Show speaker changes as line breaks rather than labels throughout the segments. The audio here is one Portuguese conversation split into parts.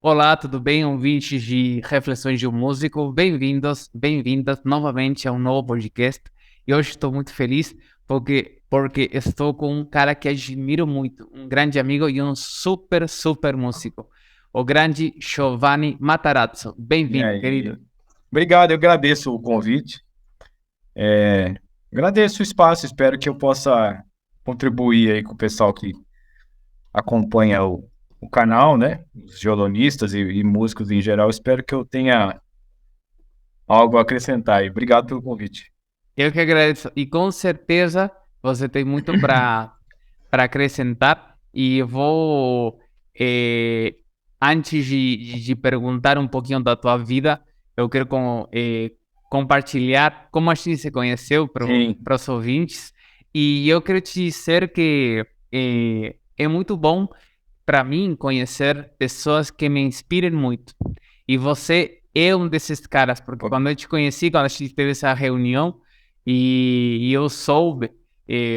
Olá, tudo bem, ouvintes de Reflexões de um Músico? Bem-vindos, bem-vindas novamente a um novo podcast. E hoje estou muito feliz porque estou com um cara que admiro muito, um grande amigo e um super músico, o grande Giovanni Matarazzo.
E
Bem-vindo, querido.
aí? Obrigado, eu agradeço o convite. Agradeço o espaço, espero que eu possa contribuir aí com o pessoal que acompanha o canal, né? Os violonistas e músicos em geral. Espero que eu tenha algo a acrescentar aí. Obrigado pelo convite.
Eu que agradeço. E com certeza você tem muito para acrescentar. E eu vou, eh, antes de perguntar um pouquinho da tua vida, eu quero compartilhar como a gente se conheceu
Sim,
para os ouvintes. E eu quero te dizer que é muito bom para mim conhecer pessoas que me inspirem muito. E você é um desses caras, porque
pô,
quando eu te conheci, quando a gente teve essa reunião e eu soube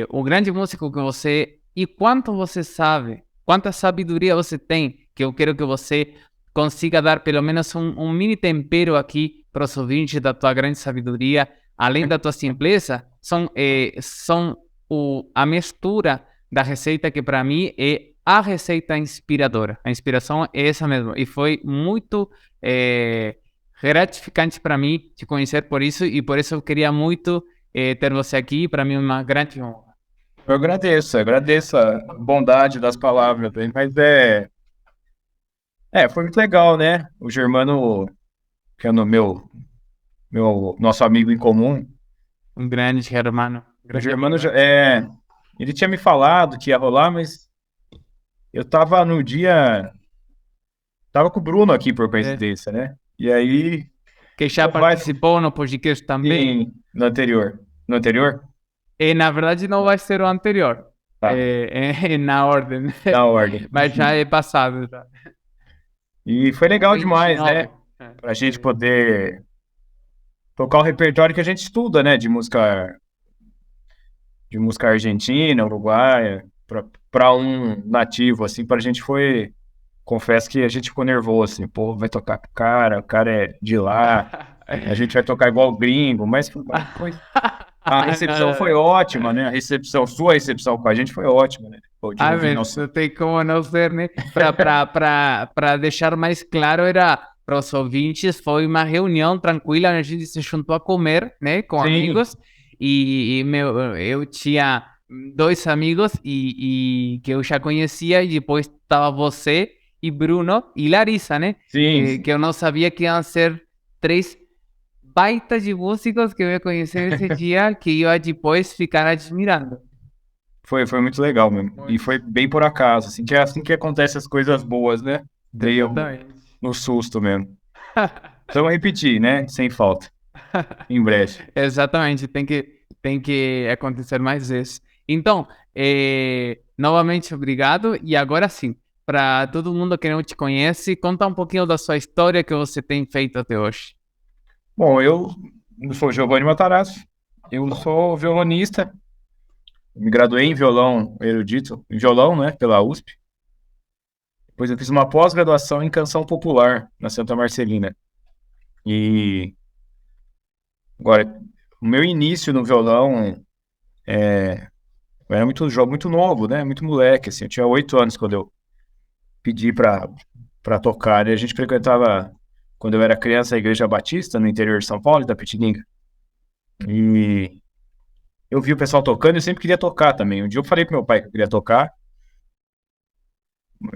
o grande músico que você e quanto você sabe, quanta sabedoria você tem, que eu quero que você consiga dar pelo menos um mini tempero aqui para os ouvintes da tua grande sabedoria, além da tua simpleza, são a mistura da receita que para mim é a receita inspiradora. A inspiração é essa mesmo. E foi muito gratificante para mim te conhecer por isso, e por isso eu queria muito ter você aqui. Para mim é uma grande honra.
eu agradeço a bondade das palavras, né? Mas foi muito legal, né? O Germano, que é nosso amigo em comum,
Um grande hermano,
o
grande
Germano
amigo.
ele tinha me falado que ia rolar, mas eu tava no dia. Tava com o Bruno aqui, por
É,
coincidência, né? E aí,
que já
não vai.
participou no podcast também.
Sim, no anterior. No anterior?
E na verdade não vai ser o anterior.
Tá,
Na ordem,
na ordem.
mas já é passado. Já.
E foi
O
legal demais, né?
29.
Pra gente poder tocar o repertório que a gente estuda, né? De música argentina, uruguaia, pra um nativo, assim, pra gente foi. Confesso que a gente ficou nervoso, assim, pô, vai tocar com o cara é de lá, a gente vai tocar igual o gringo, mas foi. A recepção foi ótima, né? Sua recepção com a gente foi ótima, né? Pô, de
Ah,
ouvir
mas
nosso.
não tem como não ser, né? Para deixar mais claro, era para os ouvintes, foi uma reunião tranquila, a gente se juntou a comer, né, com
Sim,
amigos, eu tinha dois amigos e que eu já conhecia, e depois estava você e Bruno e Larissa, né?
sim,
Que eu não sabia que iam ser três baitas de músicos que eu ia conhecer esse dia, que eu ia depois ficar admirando.
foi muito legal mesmo. E
Muito.
foi bem por acaso, assim, que é assim que acontecem as coisas boas, né? Meio
Exatamente.
no susto mesmo. Então, repetir, né? Sem falta, em breve.
Exatamente, tem que acontecer mais vezes. Então, novamente, obrigado. E agora sim, para todo mundo que não te conhece, conta um pouquinho da sua história que você tem feito até hoje.
Bom, eu sou Giovanni Matarazzo, eu sou violonista, me graduei em violão erudito, em violão, né, pela USP. Depois eu fiz uma pós-graduação em canção popular na Santa Marcelina. E agora, o meu início no violão, eu era muito novo, né, muito moleque, assim, eu tinha 8 anos quando eu pedi para tocar. E a gente frequentava, quando eu era criança, a Igreja Batista, no interior de São Paulo, Itapetininga. E eu vi o pessoal tocando e eu sempre queria tocar também. Um dia eu falei pro meu pai que eu queria tocar.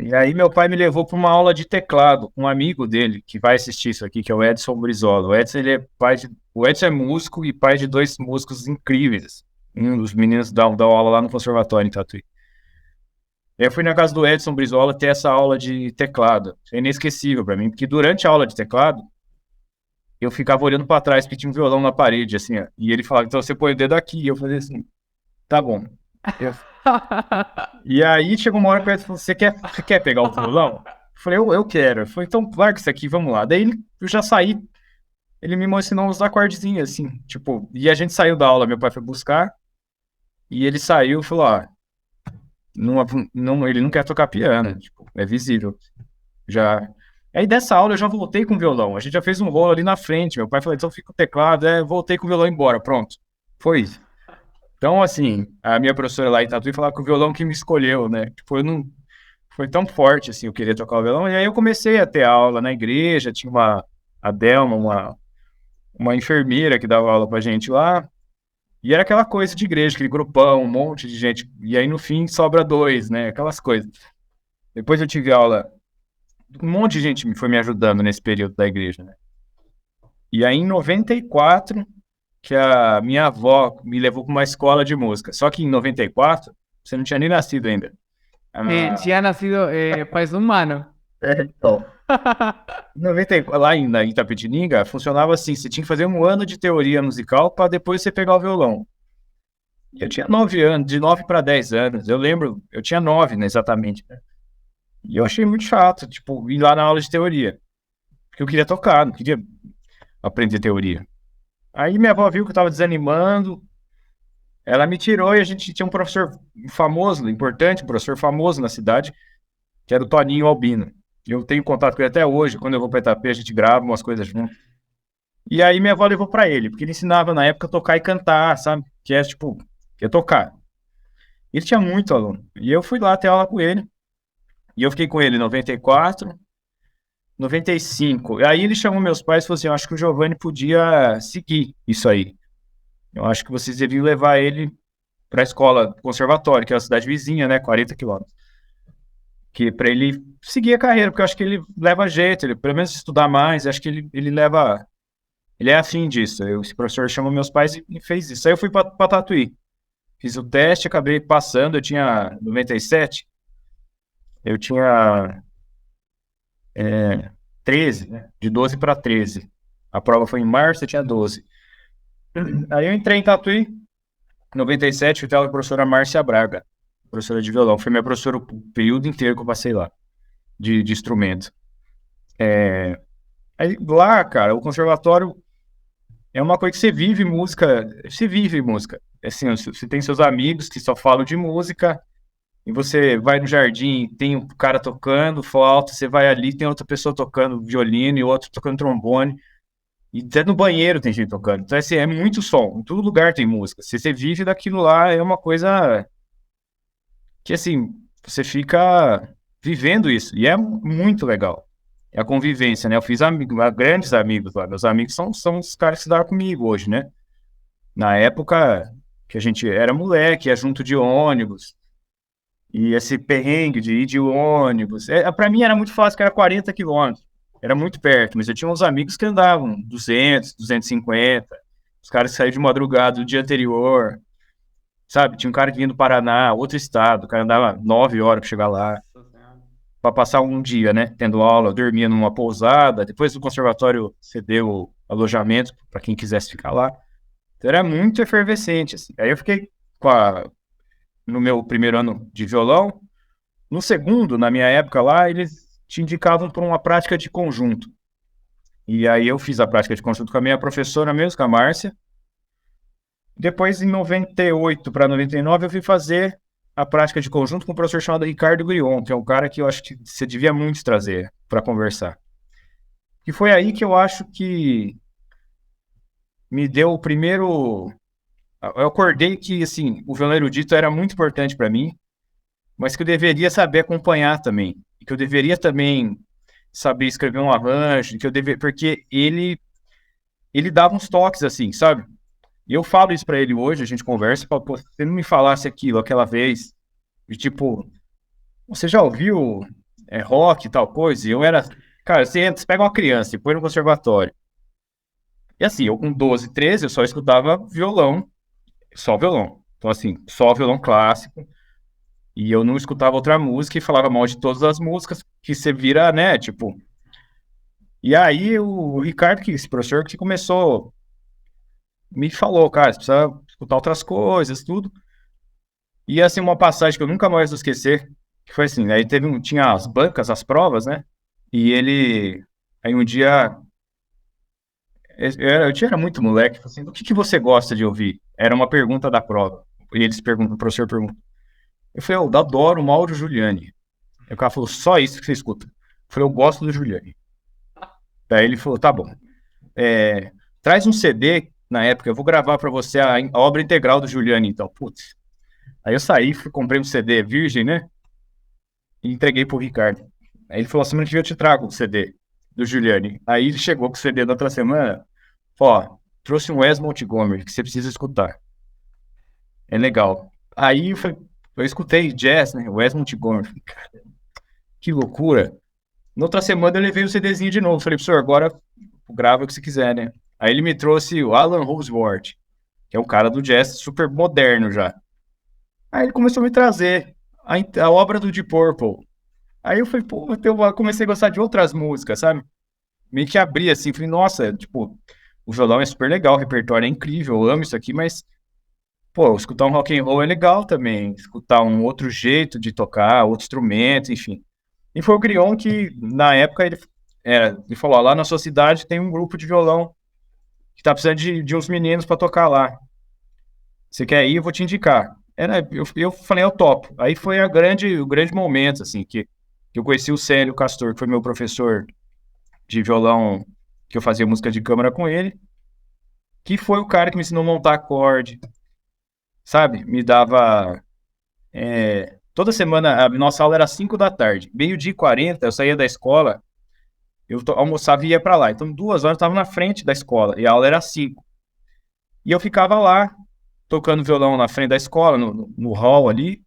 E aí meu pai me levou para uma aula de teclado com um amigo dele que vai assistir isso aqui, que é o Edson Brizola. O Edson é músico e pai de dois músicos incríveis. Um dos meninos dá aula lá no conservatório em Tatuí. Eu fui na casa do Edson Brizola ter essa aula de teclado. É inesquecível para mim, porque durante a aula de teclado eu ficava olhando para trás, porque tinha um violão na parede, assim, ó. E ele falava, então você põe o dedo aqui. E eu fazia assim, tá bom. Eu- E aí chegou uma hora que ele falou, você quer pegar o violão? Eu falei, eu quero. Ele falou, então larga isso aqui, vamos lá. Daí eu já saí, ele me ensinou uns acordezinhos, assim, tipo, e a gente saiu da aula, meu pai foi buscar, e ele saiu e falou, ó, não, não, ele não quer tocar piano, tipo, é visível. Já. Aí dessa aula eu já voltei com o violão. A gente já fez um rolo ali na frente. Meu pai falou, então fica com o teclado. Voltei com o violão embora, pronto. Foi isso. Então, assim, a minha professora lá em Tatuí falava que o violão que me escolheu, né? Tipo, eu não... Foi tão forte, assim, eu querer tocar o violão. E aí eu comecei a ter aula na igreja. Tinha a Delma, uma enfermeira que dava aula pra gente lá. E era aquela coisa de igreja, aquele grupão, um monte de gente. E aí, no fim, sobra dois, né? Aquelas coisas. Depois eu tive aula... Um monte de gente foi me ajudando nesse período da igreja, né? E aí, em 94, que a minha avó me levou para uma escola de música. Só que em 94, você não tinha nem nascido ainda.
Tinha nascido faz um ano.
Então. Em 94, lá em Itapetininga, funcionava assim: você tinha que fazer um ano de teoria musical para depois você pegar o violão. E eu tinha 9 anos, de 9 para 10 anos. Eu lembro, eu tinha 9, né, exatamente. Né? E eu achei muito chato, tipo, ir lá na aula de teoria. Porque eu queria tocar, não queria aprender teoria. Aí minha avó viu que eu tava desanimando, ela me tirou e a gente tinha um professor famoso, importante, um professor famoso na cidade, que era o Toninho Albino. Eu tenho contato com ele até hoje, quando eu vou para Itapê, a gente grava umas coisas juntos. E aí minha avó levou para ele, porque ele ensinava na época a tocar e cantar, sabe? Que é tipo, que é tocar. Ele tinha muito aluno. E eu fui lá ter aula com ele. E eu fiquei com ele em 94, 95. E aí ele chamou meus pais e falou assim: eu acho que o Giovanni podia seguir isso aí. Eu acho que vocês deviam levar ele para a escola conservatório, que é a cidade vizinha, né? 40 quilômetros. Que para ele seguir a carreira, porque eu acho que ele leva jeito, ele pelo menos estudar mais, acho que ele leva. Ele é afim disso. Esse professor chamou meus pais e fez isso. Aí eu fui para Tatuí. Fiz o teste, acabei passando. Eu tinha 97, eu tinha 13, né? De 12 para 13. A prova foi em março, eu tinha 12. Aí eu entrei em Tatuí, em 97, fui até a professora Márcia Braga, professora de violão. Foi minha professora o período inteiro que eu passei lá, de instrumento. Aí lá, cara, o conservatório é uma coisa que você vive música. Assim, você tem seus amigos que só falam de música, e você vai no jardim, tem um cara tocando flauta, você vai ali, tem outra pessoa tocando violino e outro tocando trombone. E até no banheiro tem gente tocando. Então, assim, é muito som. Em todo lugar tem música. Se você vive daquilo lá, é uma coisa que, assim, você fica vivendo isso. E é muito legal. É a convivência, né? Eu fiz grandes amigos lá. Meus amigos são os caras que estudaram comigo hoje, né? Na época que a gente era moleque, ia junto de ônibus. E esse perrengue de ir de ônibus. Pra mim era muito fácil, que era 40 quilômetros. Era muito perto, mas eu tinha uns amigos que andavam 200, 250. Os caras que saíram de madrugada do dia anterior, sabe? Tinha um cara que vinha do Paraná, outro estado. O cara andava 9 horas para chegar lá, para passar um dia, né? Tendo aula, eu dormia numa pousada. Depois o conservatório cedeu alojamento para quem quisesse ficar lá. Então era muito efervescente, assim. Aí eu fiquei no meu primeiro ano de violão. No segundo, na minha época lá, eles te indicavam para uma prática de conjunto. E aí eu fiz a prática de conjunto com a minha professora mesmo, com a Márcia. Depois, em 98 para 99, eu fui fazer a prática de conjunto com um professor chamado Ricardo Grion, que é um cara que eu acho que você devia muito trazer para conversar. E foi aí que eu acho que me deu o primeiro... Eu acordei que, assim, o violão erudito era muito importante para mim, mas que eu deveria saber acompanhar também. E que eu deveria também saber escrever um arranjo, porque ele dava uns toques assim, sabe? E eu falo isso pra ele hoje, a gente conversa, e falo, pô, se você não me falasse aquilo aquela vez, de tipo, você já ouviu rock e tal coisa? E eu era, cara, você pega uma criança e põe no conservatório. E assim, eu com 12, 13, eu só escutava violão, só violão. Então assim, só violão clássico. E eu não escutava outra música e falava mal de todas as músicas que você vira, né, tipo... E aí o Ricardo, esse professor, que começou, me falou, cara, você precisa escutar outras coisas, tudo. E assim, uma passagem que eu nunca mais vou esquecer, que foi assim, aí tinha as bancas, as provas, né? E aí um dia, eu era muito moleque, falei assim, do que você gosta de ouvir? Era uma pergunta da prova. E o professor pergunta. Eu falei, eu adoro o Mauro Giuliani. Aí o cara falou, só isso que você escuta. Eu falei, eu gosto do Giuliani. Daí ele falou, tá bom, traz um CD, na época, eu vou gravar pra você a obra integral do Giuliani, então. Putz. Aí eu saí, comprei um CD virgem, né? E entreguei pro Ricardo. Aí ele falou, semana que vem eu te trago o CD do Giuliani. Aí ele chegou com o CD na outra semana, falou, ó, trouxe um Wes Montgomery, que você precisa escutar. É legal. Aí eu escutei jazz, né? Wes Montgomery. Falei, cara, que loucura. Na outra semana eu levei o CDzinho de novo. Falei, professor, agora grava o que você quiser, né? Aí ele me trouxe o Alan Holdsworth, que é um cara do jazz super moderno já. Aí ele começou a me trazer a obra do Deep Purple. Aí eu falei, pô, eu comecei a gostar de outras músicas, sabe? Meio que abri assim, falei, nossa, tipo, o violão é super legal, o repertório é incrível, eu amo isso aqui, mas, pô, escutar um rock and roll é legal também, escutar um outro jeito de tocar, outro instrumento, enfim. E foi o Grion que, na época, ele falou, ó, lá na sua cidade tem um grupo de violão que tá precisando de uns meninos pra tocar lá. Você quer ir? Eu vou te indicar. Eu falei, eu topo. Aí foi o grande momento, assim, que eu conheci o Célio Castor, que foi meu professor de violão, que eu fazia música de câmara com ele, que foi o cara que me ensinou a montar acorde, sabe? Me dava. Toda semana, a nossa aula era 5 da tarde. Meio-dia e 40, eu saía da escola, almoçava e ia pra lá. Então, 2 horas eu tava na frente da escola, e a aula era 5. E eu ficava lá, tocando violão na frente da escola, no hall ali.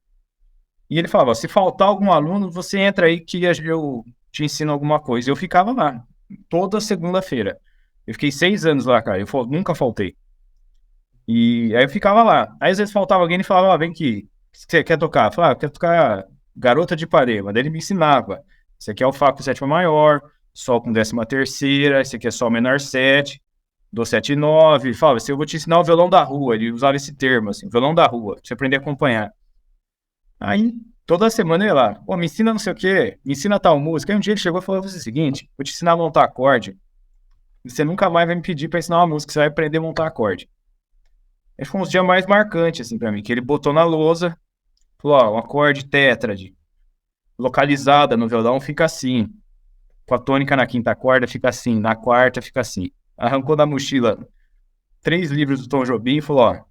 E ele falava, se faltar algum aluno, você entra aí que eu te ensino alguma coisa. Eu ficava lá, toda segunda-feira. Eu fiquei 6 anos lá, cara. Nunca faltei. E aí eu ficava lá. Aí às vezes faltava alguém e falava, vem aqui, você quer tocar? Eu falava, eu quero tocar Garota de Ipanema. Daí ele me ensinava. Esse aqui é o Fá com sétima maior, Sol com 13ª, esse aqui é Sol menor 7, Dó 7 e 9. Ele falava, eu vou te ensinar o violão da rua. Ele usava esse termo, assim, violão da rua, pra você aprender a acompanhar. Aí, toda semana eu ia lá, pô, me ensina não sei o quê, me ensina tal música. Aí um dia ele chegou e falou o seguinte, vou te ensinar a montar acorde, e você nunca mais vai me pedir pra ensinar uma música, você vai aprender a montar acorde. Esse foi um dos dias mais marcantes, assim, pra mim, que ele botou na lousa, falou, ó, um acorde tétrade, localizada no violão fica assim, com a tônica na quinta corda fica assim, na quarta fica assim. Arrancou da mochila 3 livros do Tom Jobim e falou, ó,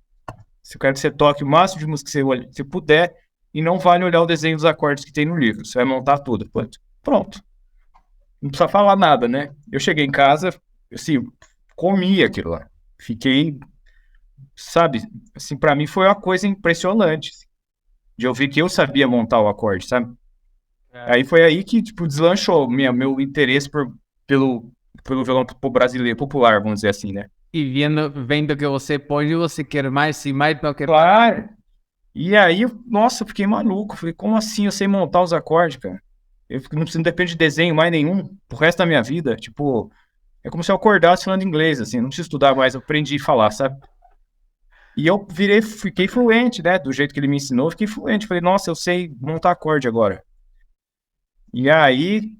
se eu quero que você toque o máximo de música que você puder, e não vale olhar o desenho dos acordes que tem no livro. Você vai montar tudo. Pronto. Não precisa falar nada, né? Eu cheguei em casa, assim, comi aquilo lá. Fiquei, sabe? Assim, pra mim foi uma coisa impressionante. Assim, de eu ver que eu sabia montar o acorde, sabe? Aí foi aí que, tipo, deslanchou meu interesse pelo violão brasileiro popular, vamos dizer assim, né?
E vendo que você pode, você quer mais e mais, não quer mais.
Claro. E aí, nossa, eu fiquei maluco. Falei, como assim eu sei montar os acordes, cara? Não depende de desenho mais nenhum pro resto da minha vida. Tipo, é como se eu acordasse falando inglês, assim, não preciso estudar mais, eu aprendi a falar, sabe? E eu fiquei fluente, né? Do jeito que ele me ensinou, eu fiquei fluente. Falei, nossa, eu sei montar acorde agora. E aí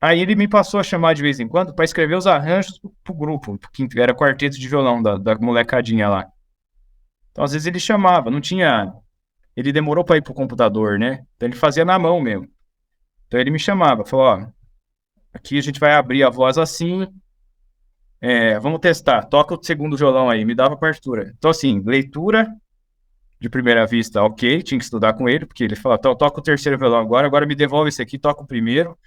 ele me passou a chamar de vez em quando para escrever os arranjos pro grupo, que era quarteto de violão da molecadinha lá. Então, às vezes ele chamava, não tinha. Ele demorou para ir pro computador, né? Então ele fazia na mão mesmo. Então ele me chamava, falou, ó, aqui a gente vai abrir a voz assim, vamos testar, toca o segundo violão aí, me dava a partitura. Então assim, leitura de primeira vista, ok, tinha que estudar com ele, porque ele falou, então toca o terceiro violão agora me devolve esse aqui, toca o primeiro,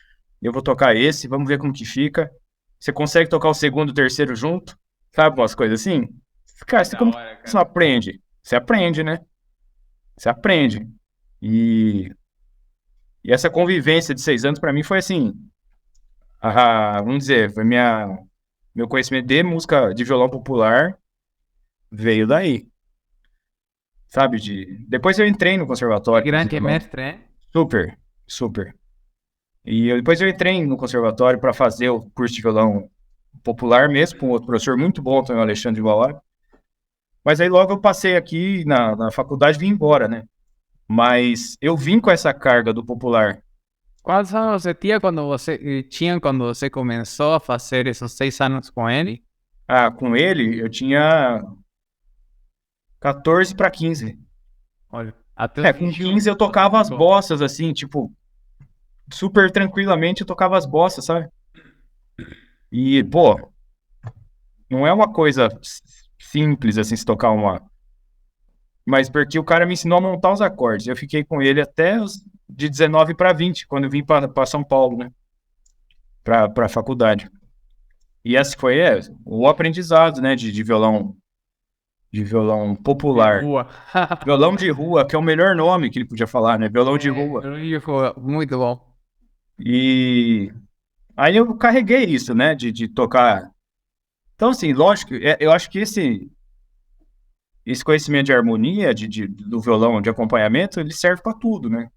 eu vou tocar esse, vamos ver como que fica. Você consegue tocar o segundo e o terceiro junto? Sabe umas coisas assim? Cara, você não aprende? Você aprende, né? Você aprende. E, e essa convivência de 6 anos para mim foi assim, vamos dizer, meu conhecimento de música de violão popular veio daí, sabe? Depois eu entrei no conservatório de
Grande
violão.
mestre, hein?
Super, super. Depois eu entrei no conservatório para fazer o curso de violão popular mesmo, com outro professor muito bom também, o Alexandre de Valor. Mas aí logo eu passei aqui na faculdade e vim embora, né? Mas eu vim com essa carga do popular.
Quantos anos você tinha quando você começou a fazer esses 6 anos com ele?
Com ele eu tinha 14 para 15.
Olha, até
Com 15 eu tocava as bossas, assim, tipo, super tranquilamente eu tocava as bossas, sabe? E, pô, não é uma coisa simples assim se tocar uma. Mas porque o cara me ensinou a montar os acordes. Eu fiquei com ele até os de 19 para 20, quando eu vim para São Paulo, né? Para faculdade. E esse foi o aprendizado, né? De violão
De
popular.
rua.
Violão de rua, que é o melhor nome que ele podia falar, né? Violão de rua.
Muito bom.
E aí eu carreguei isso, né? De tocar. Então, assim, lógico, eu acho que esse conhecimento de harmonia, do violão de acompanhamento, ele serve para tudo, né?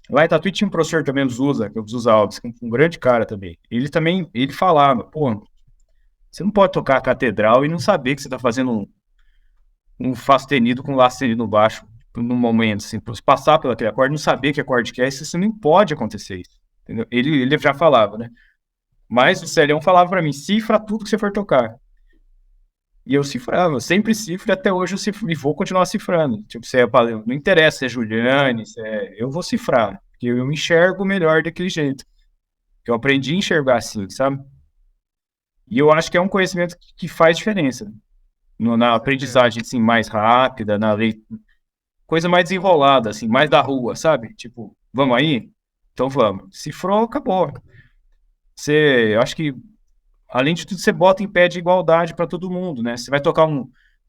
Lá em Tatuí tinha um professor também, o Zusa, que é o Zusa Alves, um grande cara também. Ele falava, pô, você não pode tocar a catedral e não saber que você tá fazendo um Fá sustenido com Lá sustenido no baixo, no momento, assim, pra você passar pelo aquele acorde, não saber que acorde que é, isso não pode acontecer isso, entendeu? Ele já falava, né? Mas o Celião falava pra mim, cifra tudo que você for tocar. E eu cifrava, eu sempre cifro e até hoje eu cifro, e vou continuar cifrando. Tipo, não interessa se é Juliane, eu vou cifrar, porque eu me enxergo melhor daquele jeito. Que eu aprendi a enxergar assim, sabe? E eu acho que é um conhecimento que faz diferença. Na aprendizagem, assim, mais rápida, coisa mais desenrolada, assim, mais da rua, sabe? Tipo, vamos aí? Então vamos. Cifrou, acabou. Eu acho que, além de tudo, você bota em pé de igualdade para todo mundo, né? Você vai tocar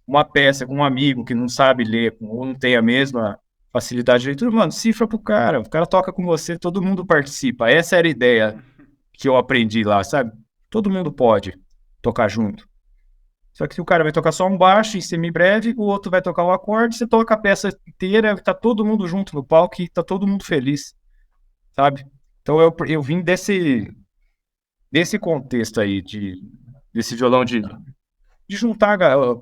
uma peça com um amigo que não sabe ler, ou não tem a mesma facilidade de leitura, mano, cifra pro cara. O cara toca com você, todo mundo participa. Essa era a ideia que eu aprendi lá, sabe? Todo mundo pode tocar junto. Só que se o cara vai tocar só um baixo em semibreve, o outro vai tocar o acorde, você toca a peça inteira, tá todo mundo junto no palco e tá todo mundo feliz, sabe? Então eu vim desse contexto aí, desse violão de juntar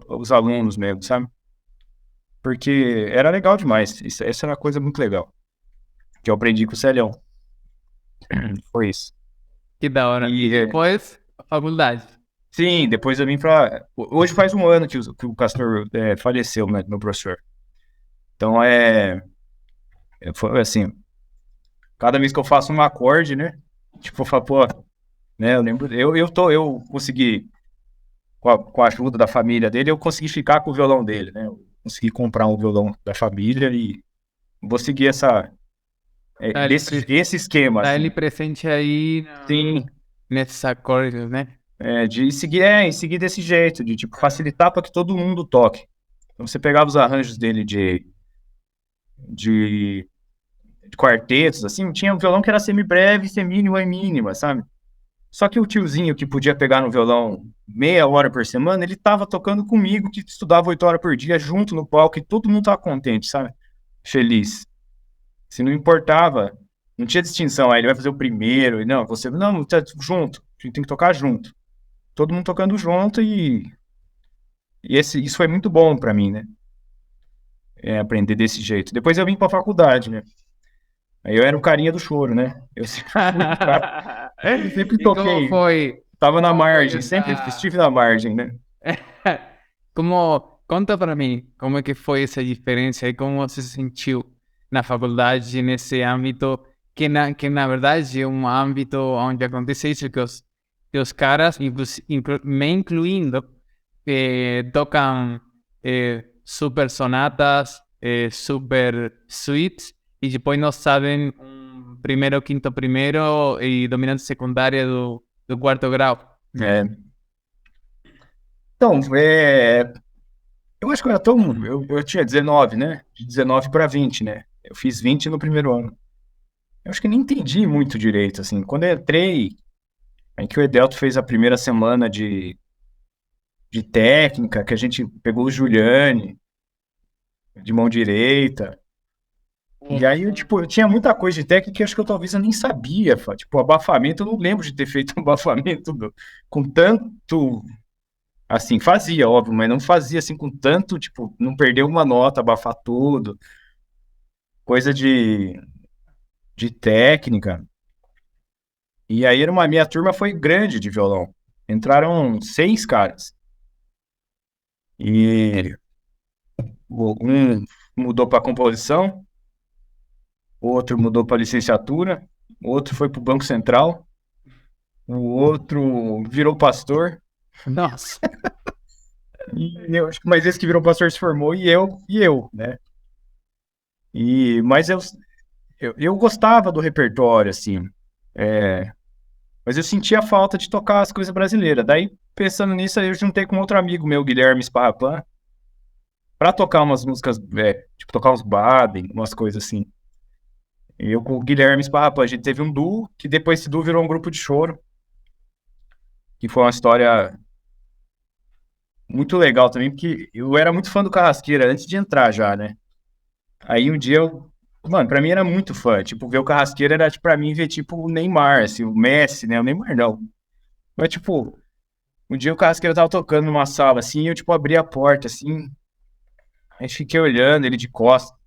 os alunos mesmo, sabe? Porque era legal demais. Essa era uma coisa muito legal que eu aprendi com o Celhão. Foi isso.
Que da hora. E
E
depois, a faculdade.
sim, depois eu vim pra. Hoje faz um ano que o Castor faleceu, né, meu professor. Então foi assim, cada vez que eu faço um acorde, né? Tipo, eu falo, pô, né? Eu lembro, eu consegui, com a ajuda da família dele, eu consegui ficar com o violão dele, né? Eu consegui comprar um violão da família e vou seguir
Tá ele,
esse esquema,
tá ele
assim.
presente aí
Sim,
nesses acordes, né?
de seguir desse jeito, de tipo, facilitar para que todo mundo toque. Então você pegava os arranjos dele de, de quartetos, assim, tinha um violão que era semibreve, semínima e mínima, sabe? Só que o tiozinho que podia pegar no violão meia hora por semana, ele tava tocando comigo, que estudava 8 horas por dia, junto no palco, e todo mundo tava contente, sabe? Feliz. Se não importava, não tinha distinção, aí ele vai fazer o primeiro, e não, você, não, tá junto, a gente tem que tocar junto. Todo mundo tocando junto isso foi muito bom pra mim, né? Aprender desse jeito. Depois eu vim pra faculdade, né? Aí eu era o carinha do choro, né? Eu sempre fui o cara, eu sempre
E como
toquei,
foi?
tava na
Como foi
margem, sempre
essa?
estive na margem, né?
Como, conta para mim, como é que foi essa diferença e como você se sentiu na faculdade, nesse âmbito, que na verdade é um âmbito onde acontece isso, que os caras, me incluindo, tocam super sonatas, super suites, e depois não sabem um primeiro, quinto primeiro e dominante secundária do quarto grau.
É. Então, eu acho que eu era tão. Eu tinha 19, né? De 19 para 20, né? Eu fiz 20 no primeiro ano. Eu acho que nem entendi muito direito, assim. Quando eu entrei, aí que o Edelto fez a primeira semana de técnica, que a gente pegou o Juliane de mão direita. E aí, eu tinha muita coisa de técnica que eu acho que eu talvez eu nem sabia. Tipo, abafamento, eu não lembro de ter feito um abafamento com tanto. Assim, fazia, óbvio, mas não fazia assim com tanto, tipo, não perder uma nota, abafar tudo, coisa de técnica. E aí minha turma foi grande de violão. Entraram 6 caras. E um mudou para composição, outro mudou para licenciatura, outro foi para o Banco Central, o outro virou pastor,
Nossa.
mas esse que virou pastor se formou e eu, né? Mas eu gostava do repertório, assim, é, mas eu sentia falta de tocar as coisas brasileiras. Daí, pensando nisso, aí eu juntei com outro amigo meu, Guilherme Sparrapan, pra tocar umas músicas, tipo, tocar uns Baden, umas coisas assim. E eu com o Guilherme Sparrapan, a gente teve um duo, que depois esse duo virou um grupo de choro, que foi uma história muito legal também, porque eu era muito fã do Carrasqueira antes de entrar já, né? Aí um dia eu. Mano, pra mim era muito fã. Tipo, ver o Carrasqueira era, tipo, pra mim, ver, tipo, o Neymar, assim, o Messi, né? O Neymar não. Mas, tipo, um dia o Carrasqueira tava tocando numa sala, assim, e eu, tipo, abri a porta, assim. Aí fiquei olhando ele de costas,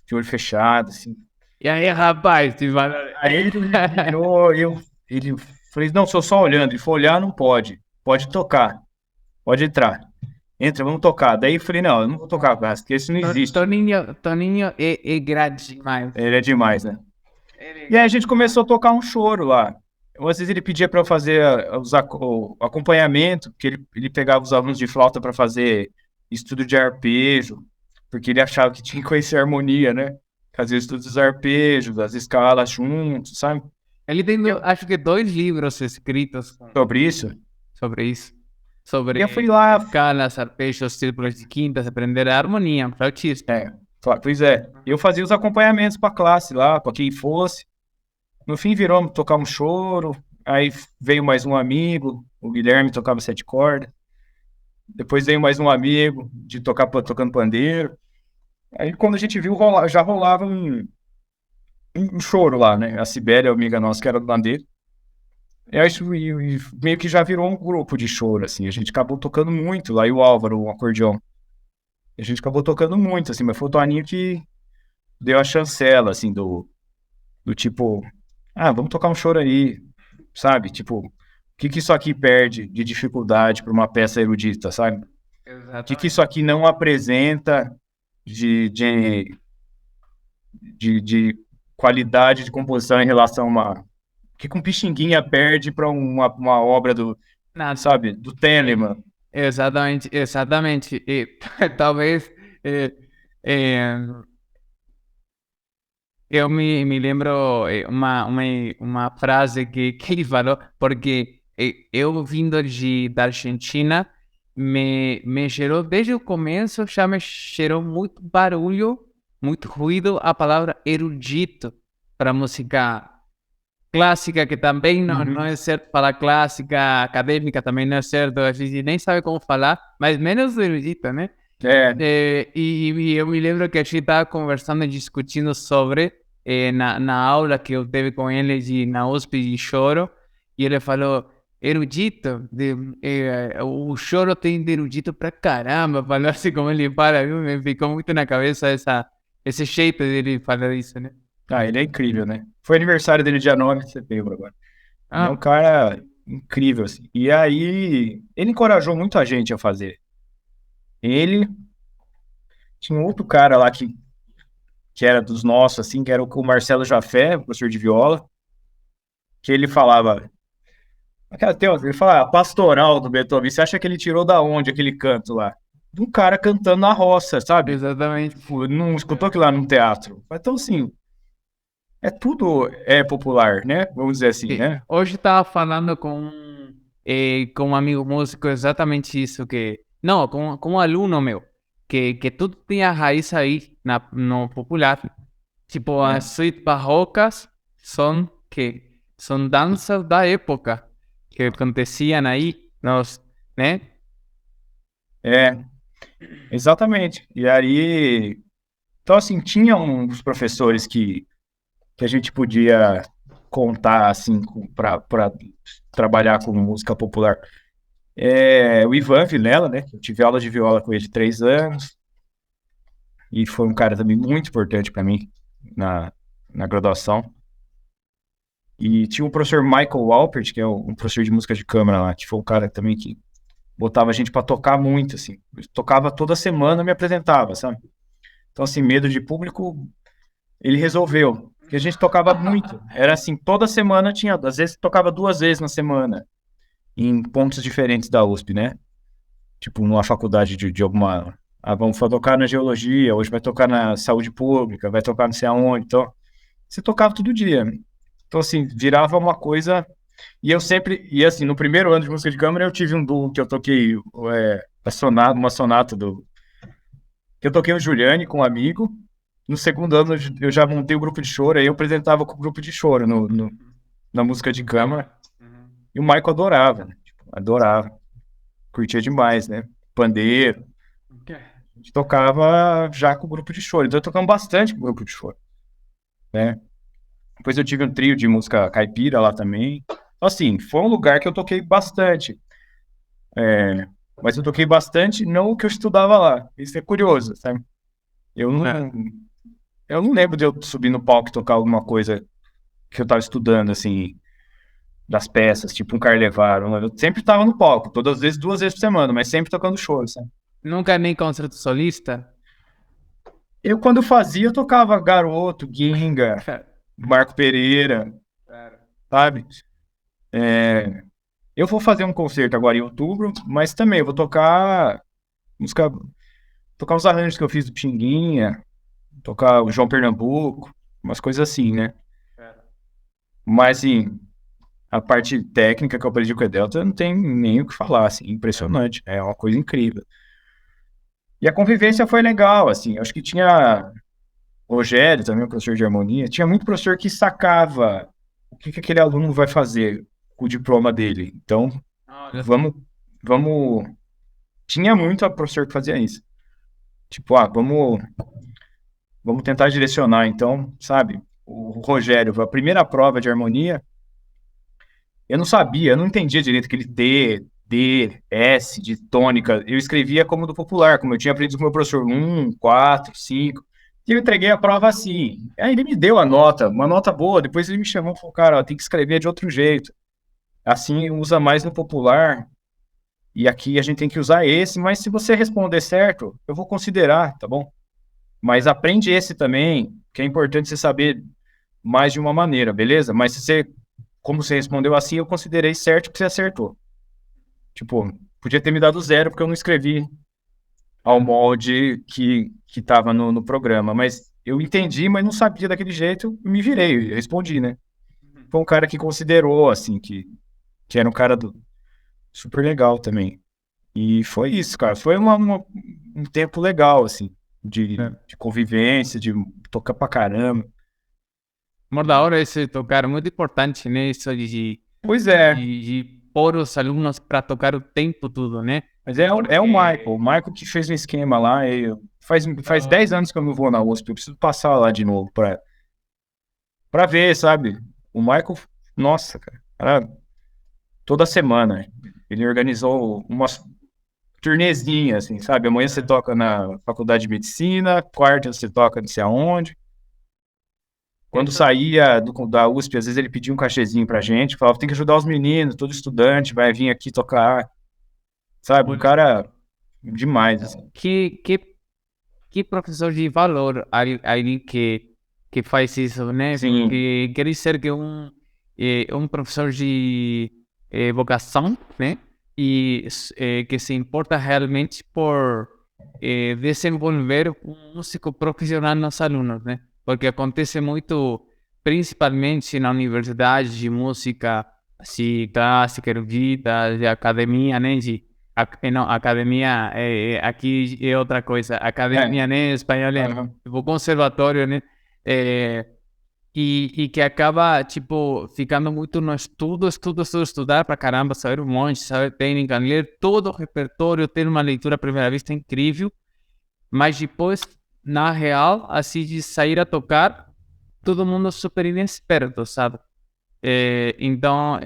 de olho fechado, assim.
E aí, rapaz, te fala-
Aí ele virou, ele falei, não, sou só olhando. Ele falou, olhar não pode. Pode tocar, pode entrar. Entra, vamos tocar. Daí eu falei, não, eu não vou tocar, porque isso não existe.
Toninho é grande demais.
Ele é demais, né?
Ele é
E aí a
grande
gente
demais.
começou a tocar um choro lá. Às vezes ele pedia para eu fazer o acompanhamento, porque ele pegava os alunos de flauta para fazer estudo de arpejo, porque ele achava que tinha que conhecer a harmonia, né? Fazer estudos dos arpejos, as escalas juntos, sabe?
Ele tem,
Eu,
acho que 2 livros escritos
sobre isso.
sobre isso.
E eu fui
Sobre
lá,
escalas, arpejos, círculos de quintas, aprender a harmonia, flautista.
é, pois é, eu fazia os acompanhamentos para classe lá, para quem fosse. No fim virou tocar um choro, aí veio mais um amigo, o Guilherme tocava sete cordas. Depois veio mais um amigo de tocar tocando pandeiro. Aí quando a gente viu, já rolava um choro lá, né? A Sibéria, amiga nossa, que era do pandeiro. E aí e meio que já virou um grupo de choro, assim. A gente acabou tocando muito lá, e o Álvaro, o acordeão. A gente acabou tocando muito, assim, mas foi o Toninho que deu a chancela, assim, do tipo, ah, vamos tocar um choro aí, sabe? Tipo, o que que isso aqui perde de dificuldade para uma peça erudita, sabe? O que isso
Exatamente.
aqui não apresenta de, de, de qualidade de composição em relação a uma. O que um Pixinguinha perde para uma obra do,
Nada.
sabe, do Telemann.
Exatamente, exatamente. E talvez eh, eh, eu me lembro uma frase que ele falou, porque eu vindo da Argentina, me gerou, desde o começo, já me gerou muito barulho, muito ruído a palavra erudito para música clássica, que também não
Uhum.
é certo falar clássica, acadêmica também não é certo, a gente nem sabe como falar, mas menos erudita, né?
É,
E eu me lembro que a gente estava conversando e discutindo sobre, na aula que eu teve com ele na USP de choro, e ele falou, erudito, o choro tem de erudito pra caramba, falou assim como ele fala, viu? Me ficou muito na cabeça esse jeito dele falar isso, né?
ele é incrível, né? Foi aniversário dele dia 9 de setembro agora. Ele é um
Ah,
cara incrível, assim. E aí, ele encorajou muito a gente a fazer. Ele tinha um outro cara lá que era dos nossos, assim, que era o Marcelo Jafé, professor de viola, que ele falava. Ele fala, pastoral do Beethoven. Você acha que ele tirou da onde aquele canto lá? De um cara cantando na roça, sabe?
exatamente.
Tipo, não escutou aquilo lá num teatro. Então, assim, tudo é popular, né? Vamos dizer assim, né?
Hoje estava falando com um amigo músico exatamente isso, que... Não, com um aluno meu, que tudo tem a raiz aí no popular. Tipo, as
É.
suítes barrocas são danças da época que aconteciam aí, né?
É, exatamente. E aí, então assim, tinha uns professores que a gente podia contar assim para trabalhar com música popular. O Ivan Vilela, né? Eu tive aula de viola com ele 3 anos e foi um cara também muito importante para mim na, na graduação. E tinha o professor Michael Alpert, que é um professor de música de câmara lá, que foi um cara também que botava a gente para tocar muito, assim. Eu tocava toda semana, me apresentava, sabe? Então, assim, medo de público, ele resolveu. que a gente tocava muito. Era assim, toda semana tinha, às vezes tocava 2 vezes na semana, em pontos diferentes da USP, né? Tipo, numa faculdade de alguma. Ah, vamos tocar na geologia, hoje vai tocar na saúde pública, vai tocar não sei aonde. Então, você tocava todo dia. Então, assim, virava uma coisa. E eu sempre. E assim, no primeiro ano de música de câmara, eu tive um duo que eu toquei uma sonata do. Que eu toquei o Giuliani com um amigo. No segundo ano, eu já montei o grupo de choro, aí eu apresentava com o grupo de choro na música de câmara.
Uhum.
E o Michael adorava, né? Tipo, adorava. Curtia demais, né? Pandeiro.
Ok.
A gente tocava já com o grupo de choro. Então, tocamos bastante com o grupo de choro, né? Depois eu tive um trio de música caipira lá também. Então, assim, foi um lugar que eu toquei bastante. É, mas eu toquei bastante, não o que eu estudava lá. Isso é curioso, sabe? Eu não,
É.
eu não lembro de eu subir no palco e tocar alguma coisa que eu tava estudando, assim, das peças, tipo um Carlevaro. Eu sempre tava no palco, todas as vezes, 2 vezes por semana, mas sempre tocando choro, sabe?
Nunca nem concerto solista?
Eu, quando fazia, eu tocava Garoto, Ginga, Marco Pereira,
Claro.
sabe? É, eu vou fazer um concerto agora em outubro, mas também eu vou tocar música, tocar os arranjos que eu fiz do Pinguinha, tocar o João Pernambuco, umas coisas assim, né?
Claro.
Mas, assim, a parte técnica que eu aprendi com o Edelta não tem nem o que falar, assim, impressionante, é uma coisa incrível. E a convivência foi legal, assim, acho que tinha o Rogério também, o professor de harmonia, tinha muito professor que sacava o que que aquele aluno vai fazer com o diploma dele. Então,
Olha só.
vamos, vamos, tinha muito a professor que fazia isso. Tipo, vamos tentar direcionar, então, sabe? O Rogério, a primeira prova de harmonia, eu não sabia, eu não entendia direito aquele D, D, S de tônica. Eu escrevia como do popular, como eu tinha aprendido com o meu professor, 4, 5. E eu entreguei a prova assim. Aí ele me deu a nota, uma nota boa. Depois ele me chamou e falou, cara, ó, tem que escrever de outro jeito. Assim usa mais no popular. E aqui a gente tem que usar esse, mas se você responder certo, eu vou considerar, tá bom? Mas aprende esse também, que é importante você saber mais de uma maneira, beleza? Mas se você, como você respondeu assim, eu considerei certo que você acertou. Tipo, podia ter me dado 0 porque eu não escrevi ao molde que tava no programa, mas eu entendi, mas não sabia daquele jeito, me virei, respondi, né? Foi um cara que considerou, assim, que era um cara super legal também. E foi isso, cara. Foi um tempo legal, assim,
É.
de convivência, de tocar pra caramba.
Mas da hora esse tocar, muito importante, né? Isso
Pois é,
de pôr os alunos para tocar o tempo todo, né?
mas é o Michael que fez um esquema lá. Faz 10 anos que eu não vou na USP, eu preciso passar lá de novo pra ver, sabe? O Michael, nossa, cara, toda semana ele organizou umas turnezinhas, assim, sabe? Amanhã você toca na Faculdade de Medicina, quarta você toca não sei aonde. Quando saía da USP, às vezes ele pedia um cachezinho pra gente, falava, tem que ajudar os meninos, todo estudante vai vir aqui tocar, sabe? Um cara demais, assim.
Que, que, que professor de valor ali que faz isso, né?
Sim,
Porque quer dizer que um professor de vocação, né? E que se importa realmente por desenvolver um músico profissional nos alunos, né? Porque acontece muito, principalmente na universidade de música, assim, clássica, erudita, de academia, né? Não, academia aqui é outra coisa.
é.
Academia, né? Espanhol é
Aham.
tipo conservatório, né? É, e que acaba, tipo, ficando muito no estudar pra caramba, saber um monte, saber técnica, ler todo o repertório, ter uma leitura à primeira vista incrível, mas depois, na real, assim, de sair a tocar, todo mundo super inexperto, sabe? Então,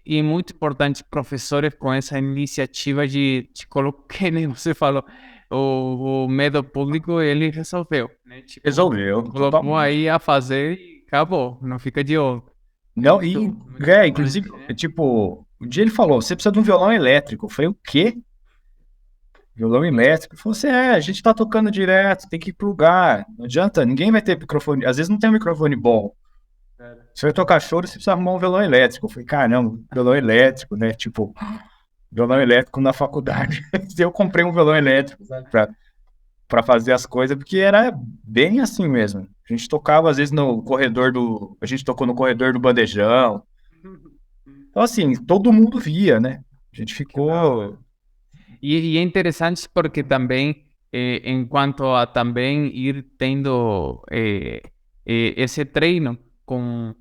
e é muito importante professores com essa iniciativa de colocar, né, você falou, o medo público, ele resolveu, né? Tipo,
Resolveu,
colocou
totalmente.
aí a fazer e acabou, não fica de olho.
Não, e,
Muito importante,
inclusive,
né?
tipo, o dia ele falou, você precisa de um violão elétrico. Eu falei, o quê? Violão elétrico? Ele falou assim, a gente tá tocando direto, tem que plugar. Não adianta, ninguém vai ter microfone. Às vezes não tem um microfone bom. Se eu tocar choro, você precisa arrumar um violão elétrico. Eu falei, caramba, violão elétrico, né? Tipo, violão elétrico na faculdade. Eu comprei um violão elétrico, sabe? Pra fazer as coisas, porque era bem assim mesmo. A gente tocava, às vezes, no corredor do... A gente tocou no corredor do Bandejão. Então, assim, todo mundo via, né? A gente ficou...
E é interessante porque também, enquanto a também ir tendo esse treino com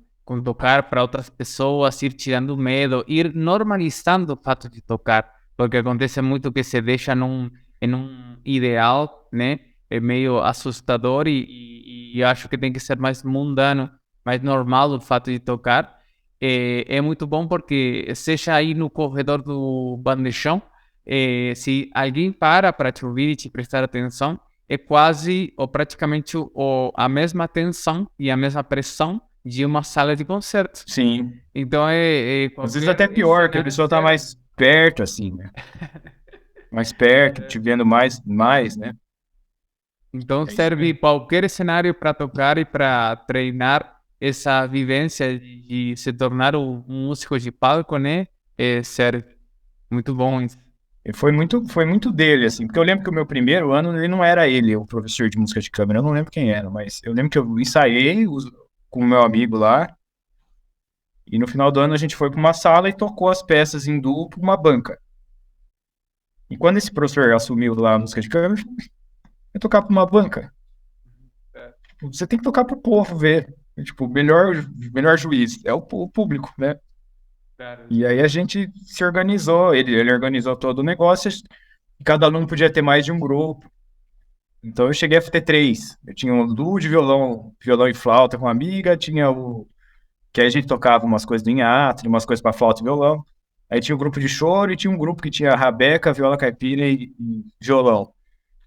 tocar para outras pessoas, ir tirando medo, ir normalizando o fato de tocar, porque acontece muito que se deixa em um ideal, né? É meio assustador e acho que tem que ser mais mundano, mais normal o fato de tocar. É muito bom porque seja aí no corredor do bandejão, se alguém para te ouvir e te prestar atenção, é quase ou praticamente a mesma tensão e a mesma pressão de uma sala de concerto.
Sim.
Então
Às vezes até pior, que a pessoa tá mais perto, assim, né? Mais perto, te vendo mais, né?
Então
É isso
serve
mesmo.
qualquer cenário para tocar e para treinar essa vivência de se tornar um músico de palco, né? Serve. Muito bom isso.
E foi muito dele, assim, porque eu lembro que o meu primeiro ano, ele não era ele, o professor de música de câmera, eu não lembro quem era, mas eu lembro que eu ensaiei com o meu amigo lá, e no final do ano a gente foi para uma sala e tocou as peças em duo para uma banca. E quando esse professor assumiu lá a música de câmera, ele falou, vai tocar para uma banca. Você tem que tocar pro povo ver. E, tipo, o melhor juiz é o público, né? E aí a gente se organizou, ele organizou todo o negócio, e cada aluno podia ter mais de um grupo. Então eu cheguei a ter três. Eu tinha um duo de violão e flauta com uma amiga, tinha o que aí a gente tocava umas coisas do Inhatra, umas coisas para flauta e violão. Aí tinha o grupo de choro e tinha um grupo que tinha rabeca, viola caipira e violão.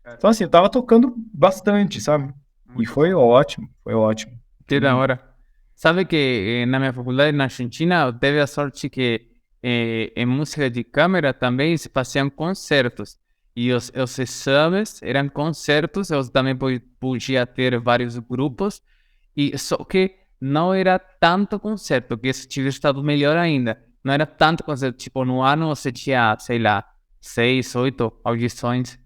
Então assim, eu tava tocando bastante, sabe? E
Muito
foi
bom.
ótimo, foi ótimo.
Que da hora. Sabe que na minha faculdade na Argentina eu teve a sorte que em música de câmera também se faziam concertos. E os exames eram concertos, eu também podia ter vários grupos, e só que não era tanto concerto, que se tivesse estado melhor ainda. Não era tanto concerto, tipo, no ano você tinha, sei lá, 6, 8 audições,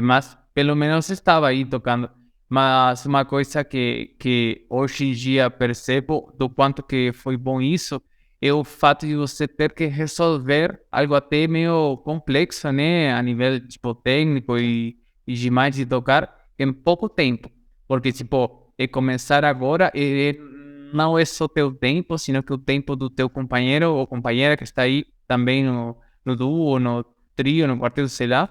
mas pelo menos estava aí tocando. Mas uma coisa que hoje em dia percebo do quanto que foi bom isso é o fato de você ter que resolver algo até meio complexo, né? A nível, tipo, técnico e demais de tocar em pouco tempo. Porque, tipo, começar agora não é só teu tempo, sino que o tempo do teu companheiro ou companheira que está aí também no duo, no trio, no quarteto, sei lá.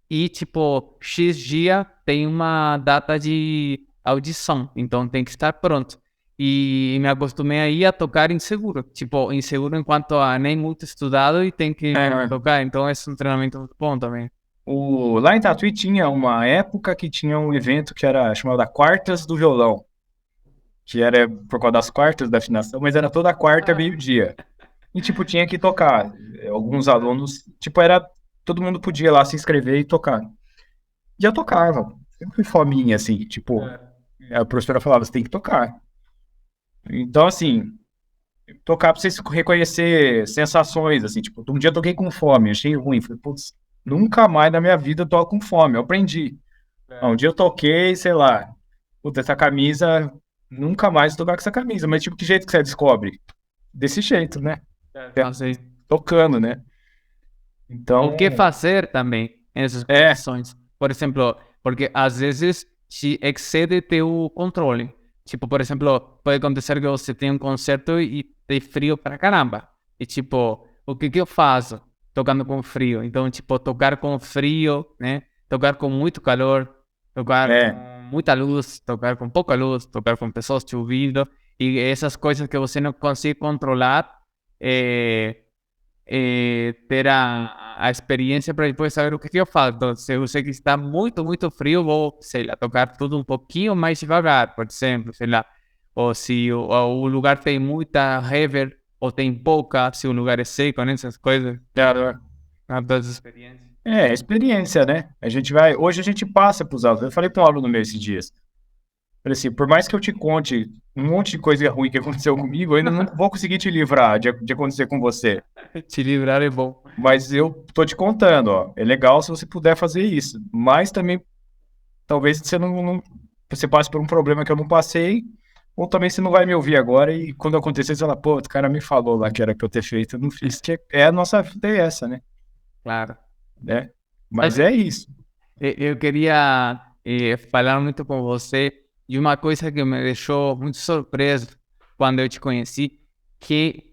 E, tipo, X dia tem uma data de audição, então tem que estar pronto. E me acostumei aí a tocar inseguro. Tipo, inseguro enquanto a nem muito estudado e tem que
É,
tocar. Então, esse é um treinamento muito bom também.
lá em Tatuí tinha uma época que tinha um evento que era chamado Quartas do Violão, que era por causa das quartas da afinação, mas era toda quarta, meio-dia. E, tipo, tinha que tocar. Alguns alunos, tipo, todo mundo podia lá se inscrever e tocar. E eu tocava. Sempre fui fominha, assim, tipo, a professora falava, você tem que tocar. Então, assim, tocar pra você reconhecer sensações, assim, tipo, um dia eu toquei com fome, achei ruim. Falei, putz, nunca mais na minha vida eu toco com fome, eu aprendi. Um dia eu toquei, sei lá, putz, essa camisa, nunca mais vou tocar com essa camisa. Mas, tipo, que jeito que você descobre? Desse jeito, né?
Não sei.
Tocando, né?
O que
Então,
fazer também nessas
é,
condições? Por exemplo, porque às vezes te excede teu controle. Tipo, por exemplo, pode acontecer que você tem um concerto e tem frio pra caramba. E tipo, o que eu faço tocando com frio? Então, tipo, tocar com frio, né? Tocar com muito calor, tocar com
é,
muita luz, tocar com pouca luz, tocar com pessoas te ouvindo. E essas coisas que você não consegue controlar, eh, ter a experiência para depois saber o que eu faço. Então, se eu sei que está muito, muito frio, vou, sei lá, tocar tudo um pouquinho mais devagar, por exemplo, sei lá. Ou se o lugar tem muita reverb ou tem pouca, se o lugar é seco, né? Essas coisas.
é,
Das experiências.
experiência, né? Hoje a gente passa para os alunos. Eu falei para um aluno meu esses dias. Falei assim, por mais que eu te conte um monte de coisa ruim que aconteceu comigo, eu ainda não vou conseguir te livrar de acontecer com você.
Te livrar é bom.
Mas eu tô te contando, ó. É legal se você puder fazer isso. Mas também, talvez você você passe por um problema que eu não passei, ou também você não vai me ouvir agora e quando acontecer, você fala, pô, o cara me falou lá que era pra eu ter feito, eu não fiz, que é a nossa vida é essa, né?
Claro.
Né? Mas
Sabe,
é isso.
eu queria falar muito com você de uma coisa que me deixou muito surpreso quando eu te conheci, que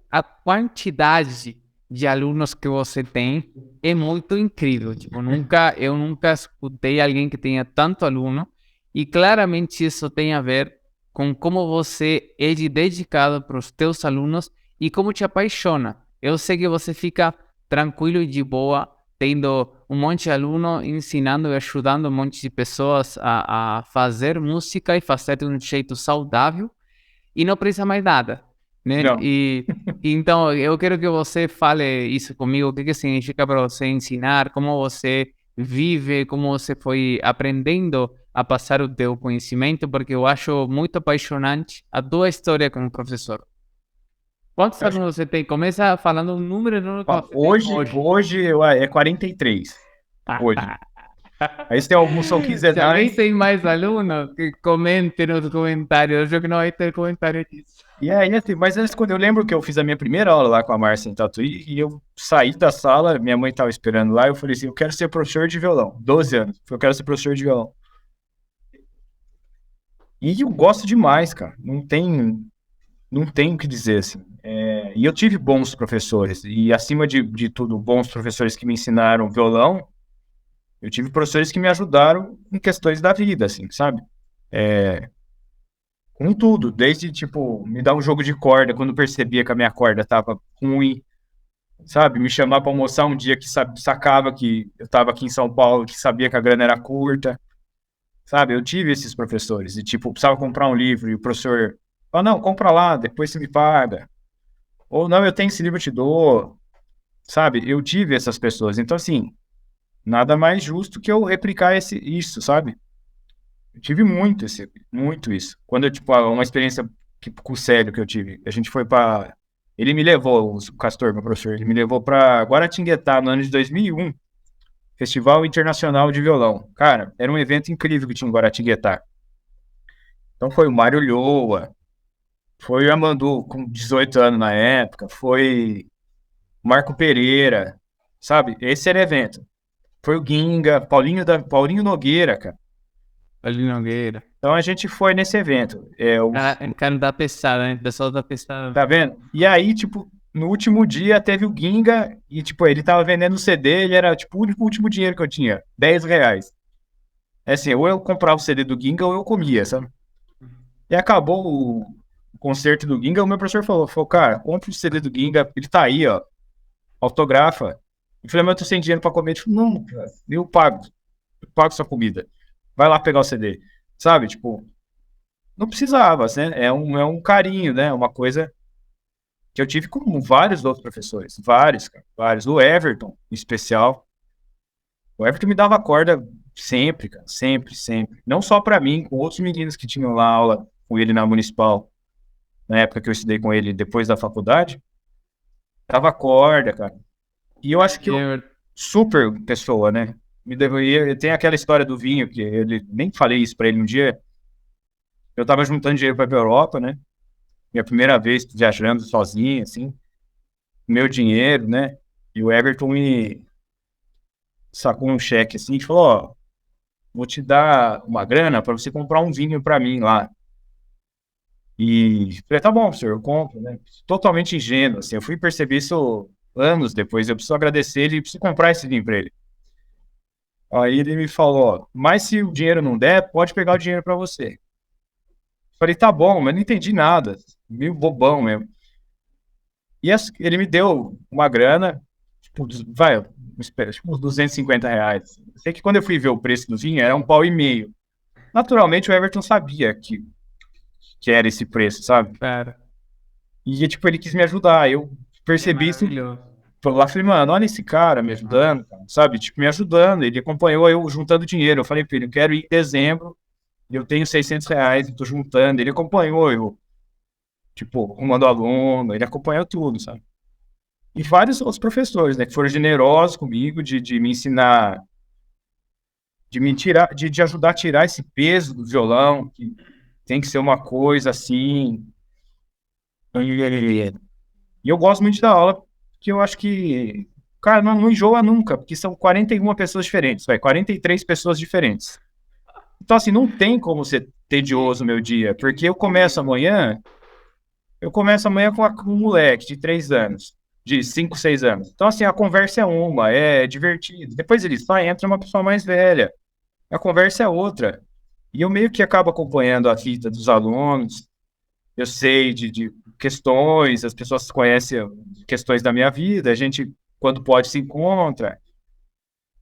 a quantidade de alunos que você tem é muito incrível. Tipo, eu nunca escutei alguém que tenha tanto aluno e claramente isso tem a ver com como você é dedicado para os teus alunos e como te apaixona. Eu sei que você fica tranquilo e de boa, tendo um monte de aluno ensinando e ajudando um monte de pessoas a fazer música e fazer de um jeito saudável e não precisa mais nada, né?
Não.
Então eu quero que você fale isso comigo, o que que significa para você ensinar, como você vive, como você foi aprendendo a passar o teu conhecimento, porque eu acho muito apaixonante a tua história como professor. Quantos alunos você tem? Começa falando um número que
Ó,
você tem
hoje é 43. Hoje. Aí se tem algum São quiser
Se
dar.
alguém tem mais alunos, que comente nos comentários. Eu acho que não vai ter comentário disso.
E aí, assim, mas quando eu lembro que eu fiz a minha primeira aula lá com a Márcia em Tatuí, e eu saí da sala, minha mãe estava esperando lá, eu falei assim, eu quero ser professor de violão. 12 anos, eu quero ser professor de violão. E eu gosto demais, cara. Não tem o que dizer, assim. E eu tive bons professores, e acima de tudo, bons professores que me ensinaram violão, eu tive professores que me ajudaram em questões da vida, assim, sabe? Com tudo, desde, tipo, me dar um jogo de corda quando percebia que a minha corda tava ruim, sabe? Me chamar para almoçar um dia que sacava que eu tava aqui em São Paulo, que sabia que a grana era curta, sabe? Eu tive esses professores, e, tipo, precisava comprar um livro, e o professor, não, compra lá, depois você me paga. Ou, não, eu tenho esse livro, eu te dou, sabe? Eu tive essas pessoas, então, assim, nada mais justo que eu replicar isso, sabe? Eu tive muito isso. Quando eu, tipo, uma experiência com o Célio que eu tive, a gente foi para. Ele me levou, o Castor, meu professor, ele me levou para Guaratinguetá no ano de 2001, Festival Internacional de Violão. Cara, era um evento incrível que tinha em Guaratinguetá. Então foi o Mário Lhoa, foi o Amandu com 18 anos na época, foi o Marco Pereira, sabe? Esse era o evento. Foi o Ginga, Paulinho Nogueira, cara.
Ali Nogueira.
Então a gente foi nesse evento.
Cara da pesada, né? Pessoal da pesada.
Tá vendo? E aí, tipo, no último dia teve o Ginga e, tipo, ele tava vendendo o CD, ele era, tipo, o último dinheiro que eu tinha, R$ 10. É assim, ou eu comprava o CD do Ginga ou eu comia, sabe? E acabou o concerto do Ginga, o meu professor falou, cara, compre o CD do Ginga, ele tá aí, ó, autografa. Eu falei, mas eu tô sem dinheiro pra comer. Ele falou, não, cara, eu pago sua comida. Vai lá pegar o CD. Sabe, tipo, não precisava, né? É um carinho, né? Uma coisa que eu tive com vários outros professores, vários, cara, vários. O Everton, em especial. O Everton me dava corda sempre, cara, sempre, sempre. Não só para mim, com outros meninos que tinham lá aula com ele na Municipal, na época que eu estudei com ele depois da faculdade, dava corda, cara. E eu acho que eu, super pessoa, né? Tem aquela história do vinho, que ele, nem falei isso para ele um dia, eu tava juntando dinheiro para ir pra Europa, né? Minha primeira vez viajando sozinho, assim, meu dinheiro, né? E o Everton me sacou um cheque assim e falou: Ó, vou te dar uma grana para você comprar um vinho para mim lá. E falei: tá bom, senhor, eu compro, né? Totalmente ingênuo, assim. Eu fui perceber isso anos depois. Eu preciso agradecer ele e preciso comprar esse vinho para ele. Aí ele me falou: Ó, mas se o dinheiro não der, pode pegar o dinheiro para você. Falei: tá bom, mas não entendi nada. Meio bobão mesmo. E ele me deu uma grana, tipo, tipo uns R$ 250. Sei que quando eu fui ver o preço do vinho, era R$ 1,50. Naturalmente, o Everton sabia que era esse preço, sabe?
Cara,
E, tipo, ele quis me ajudar. Eu percebi isso.
maravilhoso.
Fui lá, falei, mano, olha esse cara me ajudando, cara, sabe? Tipo, me ajudando. Ele acompanhou eu juntando dinheiro. Eu falei pra ele, eu quero ir em dezembro e eu tenho R$ 600, estou juntando. Ele acompanhou eu, tipo, arrumando aluno, ele acompanhou tudo, sabe? E vários outros professores, né, que foram generosos comigo de me ensinar, de me tirar, de ajudar a tirar esse peso do violão, que tem que ser uma coisa assim. E eu gosto muito da aula, porque eu acho que, cara, não enjoa nunca, porque são 41 pessoas diferentes, vai, 43 pessoas diferentes. Então, assim, não tem como ser tedioso o meu dia, porque eu começo amanhã com um moleque de 3 anos, de 5, 6 anos. Então, assim, a conversa é uma, é divertido. Depois ele sai, entra uma pessoa mais velha, a conversa é outra. E eu meio que acabo acompanhando a vida dos alunos, eu sei de questões, as pessoas conhecem questões da minha vida, a gente, quando pode, se encontra.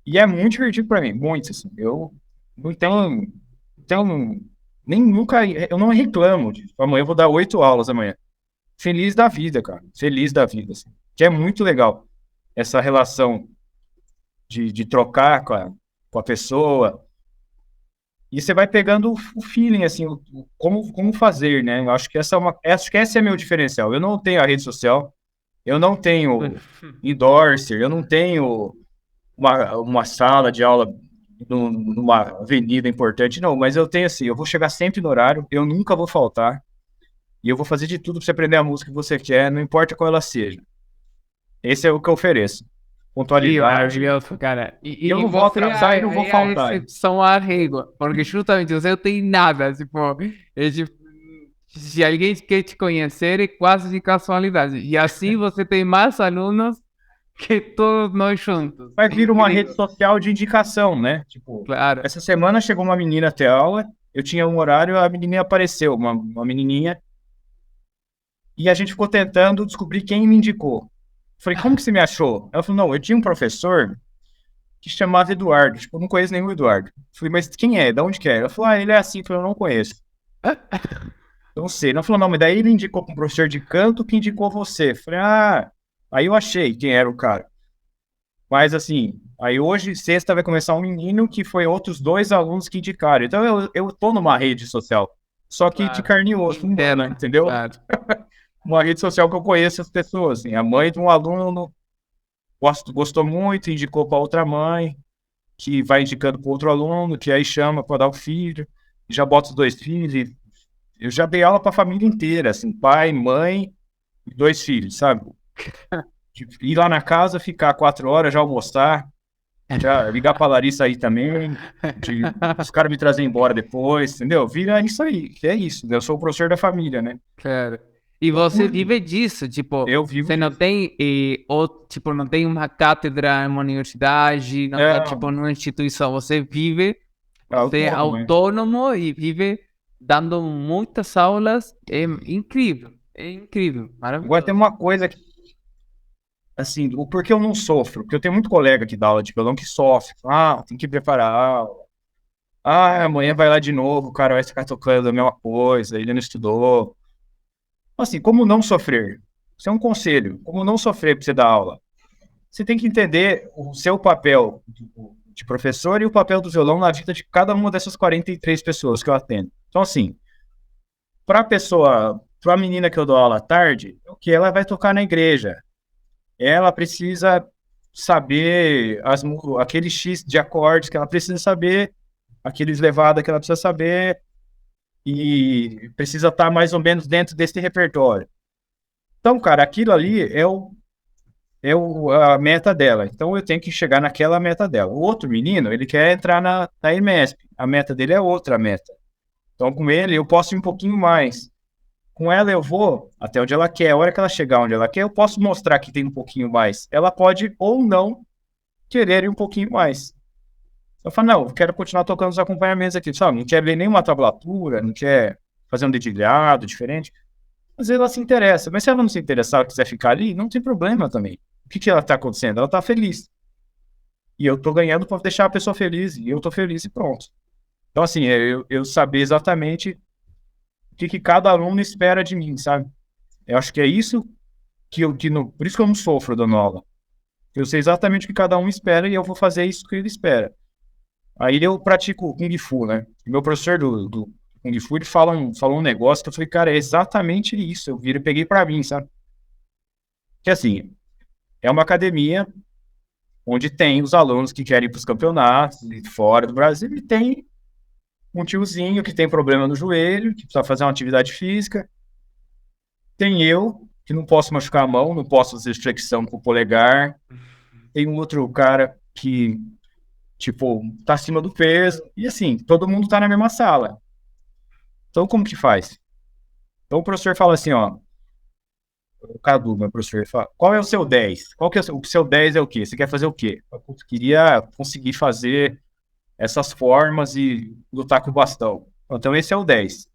E é muito divertido para mim, muito, assim. Eu não tenho, nem nunca, eu não reclamo disso. Amanhã eu vou dar 8 aulas amanhã. Feliz da vida, cara. Feliz da vida, assim. Que é muito legal essa relação de trocar com a pessoa. E você vai pegando o feeling, assim, como fazer, né? Eu acho que acho que esse é meu diferencial. Eu não tenho a rede social, eu não tenho endorser, eu não tenho uma sala de aula numa avenida importante, não. Mas eu tenho, assim, eu vou chegar sempre no horário, eu nunca vou faltar, e eu vou fazer de tudo para você aprender a música que você quer, não importa qual ela seja. Esse é o que eu ofereço.
Que
Pontualidade.
maravilhoso, cara.
E eu
E
não vou
você
atrasar e não vou
é a
faltar.
exceção à regra, porque justamente você não tem nada, tipo, tipo, se alguém quer te conhecer, é quase de casualidade. E assim você tem mais alunos que todos nós juntos.
Vai
É
vir uma rede
incrível.
social de indicação, né? Tipo,
Claro.
essa semana chegou uma menina até aula, eu tinha um horário, a menininha apareceu, uma menininha, e a gente ficou tentando descobrir quem me indicou. Falei, como que você me achou? Ela falou, não, eu tinha um professor que se chamava Eduardo, tipo, eu não conheço nenhum Eduardo. Falei, mas quem é? De onde que é? Ela falou, ele é assim. Eu falei, eu não conheço. Eu não sei. Ela falou, não, mas daí ele indicou para um professor de canto que indicou você. Falei, aí eu achei quem era o cara. Mas assim, aí hoje, sexta, vai começar um menino que foi outros 2 alunos que indicaram. Então eu tô numa rede social, só que de
Claro.
carne e osso, humana,
Interna,
entendeu?
claro.
Uma rede social que eu conheço as pessoas. Assim. A mãe de um aluno gostou muito, indicou para outra mãe, que vai indicando para outro aluno, que aí chama para dar o filho, já bota os 2 filhos. Eu já dei aula para a família inteira, assim, pai, mãe e 2 filhos, sabe? De ir lá na casa, ficar 4 horas, já almoçar. Já ligar pra Larissa aí também, os caras me trazerem embora depois, entendeu? Vira isso aí, é isso, né? Eu sou o professor da família, né?
Claro. E
Eu
você
curto,
vive disso, tipo,
eu vivo
você não
disso.
tem, tipo, não tem uma cátedra em uma universidade, não tá,
É,
tipo, numa instituição, você vive,
é
você é
autônomo, né?
autônomo e vive dando muitas aulas, é incrível,
Agora tem
maravilhoso.
uma coisa que, assim, o porquê eu não sofro, porque eu tenho muito colega que dá aula de violão que sofre. Tem que preparar a aula. Amanhã vai lá de novo, o cara vai ficar tocando a mesma coisa, ele não estudou. Assim, como não sofrer? Isso é um conselho, como não sofrer pra você dar aula? Você tem que entender o seu papel de professor e o papel do violão na vida de cada uma dessas 43 pessoas que eu atendo. Então, assim, para a menina que eu dou aula à tarde, o que ela vai tocar na igreja? Ela precisa saber aquele X de acordes que ela precisa saber, aqueles levadas que ela precisa saber, e precisa estar mais ou menos dentro desse repertório. Então, cara, aquilo ali a meta dela. Então eu tenho que chegar naquela meta dela. O outro menino, ele quer entrar na EMESP. A meta dele é outra meta. Então com ele eu posso ir um pouquinho mais. Com ela eu vou até onde ela quer. A hora que ela chegar onde ela quer, eu posso mostrar que tem um pouquinho mais. Ela pode ou não querer ir um pouquinho mais. Eu falo, não, eu quero continuar tocando os acompanhamentos aqui. Sabe? Não quer ler nenhuma tablatura, não quer fazer um dedilhado diferente. Às vezes ela se interessa, mas se ela não se interessar, quiser ficar ali, não tem problema também. O que ela está acontecendo? Ela está feliz. E eu tô ganhando para deixar a pessoa feliz. E eu tô feliz e pronto. Então, assim, eu saber exatamente o que cada aluno espera de mim, sabe? Eu acho que é isso por isso que eu não sofro dando aula. Eu sei exatamente o que cada um espera e eu vou fazer isso que ele espera. Aí eu pratico Kung Fu, né? E meu professor do Kung Fu, ele falou um negócio que eu falei, cara, é exatamente isso. Eu viro e peguei pra mim, sabe? Que assim, é uma academia onde tem os alunos que querem ir para os campeonatos e fora do Brasil, e tem um tiozinho que tem problema no joelho, que precisa fazer uma atividade física. Tem eu, que não posso machucar a mão, não posso fazer flexão com o polegar. Tem um outro cara que, tipo, tá acima do peso. E assim, todo mundo tá na mesma sala. Então, como que faz? Então, o professor fala assim, ó. O Cadu, meu professor, fala, qual é o seu 10? Qual que é o seu 10 é o quê? Você quer fazer o quê? Eu queria conseguir fazer essas formas e lutar com o bastão. Então, esse é o 10.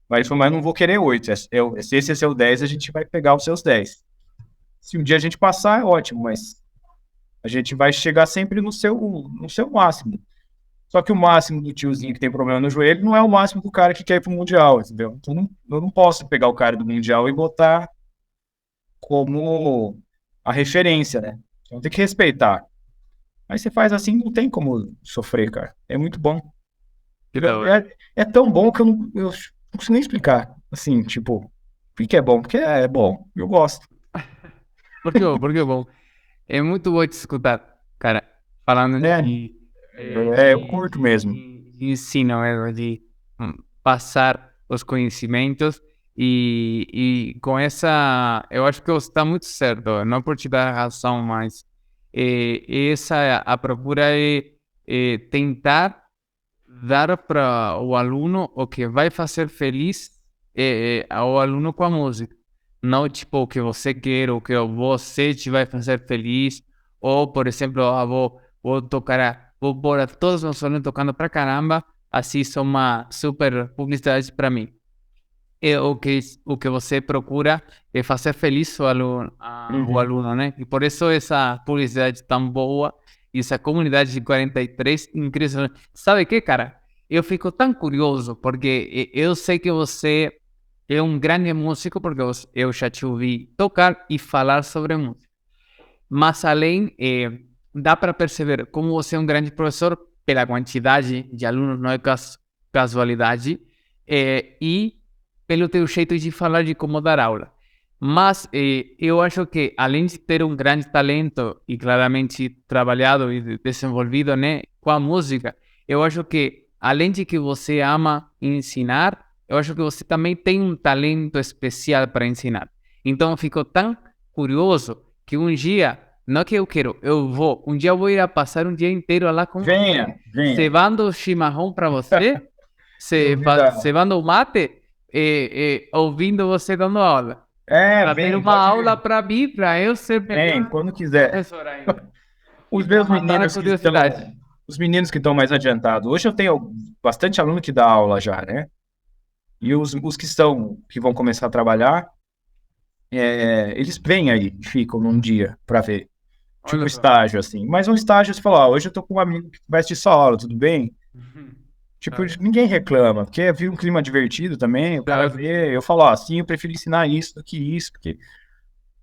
Mas ele falou, mas eu não vou querer 8. Se esse é seu 10, a gente vai pegar os seus 10. Se um dia a gente passar, é ótimo, mas a gente vai chegar sempre no seu máximo. Só que o máximo do tiozinho que tem problema no joelho não é o máximo do cara que quer ir pro Mundial, entendeu? Então eu não posso pegar o cara do Mundial e botar como a referência, né? Então tem que respeitar. Mas você faz assim, não tem como sofrer, cara. É muito bom.
Que da hora.
É tão bom que eu não consigo nem explicar. Assim, tipo, por que é bom? Porque é bom. Eu gosto.
Por que bom? Por que bom? É muito bom te escutar, cara, falando
É, eu curto mesmo.
de ensino, mesmo, de passar os conhecimentos e com essa, eu acho que você está muito certo, não por te dar razão, mas essa a procura é tentar dar para o aluno o que vai fazer feliz ao aluno com a música. Não tipo o que você quer, o que você te vai fazer feliz. Ou, por exemplo, vou tocar, vou pôr a todos os alunos tocando pra caramba. Assim, isso é uma super publicidade para mim. É o que você procura é fazer feliz o
Uhum.
aluno, né? E por isso essa publicidade tão boa e essa comunidade de 43 incrível. Sabe o que, cara? Eu fico tão curioso porque eu sei que você é um grande músico porque eu já te ouvi tocar e falar sobre música. Mas além, dá para perceber como você é um grande professor pela quantidade de alunos, não é casualidade, e pelo teu jeito de falar de como dar aula. Mas eu acho que além de ter um grande talento e claramente trabalhado e desenvolvido, né, com a música, eu acho que além de que você ama ensinar, eu acho que você também tem um talento especial para ensinar. Então eu fico tão curioso que um dia, não que eu quero, eu vou, um dia eu vou ir a passar um dia inteiro lá com você,
Venha, venha.
cevando o chimarrão para você,
Eu vi da...
cevando o mate, ouvindo você dando aula. Para ter
Vem,
uma
pode
aula
vir.
para mim, para eu ser
Vem,
melhor
quando quiser.
professor ainda. E
Os
para
meus
matar a
meninos que estão,
curiosidade.
os meninos que estão mais adiantados. Hoje eu tenho bastante aluno que dá aula já, né? E os que vão começar a trabalhar, eles vêm aí, ficam num dia para ver. Tipo um
Olha só.
estágio, assim. Mas um estágio, você fala, ó, hoje eu tô com um amigo que vai assistir sua aula, tudo bem? Tipo,
Claro,
ninguém reclama, porque vira um clima divertido também, o cara
claro,
vê, eu falo, ó, assim, eu prefiro ensinar isso do que isso, porque,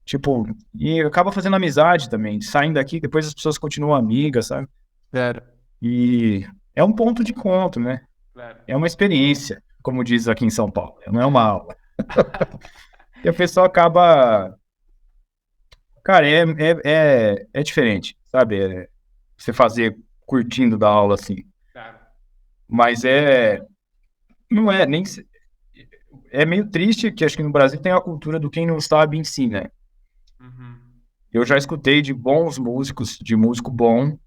tipo, e acaba fazendo amizade também, saindo daqui, depois as pessoas continuam amigas, sabe?
claro,
E é um ponto de encontro, né?
claro.
É uma experiência, como diz aqui em São Paulo, não é uma aula. E a pessoa acaba, cara, é diferente, sabe? Você fazer curtindo da aula assim.
Claro.
Mas não é nem, é meio triste que acho que no Brasil tem a cultura do quem não sabe ensina, né?
Uhum.
Eu já escutei de bons músicos, de músico bom,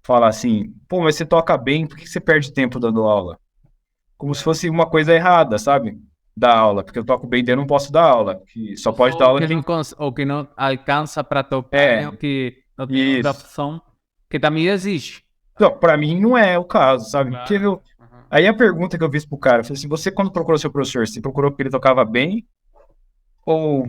falar assim, pô, mas você toca bem, por que você perde tempo dando aula? Como se fosse uma coisa errada, sabe? Dar aula, porque eu toco bem, daí eu não posso dar aula, que só pode dar
Só
aula quem...
o que não alcança para tocar, né?
É,
O que não tem outra
isso.
opção, que também existe.
Não, pra mim não é o caso, sabe? Porque
Claro. Uhum.
aí a pergunta que eu fiz pro cara, eu falei assim, você quando procurou seu professor, você procurou porque ele tocava bem? Ou,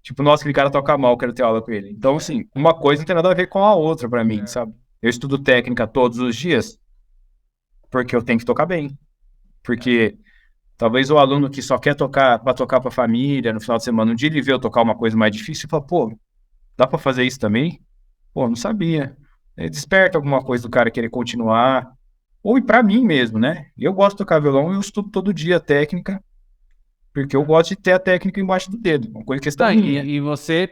tipo, nossa, aquele cara toca mal, quero ter aula com ele. Então, assim, uma coisa não tem nada a ver com a outra pra mim,
Claro.
sabe? Eu estudo técnica todos os dias porque eu tenho que tocar bem. Porque talvez o aluno que só quer tocar pra tocar pra família no final de semana, um dia ele vê eu tocar uma coisa mais difícil e fala, pô, dá pra fazer isso também? Pô, não sabia. Desperta alguma coisa do cara querer continuar. Ou e pra mim mesmo, né? Eu gosto de tocar violão e eu estudo todo dia a técnica, porque eu gosto de ter a técnica embaixo do dedo. Uma coisa questão
Não,
minha.
e você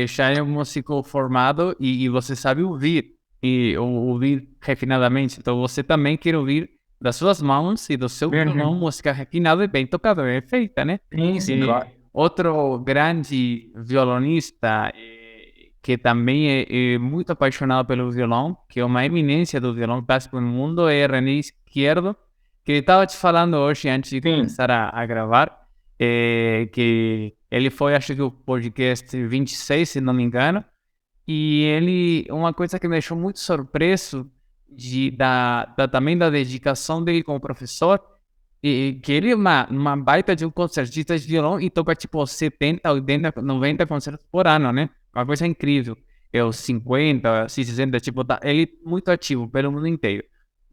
já é um músico formado e você sabe ouvir, e ouvir refinadamente. Então você também quer ouvir das suas mãos e do seu violão
Uhum.
música refinada e bem tocada, bem feita, né?
Sim, claro.
Outro grande violonista que também é muito apaixonado pelo violão, que é uma eminência do violão clássico no mundo, é René Izquierdo, que estava te falando hoje antes de
Sim.
começar a gravar, que ele foi, acho que o podcast 26, se não me engano, e ele, uma coisa que me deixou muito surpreso também da dedicação dele como professor, e que ele é uma baita de um concertista de violão e toca tipo 70, 80, 90 concertos por ano, né? Uma coisa incrível. É os 50, 60, tipo, ele é muito ativo pelo mundo inteiro.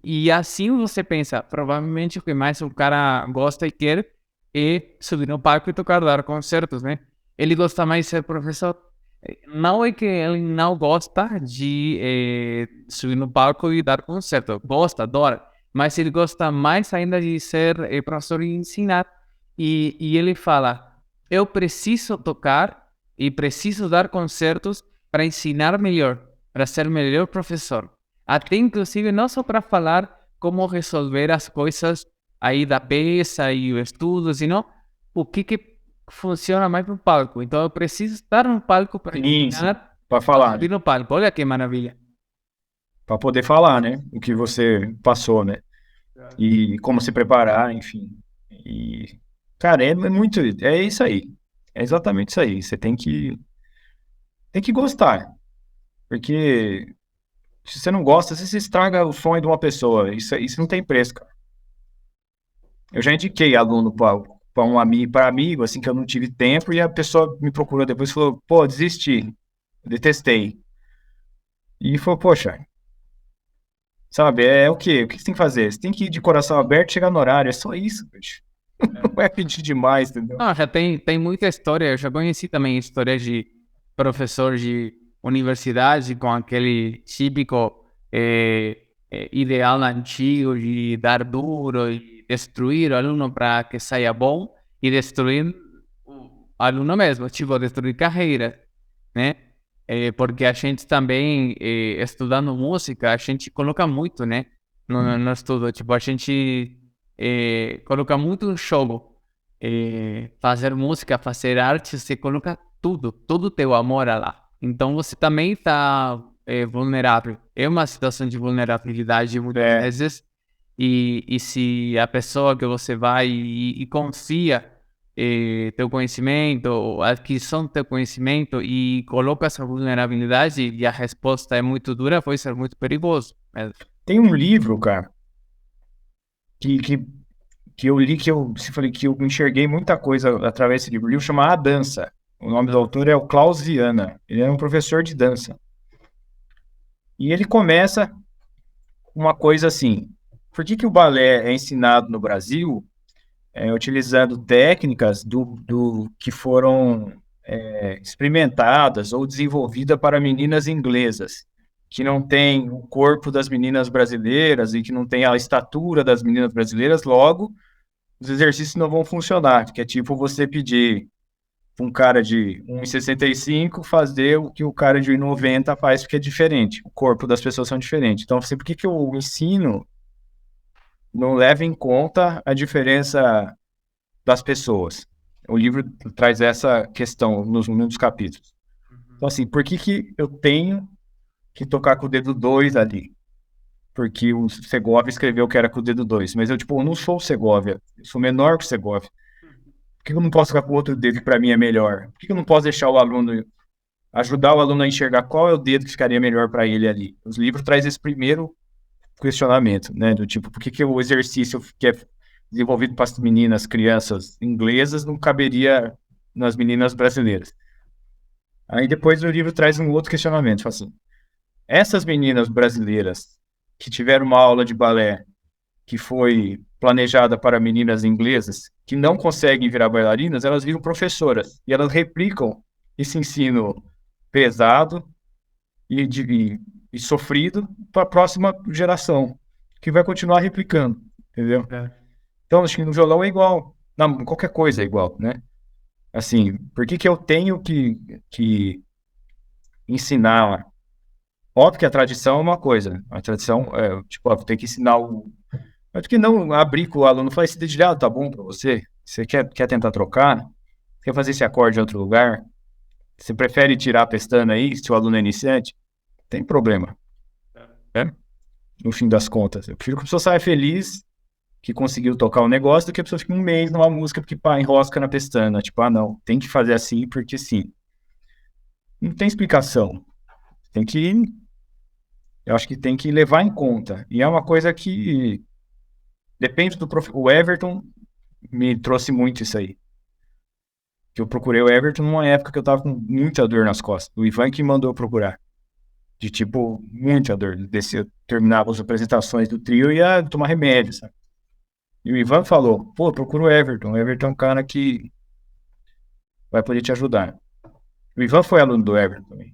E assim você pensa, provavelmente o que mais o cara gosta e quer é subir no palco e tocar, dar concertos, né? Ele gosta mais de ser professor. Não é que ele não gosta de subir no palco e dar concerto. Gosta, adora. Mas ele gosta mais ainda de ser professor e ensinar. E ele fala: eu preciso tocar e preciso dar concertos para ensinar melhor, para ser melhor professor. Até inclusive não só para falar como resolver as coisas aí da peça e o estudo, senão o que funciona mais no palco. Então eu preciso estar no palco para
Sim.
ensinar
Pra
a
falar,
subir
né?
no palco. Olha que maravilha.
Pra poder falar, né? O que você passou, né? E como se preparar, enfim. E, cara, é muito. É isso aí. É exatamente isso aí. Você tem que gostar. Porque se você não gosta, você estraga o sonho de uma pessoa. Isso não tem preço, cara. Eu já indiquei aluno para um amigo, para amigo, assim, que eu não tive tempo, e a pessoa me procurou depois e falou, pô, desisti, detestei. E falou, poxa, sabe, é o quê? O que você tem que fazer? Você tem que ir de coração aberto e chegar no horário, é só isso, bicho. Não é pedir demais, entendeu?
Ah, já tem muita história. Eu já conheci também histórias de professor de universidade com aquele típico ideal antigo de dar duro e destruir o aluno para que saia bom e destruir o aluno mesmo, tipo, destruir carreira, né? Porque a gente também, estudando música, a gente coloca muito, né? No estudo, tipo, a gente coloca muito em jogo. Fazer música, fazer arte, você coloca tudo, todo o teu amor lá. Então você também está vulnerável. É uma situação de vulnerabilidade muitas
É,
vezes. E se a pessoa que você vai e confia teu conhecimento, ou a aquisição do teu conhecimento e coloca essa vulnerabilidade e a resposta é muito dura, pode ser muito perigoso.
tem um livro, cara, que, que, que eu li, se falei que eu enxerguei muita coisa através desse livro. O livro chama A Dança. O nome do autor é o Klaus Viana. Ele é um professor de dança. E ele começa uma coisa assim. Por que o balé é ensinado no Brasil utilizando técnicas do que foram experimentadas ou desenvolvidas para meninas inglesas, que não têm o corpo das meninas brasileiras e que não têm a estatura das meninas brasileiras, logo, os exercícios não vão funcionar, que é tipo você pedir para um cara de 1,65 fazer o que o cara de 1,90 faz, porque é diferente, o corpo das pessoas são diferentes. Então, assim, por que o ensino não leva em conta a diferença das pessoas? O livro traz essa questão nos capítulos. Então, assim, por que eu tenho que tocar com o dedo 2 ali? Porque o Segovia escreveu que era com o dedo 2, mas eu, tipo, eu não sou o Segovia, eu sou menor que o Segovia. Por que eu não posso tocar com o outro dedo que para mim é melhor? Por que eu não posso deixar o aluno, ajudar o aluno a enxergar qual é o dedo que ficaria melhor para ele ali? Os livros trazem esse primeiro questionamento, né? Do tipo, por que o exercício que é desenvolvido para as meninas, crianças inglesas, não caberia nas meninas brasileiras? Aí depois o livro traz um outro questionamento, fala assim, essas meninas brasileiras que tiveram uma aula de balé que foi planejada para meninas inglesas que não conseguem virar bailarinas, elas viram professoras e elas replicam esse ensino pesado e e sofrido para a próxima geração, que vai continuar replicando, entendeu?
É.
Então, acho que no violão é igual, qualquer coisa é igual, né? Assim, por que que eu tenho que ensinar? Óbvio que a tradição é uma coisa, a tradição é, tipo, tem que ensinar o... Mas por que não abrir com o aluno e falar, esse dedilhado tá bom para você? Você quer tentar trocar? Quer fazer esse acorde em outro lugar? Você prefere tirar a pestana aí, se o aluno é iniciante? Tem problema, né? No fim das contas. Eu prefiro que a pessoa saia feliz que conseguiu tocar o negócio do que a pessoa fique um mês numa música porque pá, enrosca na pestana. Tipo, ah, não, tem que fazer assim porque sim. Não tem explicação. Tem que... Eu acho que tem que levar em conta. E é uma coisa que depende do O Everton me trouxe muito isso aí. Que eu procurei o Everton numa época que eu tava com muita dor nas costas. O Ivan que mandou eu procurar. De tipo, muita dor. Descia, eu terminava as apresentações do trio e ia tomar remédio, sabe? E o Ivan falou, pô, procura o Everton. O Everton é um cara que vai poder te ajudar. O Ivan foi aluno do Everton também.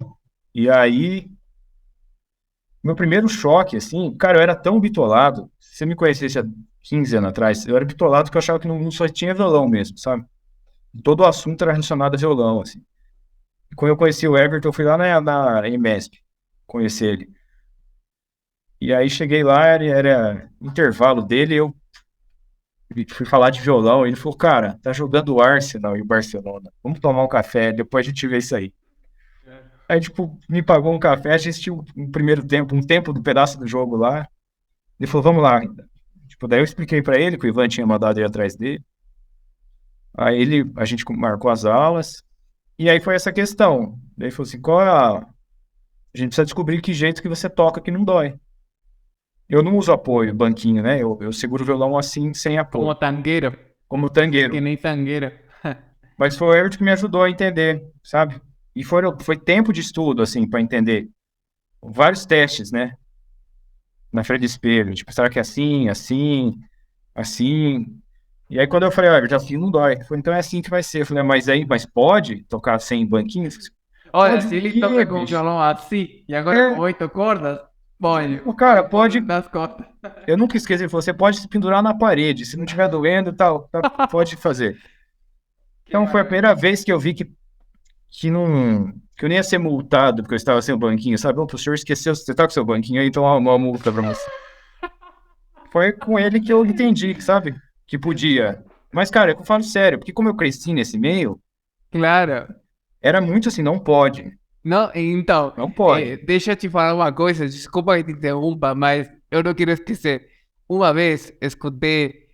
E aí, meu primeiro choque, assim, cara, eu era tão bitolado. Se você me conhecesse há 15 anos atrás, eu era bitolado que eu achava que não só tinha violão mesmo, sabe? Todo o assunto era relacionado a violão, assim. E quando eu conheci o Everton, eu fui lá na EMESP conhecer ele. E aí cheguei lá, era intervalo dele, eu fui falar de violão, ele falou, cara, tá jogando o Arsenal e o Barcelona. Vamos tomar um café, depois a gente vê isso aí. Aí, tipo, me pagou um café, a gente assistiu um primeiro tempo, um tempo do pedaço do jogo lá. Ele falou, vamos lá. Tipo, daí eu expliquei pra ele que o Ivan tinha mandado ir atrás dele. Aí a gente marcou as aulas. E aí foi essa questão. Daí ele falou assim, qual é a... A gente precisa descobrir que jeito que você toca que não dói. Eu não uso apoio, banquinho, né? Eu seguro o violão assim, sem apoio.
Como tangueiro,
Como
que
tangueiro.
nem tangueiro.
Mas foi o Everton que me ajudou a entender, sabe? E foi tempo de estudo, assim, para entender. Vários testes, né? Na frente do espelho. Tipo, será que é assim, assim, assim? E aí quando eu falei, olha, assim não dói. Ele falou, então é assim que vai ser. Eu falei, mas pode tocar sem banquinhos?
Olha,
Pode
se
o
ele
quê,
toca com
bicho?
violão assim, e agora com
É,
8 cordas, põe
o cara pode...
nas costas.
Eu nunca esqueci, ele falou, você pode se pendurar na parede. Se não estiver doendo e tal, pode fazer.
Que
Então foi a
bacana.
primeira vez que eu vi que eu nem ia ser multado porque eu estava sem o banquinho, sabe? Bom, o senhor esqueceu, você tá com seu banquinho aí, então uma multa pra você. Foi com ele que eu entendi, sabe? Que podia. Mas, cara, eu falo sério, porque como eu cresci nesse meio,
Claro.
era muito assim, não pode,
Não, então,
não pode.
deixa eu te falar uma coisa, desculpa que te interrompa, mas eu não quero esquecer. Uma vez escutei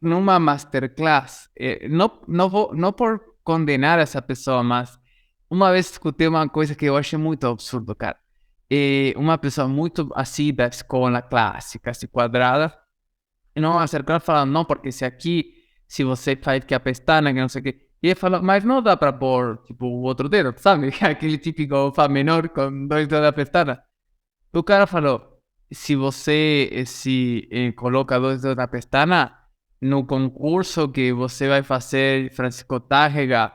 numa masterclass, não por condenar essa pessoa, mas uma vez escutei uma coisa que eu achei muito absurdo, cara. Uma pessoa muito assim da escola clássica, assim, quadrada, e não masterclass falando, não, porque se você faz que a pestana, que não sei o quê. E ele falou, mas não dá pra pôr, tipo, o outro dedo, sabe? Aquele típico Fá menor com 2 dedos da pestana. O cara falou, se você coloca 2 dedos na pestana, no concurso que você vai fazer Francisco Tárrega,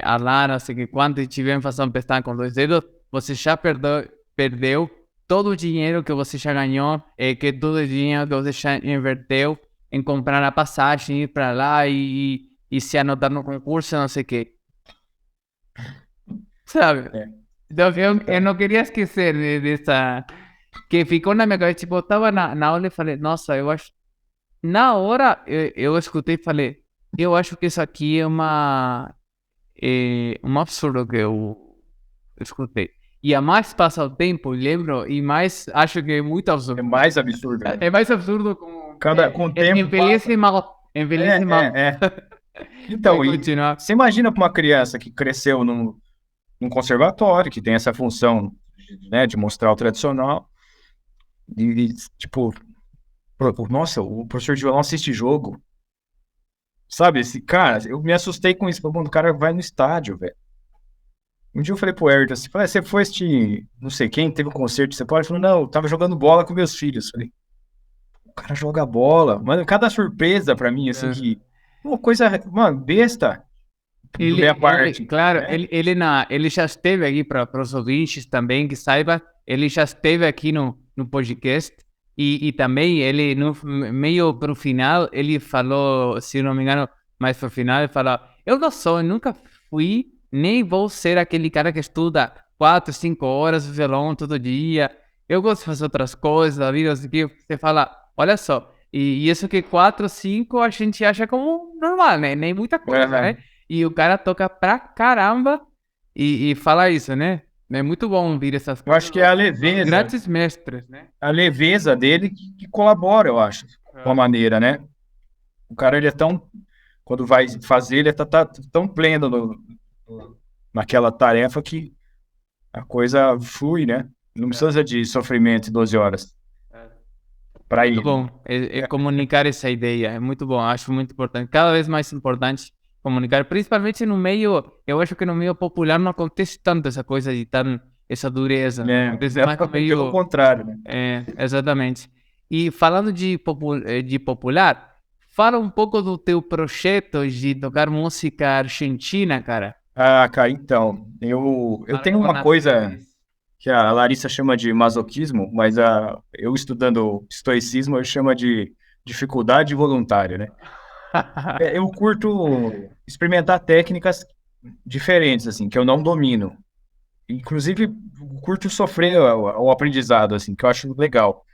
Alan, não sei que quanto, e tiver fazendo pestana com 2 dedos, você já perdeu todo o dinheiro que você já ganhou, que todo o dinheiro que você já inverteu em comprar a passagem, ir para lá e se anotar no concurso, não sei o quê. Sabe?
É.
Então, eu não queria esquecer dessa... Que ficou na minha cabeça, tipo, eu tava na aula e falei, nossa, eu acho... Na hora, eu escutei e falei, eu acho que isso aqui é um absurdo que eu escutei. E a mais passa o tempo, lembro, e mais acho que é muito
É
absurdo.
mais absurdo, né?
É mais absurdo com...
Com o tempo
Envelhece mal. Envelhece mal.
É.
Vai
Então, e
continuar.
você imagina para uma criança que cresceu num conservatório, que tem essa função, né, de mostrar o tradicional, tipo, nossa, o professor de violão assiste jogo. Sabe, esse cara, eu me assustei com isso. Falei, mano, o cara vai no estádio, velho. Um dia eu falei pro Ayrton assim, falei, você foi assistir, não sei quem, teve um concerto, você pode? Ele falou, não, eu tava jogando bola com meus filhos. Falei, o cara joga bola. Mano, cada surpresa pra mim, assim, que... Uma coisa, mano, besta, da minha parte,
Claro,
né?
ele já esteve aqui para os ouvintes também, que saiba. ele já esteve aqui no podcast e também ele, meio pro final, ele falou, se não me engano, mais pro final, ele falou, eu nunca fui, nem vou ser aquele cara que estuda 4, 5 horas violão todo dia. Eu gosto de fazer outras coisas da vida, assim, que você fala, olha só, e isso que 4, 5 a gente acha como normal, né? Nem muita coisa, né? E o cara toca pra caramba e fala isso, né? É muito bom ouvir essas
Eu acho que é a leveza,
grandes mestres, né?
a leveza dele que colabora, eu acho, com a maneira, né? O cara, ele é tão, quando vai fazer, ele tá tão pleno naquela tarefa que a coisa flui, né? Não precisa de sofrimento em 12 horas para
Muito
ir.
bom comunicar essa ideia, é muito bom, acho muito importante, cada vez mais importante comunicar, principalmente no meio, eu acho que no meio popular não acontece tanto essa coisa de essa dureza, acontece mais no
Pelo
meio,
contrário, né?
exatamente. E falando de popular, fala um pouco do teu projeto de tocar música argentina, cara.
Ah, cara, então, eu tenho uma coisa que a Larissa chama de masoquismo, mas eu estudando estoicismo, eu chamo de dificuldade voluntária, né? Eu curto experimentar técnicas diferentes, assim, que eu não domino. Inclusive, curto sofrer o aprendizado, assim, que eu acho legal.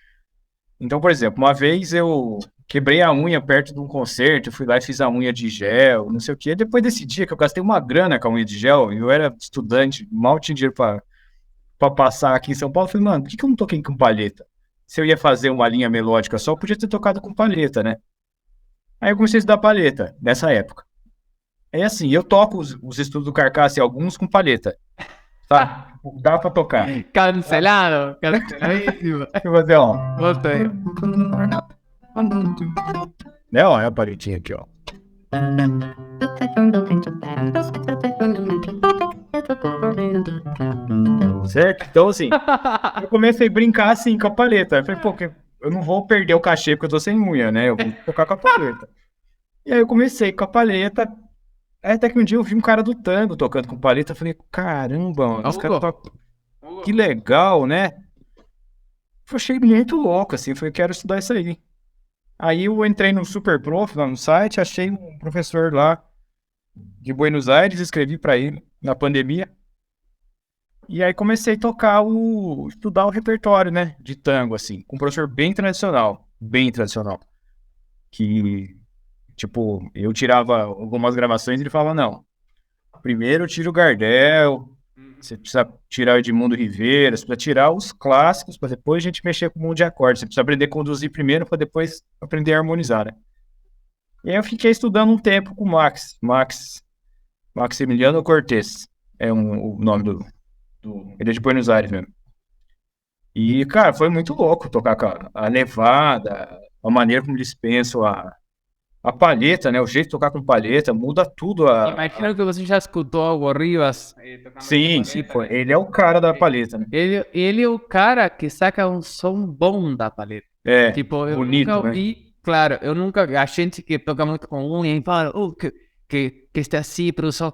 Então, por exemplo, uma vez eu quebrei a unha perto de um concerto, fui lá e fiz a unha de gel, não sei o quê. Depois desse dia que eu gastei uma grana com a unha de gel, eu era estudante, mal tinha dinheiro pra passar aqui em São Paulo, eu falei, mano, por que eu não toquei com palheta? Se eu ia fazer uma linha melódica só, eu podia ter tocado com palheta, né? Aí eu comecei a estudar palheta, nessa época. É assim, eu toco os estudos do Carcasse, alguns com palheta, tá? Dá pra tocar.
Cancelado, canceladíssimo.
Deixa eu fazer, ó.
Gostei.
Né, ó, é a palhetinha aqui, ó. Certo? Então, assim, eu comecei a brincar assim com a palheta. Eu falei, pô, eu não vou perder o cachê porque eu tô sem unha, né? Eu vou tocar com a palheta. E aí eu comecei com a palheta. Aí até que um dia eu vi um cara do tango tocando com palheta. Eu falei, caramba, mano, esse cara toca. Que legal, né? Eu achei muito louco, assim. Eu falei, quero estudar isso aí. Aí eu entrei no Super Prof, lá no site, achei um professor lá de Buenos Aires, escrevi pra ele na pandemia. E aí comecei a estudar o repertório, né, de tango, assim, com um professor bem tradicional. Que, tipo, eu tirava algumas gravações e ele falava, não, primeiro tira o Gardel, você precisa tirar o Edmundo Rivera, você precisa tirar os clássicos para depois a gente mexer com o mundo de acordes. Você precisa aprender a conduzir primeiro para depois aprender a harmonizar, né? E aí eu fiquei estudando um tempo com o Maximiliano Cortez, é o nome ele é de Buenos Aires mesmo. E, cara, foi muito louco tocar com a levada, a maneira como eles pensam, a palheta, né? O jeito de tocar com palheta, muda tudo.
Imagino que você já escutou Hugo Rivas tocando
Sim,
palheta,
foi.
né?
Ele é o cara da palheta, né?
Ele é o cara que saca um som bom da palheta.
É,
Tipo, eu
bonito,
nunca
né?
ouvi, claro, a gente que toca muito com unha e fala, que está assim, produção.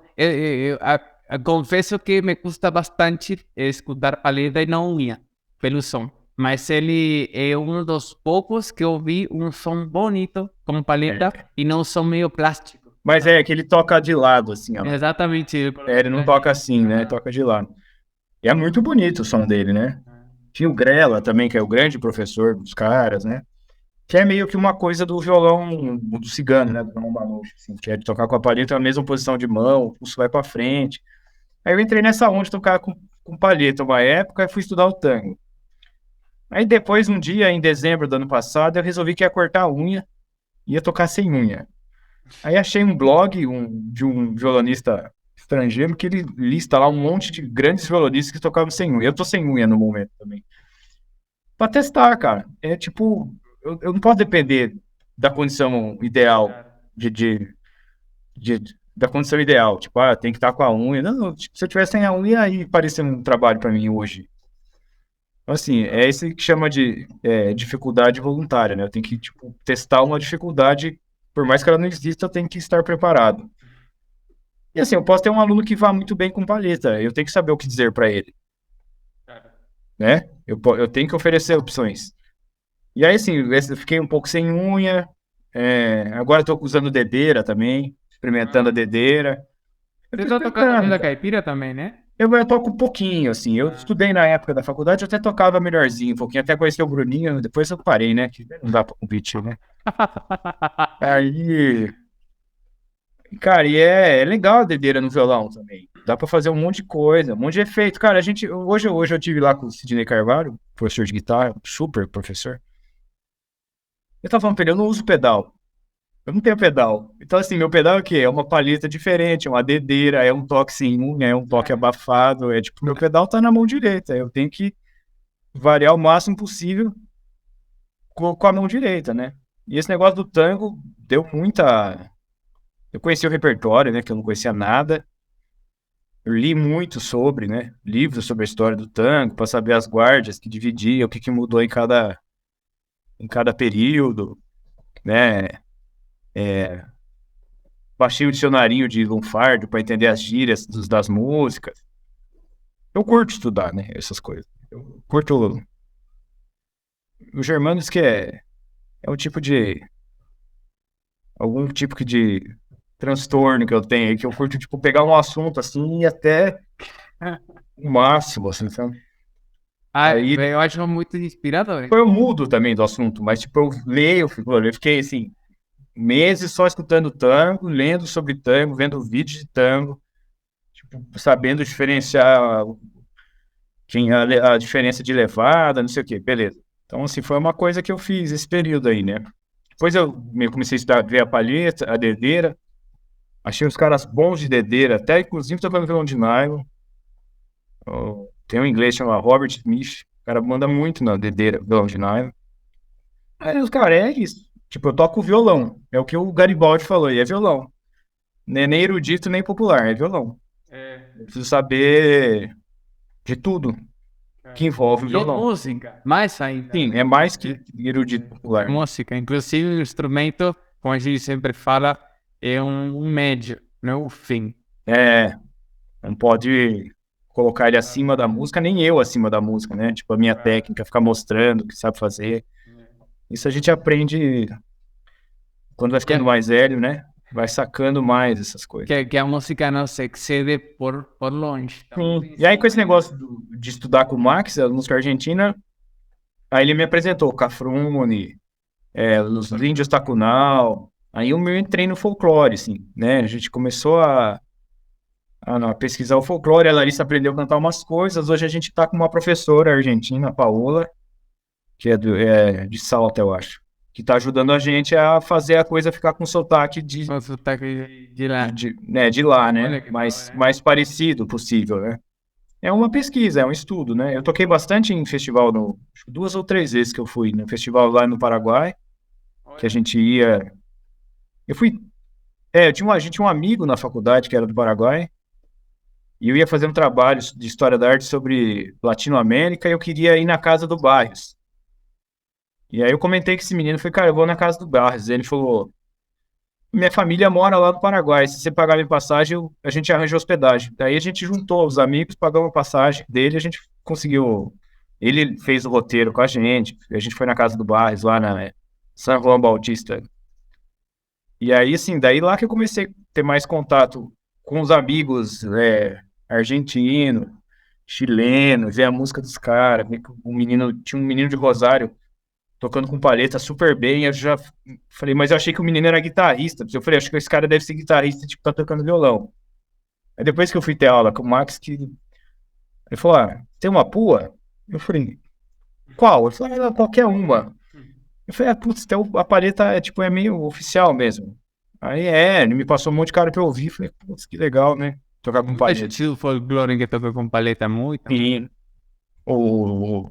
Confesso que me custa bastante escutar palheta e não unha, pelo som. Mas ele é um dos poucos que eu vi um som bonito com palheta e não um som meio plástico.
Mas é que ele toca de lado, assim, ó.
Exatamente.
Ele não toca assim, né? Ele toca de lado. E é muito bonito o som dele, né? Tinha o Grella também, que é o grande professor dos caras, né? Que é meio que uma coisa do violão do cigano, né? Do violão balucho, assim, que é de tocar com a palheta na mesma posição de mão, o pulso vai pra frente. Aí eu entrei nessa onda de tocar com palheta uma época e fui estudar o tango. Aí depois, um dia, em dezembro do ano passado, eu resolvi que ia cortar a unha e ia tocar sem unha. Aí achei um blog de um violonista estrangeiro que ele lista lá um monte de grandes violonistas que tocavam sem unha. Eu tô sem unha no momento também. Pra testar, cara. É tipo, eu não posso depender da condição ideal da condição ideal. Tipo, tem que estar com a unha. Não, tipo, se eu tivesse sem a unha, aí parecia um trabalho pra mim hoje. Então, assim, é esse que chama de dificuldade voluntária, né? Eu tenho que, tipo, testar uma dificuldade, por mais que ela não exista, eu tenho que estar preparado. E assim, eu posso ter um aluno que vá muito bem com palheta, eu tenho que saber o que dizer para ele. né? Eu tenho que oferecer opções. E aí, assim, eu fiquei um pouco sem unha. Agora eu tô usando dedeira também, experimentando a dedeira. Eu
Você
tô
tá tocando
experimentando,
viola
cara.
caipira também, né?
Eu toco um pouquinho, assim. Eu estudei na época da faculdade, eu até tocava melhorzinho, um pouquinho, até conhecer o Bruninho, depois eu parei, né? Que não dá pra competir, né? Aí, cara, e é legal a dedeira no violão também. Dá pra fazer um monte de coisa, um monte de efeito. Cara, hoje eu tive lá com o Sidney Carvalho, professor de guitarra, super professor. Eu tava falando pra ele, eu não uso pedal. Eu não tenho pedal. Então, assim, meu pedal é o quê? É uma palheta diferente, é uma dedeira, é um toque sem unha, é um toque abafado. É tipo, meu pedal tá na mão direita. Eu tenho que variar o máximo possível com a mão direita, né? E esse negócio do tango deu muita. Eu conheci o repertório, né? Que eu não conhecia nada. Eu li muito sobre, né? Livros sobre a história do tango, para saber as guardas que dividia, o que mudou em cada período, né? Baixei o dicionarinho de lunfardo para entender as gírias das músicas. Eu curto estudar, né? Essas coisas. Eu curto. O Germanos que é um tipo de. Algum tipo de transtorno que eu tenho aí, que eu curto, tipo, pegar um assunto assim e até o máximo, assim, sabe?
Ah,
Aí
eu acho muito inspirador.
depois eu mudo também do assunto, mas, tipo, eu fiquei, assim, meses só escutando tango, lendo sobre tango, vendo vídeos de tango, tipo, sabendo diferenciar a diferença de levada, não sei o quê, beleza. Então, assim, foi uma coisa que eu fiz esse período aí, né? Depois eu comecei a estudar, ver a palheta, a dedeira, achei os caras bons de dedeira, até inclusive tocando violão de nylon. Tem um inglês chamado Robert Smith, o cara manda muito na dedeira, violão de nylon. Aí os caras, é isso. Tipo, eu toco violão, é o que o Garibaldi falou, e é violão. Não é nem erudito, nem popular, é violão.
É,
Eu preciso saber de tudo
é.
que envolve o
E é
violão.
música, mais ainda,
Sim,
né?
é mais que erudito
É
popular.
música. Inclusive, o instrumento, como a gente sempre fala, é um médio, não é o fim.
É, não pode colocar ele acima da música, nem eu acima da música, né? Tipo, a minha técnica, ficar mostrando o que sabe fazer. Isso a gente aprende quando vai
Que,
ficando mais velho, né? Vai sacando mais essas coisas.
que a música não se excede por longe. Então,
Sim. E aí, com esse
principalmente.
negócio de estudar com o Max, a música argentina, aí ele me apresentou o Cafrune, os Índios Tacunal. Aí eu me entrei no folclore, assim, né? A gente começou a pesquisar o folclore, a Larissa aprendeu a cantar umas coisas. Hoje a gente tá com uma professora argentina, a Paola, que é de Salta, eu acho, que tá ajudando a gente a fazer a coisa ficar com sotaque
Com sotaque de lá.
de lá,
Olha
né?
que da
Mais,
hora.
mais parecido possível, né? É uma pesquisa, é um estudo, né? Eu toquei bastante em festival, acho que 2 ou 3 vezes que eu fui no festival lá no Paraguai, que a
Olha.
gente ia. Eu fui. A gente tinha um amigo na faculdade que era do Paraguai, e eu ia fazer um trabalho de história da arte sobre Latinoamérica, e eu queria ir na casa do Barrios. E aí eu comentei com esse menino, falei, cara, eu vou na casa do Barrios. Ele falou, minha família mora lá no Paraguai, se você pagar minha passagem, a gente arranja hospedagem. Daí a gente juntou os amigos, pagamos a passagem dele, a gente conseguiu. Ele fez o roteiro com a gente foi na casa do Barrios, lá na São João Bautista. E aí, assim, daí lá que eu comecei a ter mais contato com os amigos argentinos, chilenos, ver a música dos caras, ver que tinha um menino de Rosário tocando com palheta super bem. Eu já falei, mas eu achei que o menino era guitarrista. Eu falei, acho que esse cara deve ser guitarrista, tipo, tá tocando violão. Aí depois que eu fui ter aula com o Max, ele falou, tem uma pua? Eu falei, qual? Ele falou, qualquer uma. Eu falei, putz, então a palheta é meio oficial mesmo. Aí ele me passou um monte de cara pra eu ouvir. Falei, putz, que legal, né? Tocar com
Muita
palheta.
gente do folclore que toca com paleta, muito.
E o,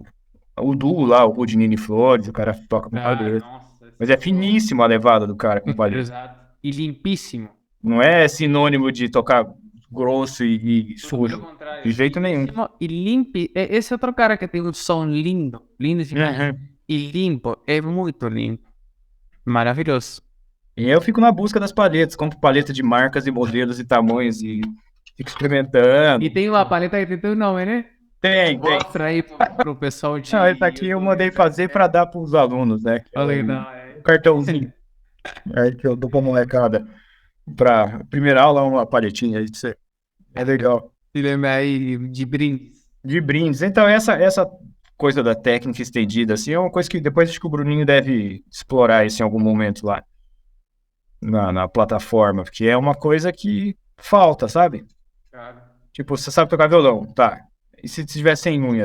o duo lá, o Rudinini Flores, o cara toca com
Ah,
palheta.
nossa,
Mas
esse
é
duo.
finíssima a levada do cara com palheta.
Exato. E limpíssimo.
Não é sinônimo de tocar grosso e
Pelo
sujo. De
contrário,
jeito nenhum.
limpíssimo e limpo. Esse outro cara que tem um som lindo, lindo demais.
Uhum.
E limpo, é muito limpo. Maravilhoso.
E eu fico na busca das palhetas, compro paleta de marcas e modelos e tamanhos e fico experimentando.
E tem uma paleta que tem teu nome, né?
Tem.
Mostra aí pro pessoal de
Não, esse aqui eu mandei fazer para dar para os alunos, né? Que é
Olha,
um
não,
cartãozinho que eu dou pra molecada. Pra primeira aula, uma palhetinha aí. É legal.
se lembra aí de brindes.
De brindes. Então, essa coisa da técnica estendida, assim, é uma coisa que depois acho que o Bruninho deve explorar isso em algum momento lá na plataforma, porque é uma coisa que falta, sabe?
Cara.
Tipo, você sabe tocar violão, tá? E se tiver sem unha?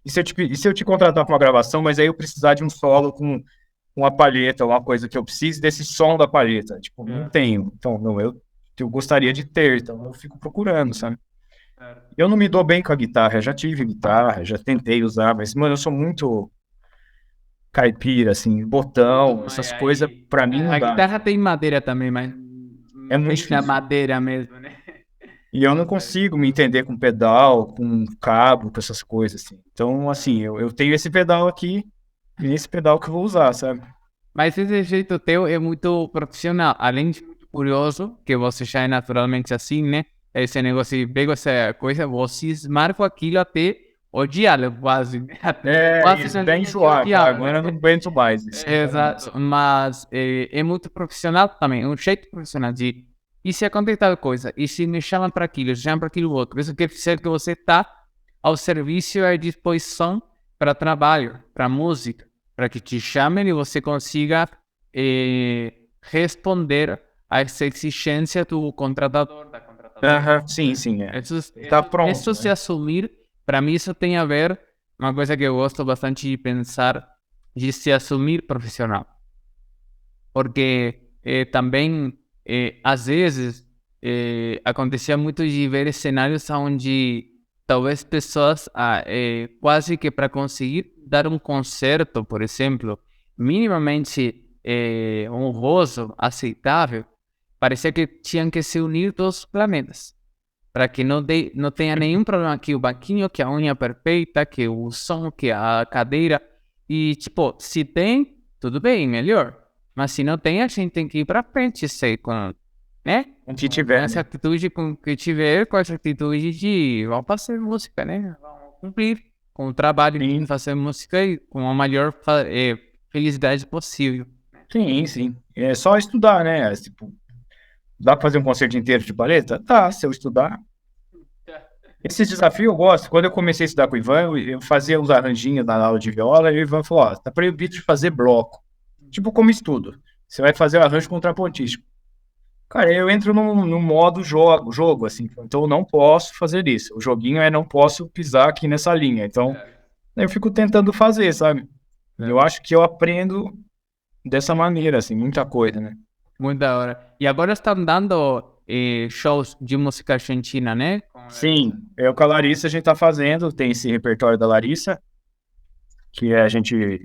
E se eu te contratar pra uma gravação, mas aí eu precisar de um solo com uma palheta, uma coisa que eu precise desse som da palheta? Tipo, não tenho. Então, não, eu gostaria de ter, então eu fico procurando, sabe? Eu não me dou bem com a guitarra, eu já tive guitarra, já tentei usar, mas, mano, eu sou muito caipira, assim, botão, essas coisas, pra mim não
A
dá.
guitarra tem madeira também, mas
É muito
tem
difícil.
na madeira mesmo, né?
E eu não consigo me entender com pedal, com cabo, com essas coisas, assim. Então, assim, eu tenho esse pedal aqui, e esse pedal que eu vou usar, sabe?
Mas esse jeito teu é muito profissional, além de muito curioso, que você já é naturalmente assim, né? Esse negócio de pego essa coisa, vocês marcam aquilo até odiá-lo, quase. Né? Quase
Isso,
na
bem
linha de
enjoar,
odiar,
cara. Agora eu não aguento mais isso.
exato, mas é muito profissional também, um jeito profissional de e se acontecer tal coisa, e se me chamam para aquilo, chamam para aquilo outro, isso quer dizer que você está ao serviço e à disposição para trabalho, para música, para que te chamem e você consiga responder a essa exigência do contratador, da contratadora.
Aham, sim, é.
Isso,
Tá pronto,
isso se
né?
assumir, para mim isso tem a ver, uma coisa que eu gosto bastante de pensar, de se assumir profissional. Porque também, às vezes, acontecia muito de ver cenários onde talvez pessoas, quase que para conseguir dar um concerto, por exemplo, minimamente honroso, aceitável, parecia que tinham que se unir todos os planetas. Para que não tenha nenhum problema que o banquinho, que a unha perfeita, que o som, que a cadeira. E, tipo, se tem, tudo bem, melhor. Mas se não tem, a gente tem que ir pra frente, sei, né?
O que
Com
tiver,
essa
né?
atitude com que tiver, com essa atitude de vamos fazer música, né? Vamos cumprir com o trabalho de fazer música e com a maior felicidade possível.
Sim. É só estudar, né? Tipo, dá pra fazer um concerto inteiro de palheta? Tá, se eu estudar. Esse desafio eu gosto. Quando eu comecei a estudar com o Ivan, eu fazia uns arranjinhos na aula de viola e o Ivan falou, ó, tá proibido de fazer bloco. Tipo como estudo. Você vai fazer o arranjo contrapontístico. Cara, eu entro no modo jogo, assim. Então eu não posso fazer isso. O joguinho é não posso pisar aqui nessa linha. Então eu fico tentando fazer, sabe? Eu acho que eu aprendo dessa maneira, assim, muita coisa, né?
Muito da hora. E agora estão dando shows de música argentina, né?
Sim, eu com a Larissa a gente tá fazendo, tem esse repertório da Larissa, que a gente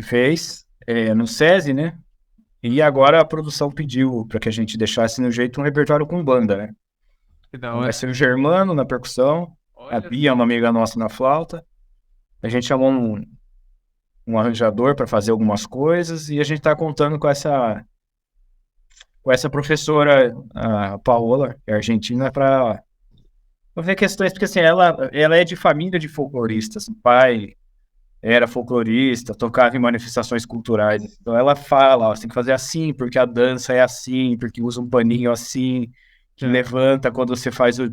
fez no SESI, né? E agora a produção pediu para que a gente deixasse no jeito um repertório com banda, né?
Que da
Então vai
hora.
ser o Germano na percussão, a
Olha
Bia, uma amiga nossa, na flauta. A gente chamou um arranjador para fazer algumas coisas e a gente está contando com essa professora, a Paola, que é argentina, para ver questões, porque assim, ela é de família de folcloristas. O pai era folclorista, tocava em manifestações culturais. Então ela fala, ó, você tem que fazer assim, porque a dança é assim, porque usa um paninho assim, que levanta quando você faz o...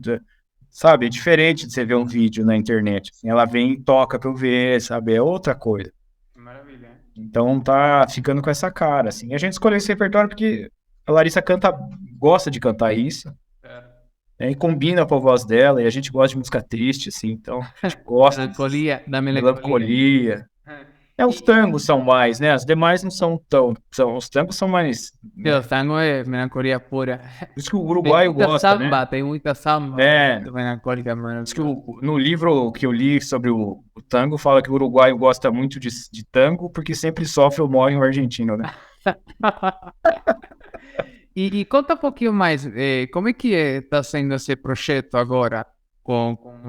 Sabe, é diferente de você ver um vídeo na internet. Assim, ela vem e toca pra eu ver, sabe? É outra coisa.
Maravilha.
Então tá ficando com essa cara, assim. A gente escolheu esse repertório porque a Larissa gosta de cantar isso, e combina com a voz dela, e a gente gosta de música triste, assim, então a gente gosta
Da
de
melancolia.
melancolia. Os tangos são mais, né? As demais não são tão. Os tangos são mais.
O tango é melancolia pura.
Por isso que o
Tem
uruguaio
muita
gosta,
samba,
né?
tem muita samba.
É.
Muito melancólica,
Por isso que
mano.
no livro que eu li sobre o tango, fala que o uruguaio gosta muito de tango porque sempre sofre ou morre o argentino, né?
E conta um pouquinho mais, como é que está sendo esse projeto agora,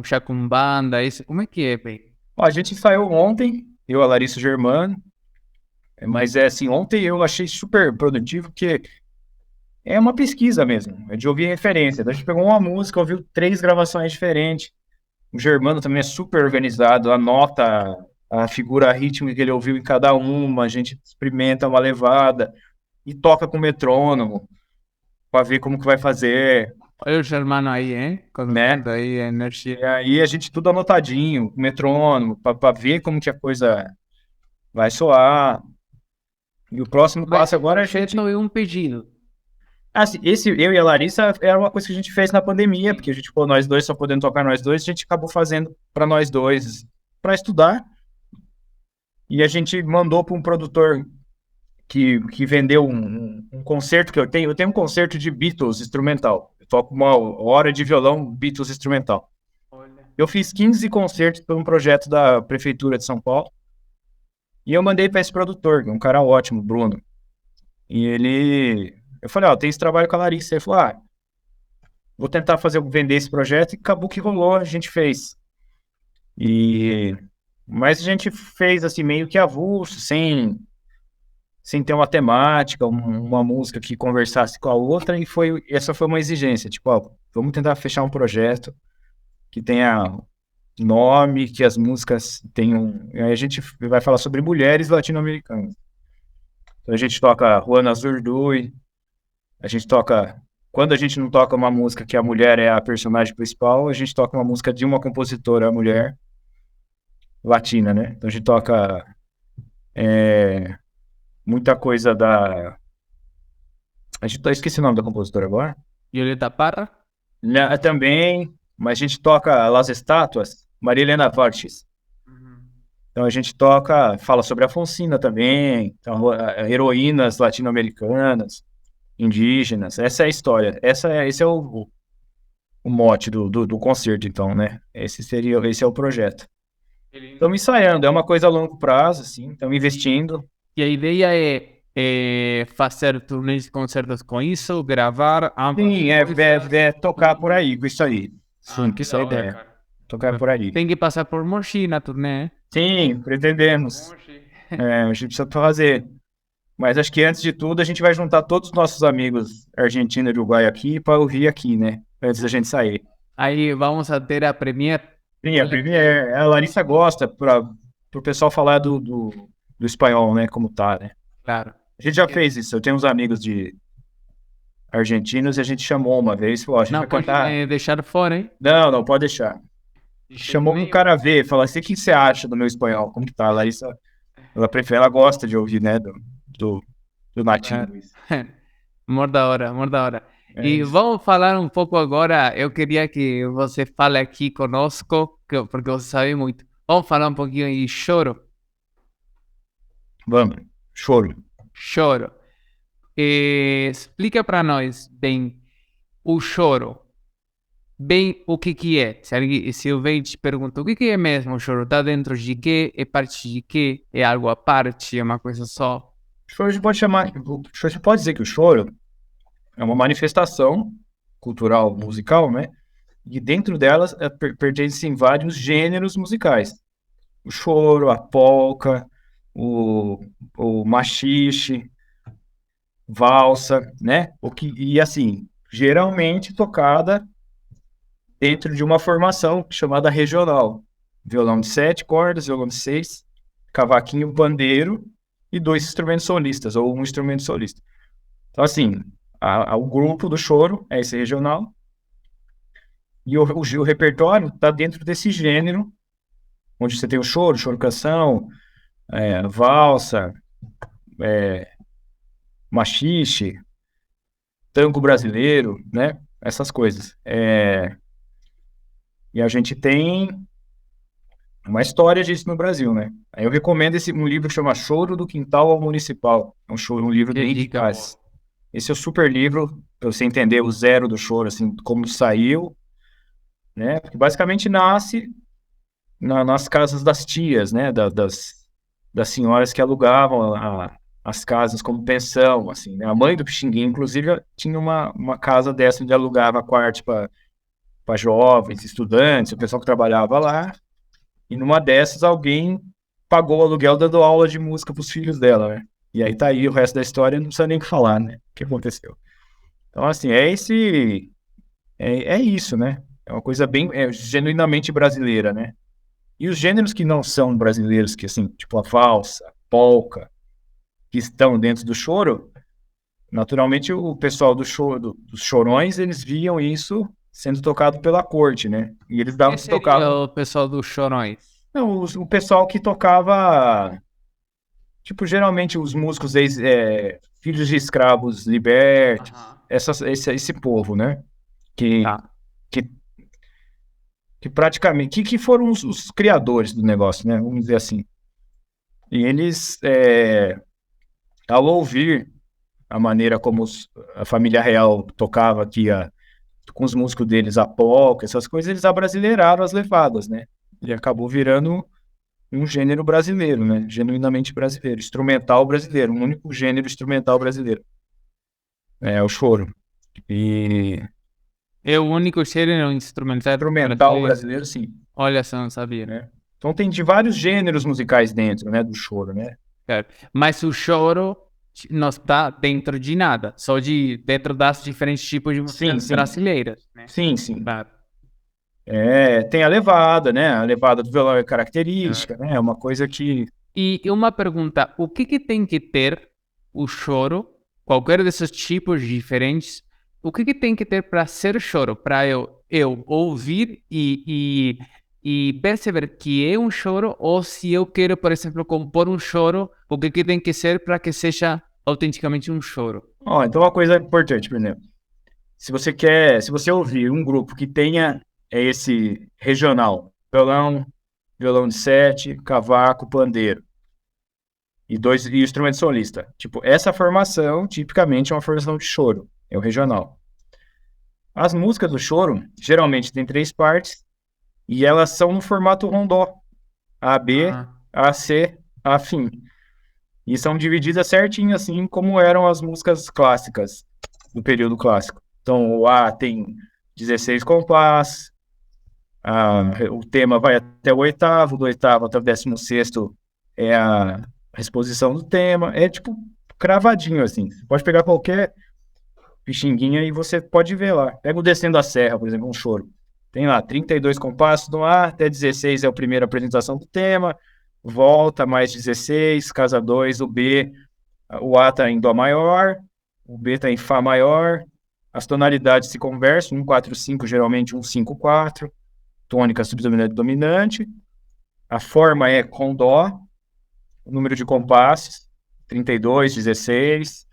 já com banda, isso, como é que é, bem?
Ó, a gente ensaiou ontem, eu, a Larissa e o Germano, mas assim, ontem eu achei super produtivo porque é uma pesquisa mesmo, é de ouvir referência. Então, a gente pegou uma música, ouviu 3 gravações diferentes. O Germano também é super organizado, anota a figura rítmica que ele ouviu em cada uma, a gente experimenta uma levada e toca com metrônomo para ver como que vai fazer,
Olha o Germano aí, hein?
né?
Colocando aí a
E
energia.
aí a gente tudo anotadinho, com metrônomo, para ver como que a coisa vai soar. E o próximo
Vai
passo
ser um
agora é a gente.
projeto e um pedido.
Assim, esse eu e a Larissa era uma coisa que a gente fez na pandemia, porque a gente, pô, nós dois só podendo tocar nós dois, a gente acabou fazendo para nós dois, para estudar. E a gente mandou para um produtor que vendeu um concerto que eu tenho. Eu tenho um concerto de Beatles instrumental. Eu toco uma hora de violão Beatles instrumental.
Olha.
Eu fiz 15 concertos por um projeto da Prefeitura de São Paulo. E eu mandei para esse produtor, um cara ótimo, Bruno. E ele. Eu falei, ó, tem esse trabalho com a Larissa. Ele falou, vou tentar vender esse projeto. E acabou que rolou, a gente fez. E. Mas a gente fez assim, meio que avulso, sem ter uma temática, uma música que conversasse com a outra, e essa foi uma exigência, tipo, ó, vamos tentar fechar um projeto que tenha nome, que as músicas tenham... Aí a gente vai falar sobre mulheres latino-americanas. Então a gente toca Juana Zurduy, a gente toca... Quando a gente não toca uma música que a mulher é a personagem principal, a gente toca uma música de uma compositora mulher latina, né? Então a gente toca muita coisa da... A gente esqueci o nome da compositora agora.
Violeta Parra?
Também, mas a gente toca Las Estátuas, Maria Helena Vargas.
Uhum.
Então a gente toca, fala sobre a Alfonsina também, então, heroínas latino-americanas, indígenas. Essa é a história. Esse é o mote do concerto, então, né? Esse é o projeto.
Que lindo.
Estamos ensaiando, é uma coisa a longo prazo, assim, estamos investindo.
E a ideia é fazer turnês de concertos com isso, gravar ambas
Sim,
coisas.
é tocar por aí, com isso aí.
Ah,
Sim,
que da hora, cara.
tocar por aí.
Tem que passar por Mogi na turnê.
Sim, pretendemos.
Mogi.
A gente precisa fazer. Mas acho que antes de tudo a gente vai juntar todos os nossos amigos argentinos e uruguai aqui para ouvir aqui, né? Antes da gente sair.
Aí vamos a ter a premiere.
Sim, a primeira, a Larissa gosta para o pessoal falar do espanhol, né? Como tá, né?
Claro.
A gente já fez isso. Eu tenho uns amigos de argentinos e a gente chamou uma vez. Falou, ó, a gente
Não
vai
pode
cantar.
deixar fora, hein?
Não, não, pode deixar.
De jeito
Chamou um
nenhum.
cara ver, falou assim: o que você acha do meu espanhol? Como que tá? A Larissa, ela gosta de ouvir, né? Do nativo. Isso.
Amor da hora, amor da hora.
É
E
isso.
vamos falar um pouco agora. Eu queria que você fale aqui conosco, porque você sabe muito. Vamos falar um pouquinho de choro.
Vamos, choro.
Choro. Explica para nós bem o choro. Bem, o que é? Se eu venho e te pergunto, o que é mesmo o choro? Tá dentro de quê? É parte de quê? É algo à parte? É uma coisa só?
Choro a gente pode chamar. A gente pode dizer que o choro é uma manifestação cultural, musical, né? E dentro delas pertencem vários gêneros musicais. O choro, a polca, o, o machixe, valsa, né? E assim, geralmente tocada dentro de uma formação chamada regional. Violão de 7 cordas, violão de 6, cavaquinho, pandeiro e 2 instrumentos solistas, ou um instrumento solista. Então, assim, o grupo do choro é esse regional, e o repertório está dentro desse gênero, onde você tem o choro, canção, valsa, machixe, tango brasileiro, né? Essas coisas. E a gente tem uma história disso no Brasil, né? Aí eu recomendo um livro que chama Choro do Quintal ao Municipal. É um livro
Que
bem
dica boa.
eficaz. Esse é o super livro, para você entender o zero do choro, assim, como saiu, né? Porque basicamente nasce nas casas das tias, né? Das senhoras que alugavam as casas como pensão, assim, né? A mãe do Pixinguinha, inclusive, tinha uma casa dessa onde alugava quartos para jovens, estudantes, o pessoal que trabalhava lá. E numa dessas, alguém pagou o aluguel dando aula de música para os filhos dela, né? E aí tá aí o resto da história, não precisa nem o que falar, né? O que aconteceu. Então, assim, é isso, né? É uma coisa bem, genuinamente brasileira, né? E os gêneros que não são brasileiros, que assim, tipo a valsa, polca, que estão dentro do choro, naturalmente o pessoal dos chorões, eles viam isso sendo tocado pela corte, né? E eles
Que
davam,
seria
tocavam.
o pessoal dos Chorões?
Não, o pessoal que tocava, tipo, geralmente os músicos filhos de escravos libertos,
Aham.
esse povo, né? Que,
Tá.
que, que praticamente, que foram os criadores do negócio, né? Vamos dizer assim. E eles, ao ouvir a maneira como a família real tocava aqui com os músicos deles, a polca, essas coisas, eles abrasileiraram as levadas, né? E acabou virando um gênero brasileiro, né? Genuinamente brasileiro, instrumental brasileiro, um único gênero instrumental brasileiro. É o choro. E
É o único gênero instrumental
instrumental
brasileiro.
brasileiro, sim,
Olha só, não sabia.
né? Então tem de vários gêneros musicais dentro, né, do choro, né?
Cara, mas o choro não está dentro de nada, só dentro das diferentes tipos de
Sim,
músicas
sim,
brasileiras, né?
sim, sim.
Claro.
Tem a levada, né? A levada do violão é
Claro.
característica, né? É uma coisa que...
E uma pergunta, o que tem que ter o choro, qualquer desses tipos diferentes, o que tem que ter para ser choro, para eu ouvir e perceber que é um choro, ou se eu quero, por exemplo, compor um choro, o que tem que ser para que seja autenticamente um choro?
Ó, então uma coisa importante, por exemplo, se você ouvir um grupo que tenha esse regional, violão, violão de sete, cavaco, pandeiro e instrumento solista. Tipo, essa formação tipicamente é uma formação de choro, é o regional. As músicas do choro geralmente têm três partes e elas são no formato rondó, A, B,
Ah,
A, C, A, fim. E são divididas certinho assim como eram as músicas clássicas do período clássico. Então, o A tem 16 compassos, o tema vai até o oitavo, do oitavo até o 16º é a exposição do tema. É tipo cravadinho assim. Você pode pegar qualquer pichinguinha e você pode ver lá. Pega o Descendo a Serra, por exemplo, um choro. Tem lá 32 compassos no A, até 16 é a primeira apresentação do tema, volta mais 16, casa 2, o B, o A está em Dó maior, o B está em Fá maior, as tonalidades se conversam, 1, 4, 5, geralmente 1, 5, 4, tônica subdominante dominante, a forma é com Dó, o número de compassos, 32, 16,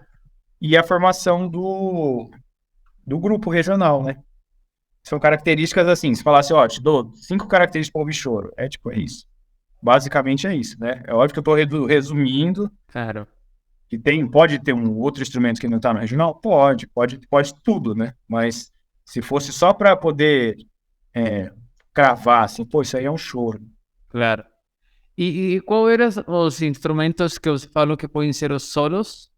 e a formação do grupo regional, né? São características assim, se falasse, ó, te dou 5 características para ouvir choro, tipo, é isso. Basicamente é isso, né? É óbvio que eu estou resumindo,
claro.
que pode ter um outro instrumento que não está no regional? Pode tudo, né? Mas se fosse só para poder cravar, assim, pô, isso aí é um choro.
Claro. E qual eram os instrumentos que você falou que podem ser os solos?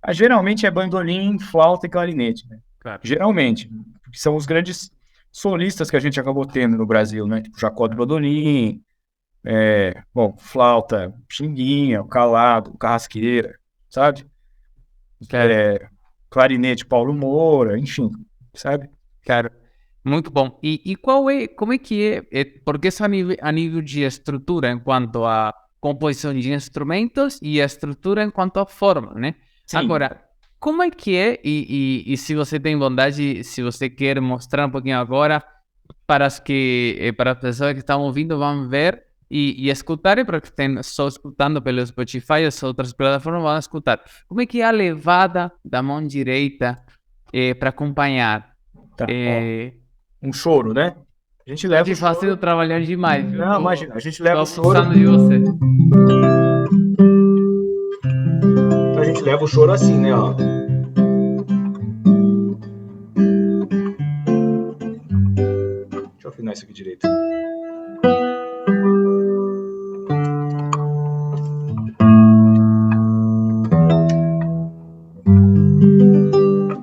Geralmente é bandolim, flauta e clarinete, né?
Claro.
Geralmente, que são os grandes solistas que a gente acabou tendo no Brasil, né? Tipo Jacó do Bandolim, bom, flauta, Xinguinha, o Calado, o Carrasqueira, sabe?
Claro.
Clarinete, Paulo Moura, enfim, sabe?
Claro, muito bom. E como é que porque isso a nível de estrutura em quanto a composição de instrumentos e a estrutura em quanto a forma, né?
Sim.
Agora, como é que é, e se você tem vontade, se você quer mostrar um pouquinho agora, para as pessoas que estão ouvindo, vão ver e escutarem, para que estão só escutando pelo Spotify, as outras plataformas vão escutar. Como é que é a levada da mão direita para acompanhar?
Tá, ó.
É,
Um choro, né? A gente
tô
leva
te
o
fazendo
choro.
trabalhar demais, viu?
Não, imagina, a gente leva
Tô
o choro.
abusando de você.
A gente leva o choro assim, né? Ó. Deixa eu afinar isso aqui direito.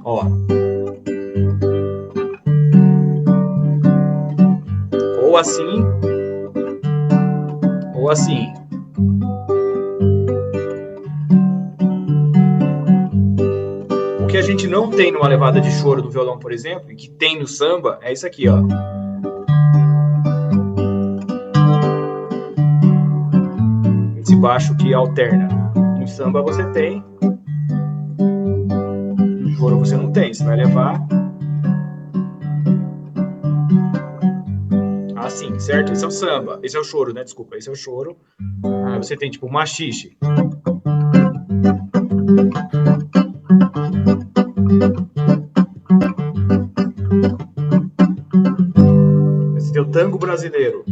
Ó. Ou assim, ou assim. O que a gente não tem numa levada de choro do violão, por exemplo, e que tem no samba, é isso aqui, ó. baixo que alterna. No samba você tem, no choro você não tem, você vai levar assim, certo? Esse é o samba, esse é o choro, né? Desculpa, esse é o choro. Aí você tem tipo machixe. Esse é o tango brasileiro.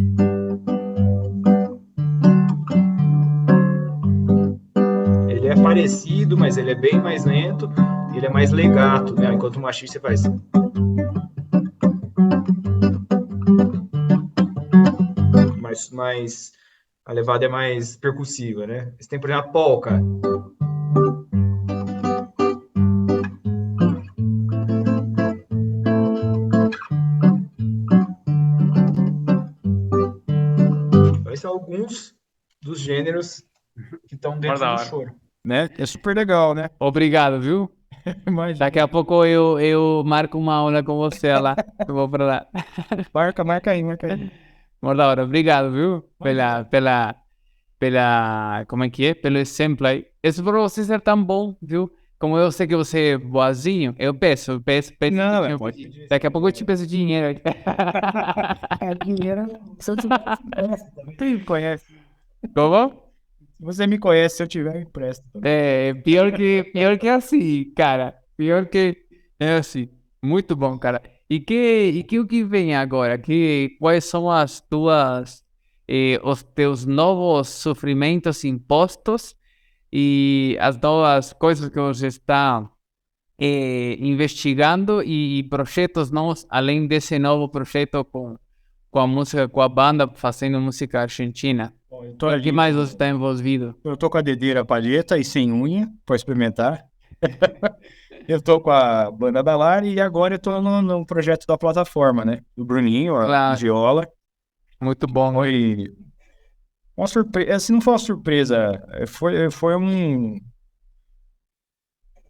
Ele é parecido, mas ele é bem mais lento, ele é mais legato, né? Enquanto o machixe você faz. Mais a levada é mais percussiva, né? Você tem, por exemplo, a polca. Esses são alguns dos gêneros que estão dentro do choro.
Né? É super legal, né?
Obrigado, viu?
Imagina.
Daqui a pouco eu marco uma aula com você lá. Eu vou pra lá.
Marca aí, marca aí.
Mó da hora. Obrigado, viu? Como é que é? Pelo exemplo aí. Isso pra você ser tão bom, viu? Como eu sei que você é boazinho, eu peço.
Não,
eu-
pode.
Daqui a pouco eu te peço dinheiro.
Dinheiro. Você me conhece.
Como?
Você me conhece, se eu tiver, eu empresto.
É, pior que assim, cara. Pior que é assim. Muito bom, cara. E o que vem agora? Quais são os teus novos sofrimentos impostos e as novas coisas que você está investigando e projetos novos, além desse novo projeto com a música, com a banda fazendo música argentina?
Bom, eu tô
O
ali,
que mais você está envolvido?
eu tô com a dedeira palheta e sem unha, pra experimentar. Eu tô com a banda da Lari e agora eu tô no projeto da plataforma, né? Do Bruninho, a
Claro.
viola.
Muito bom.
Foi uma surpresa, assim, não foi uma surpresa, foi um...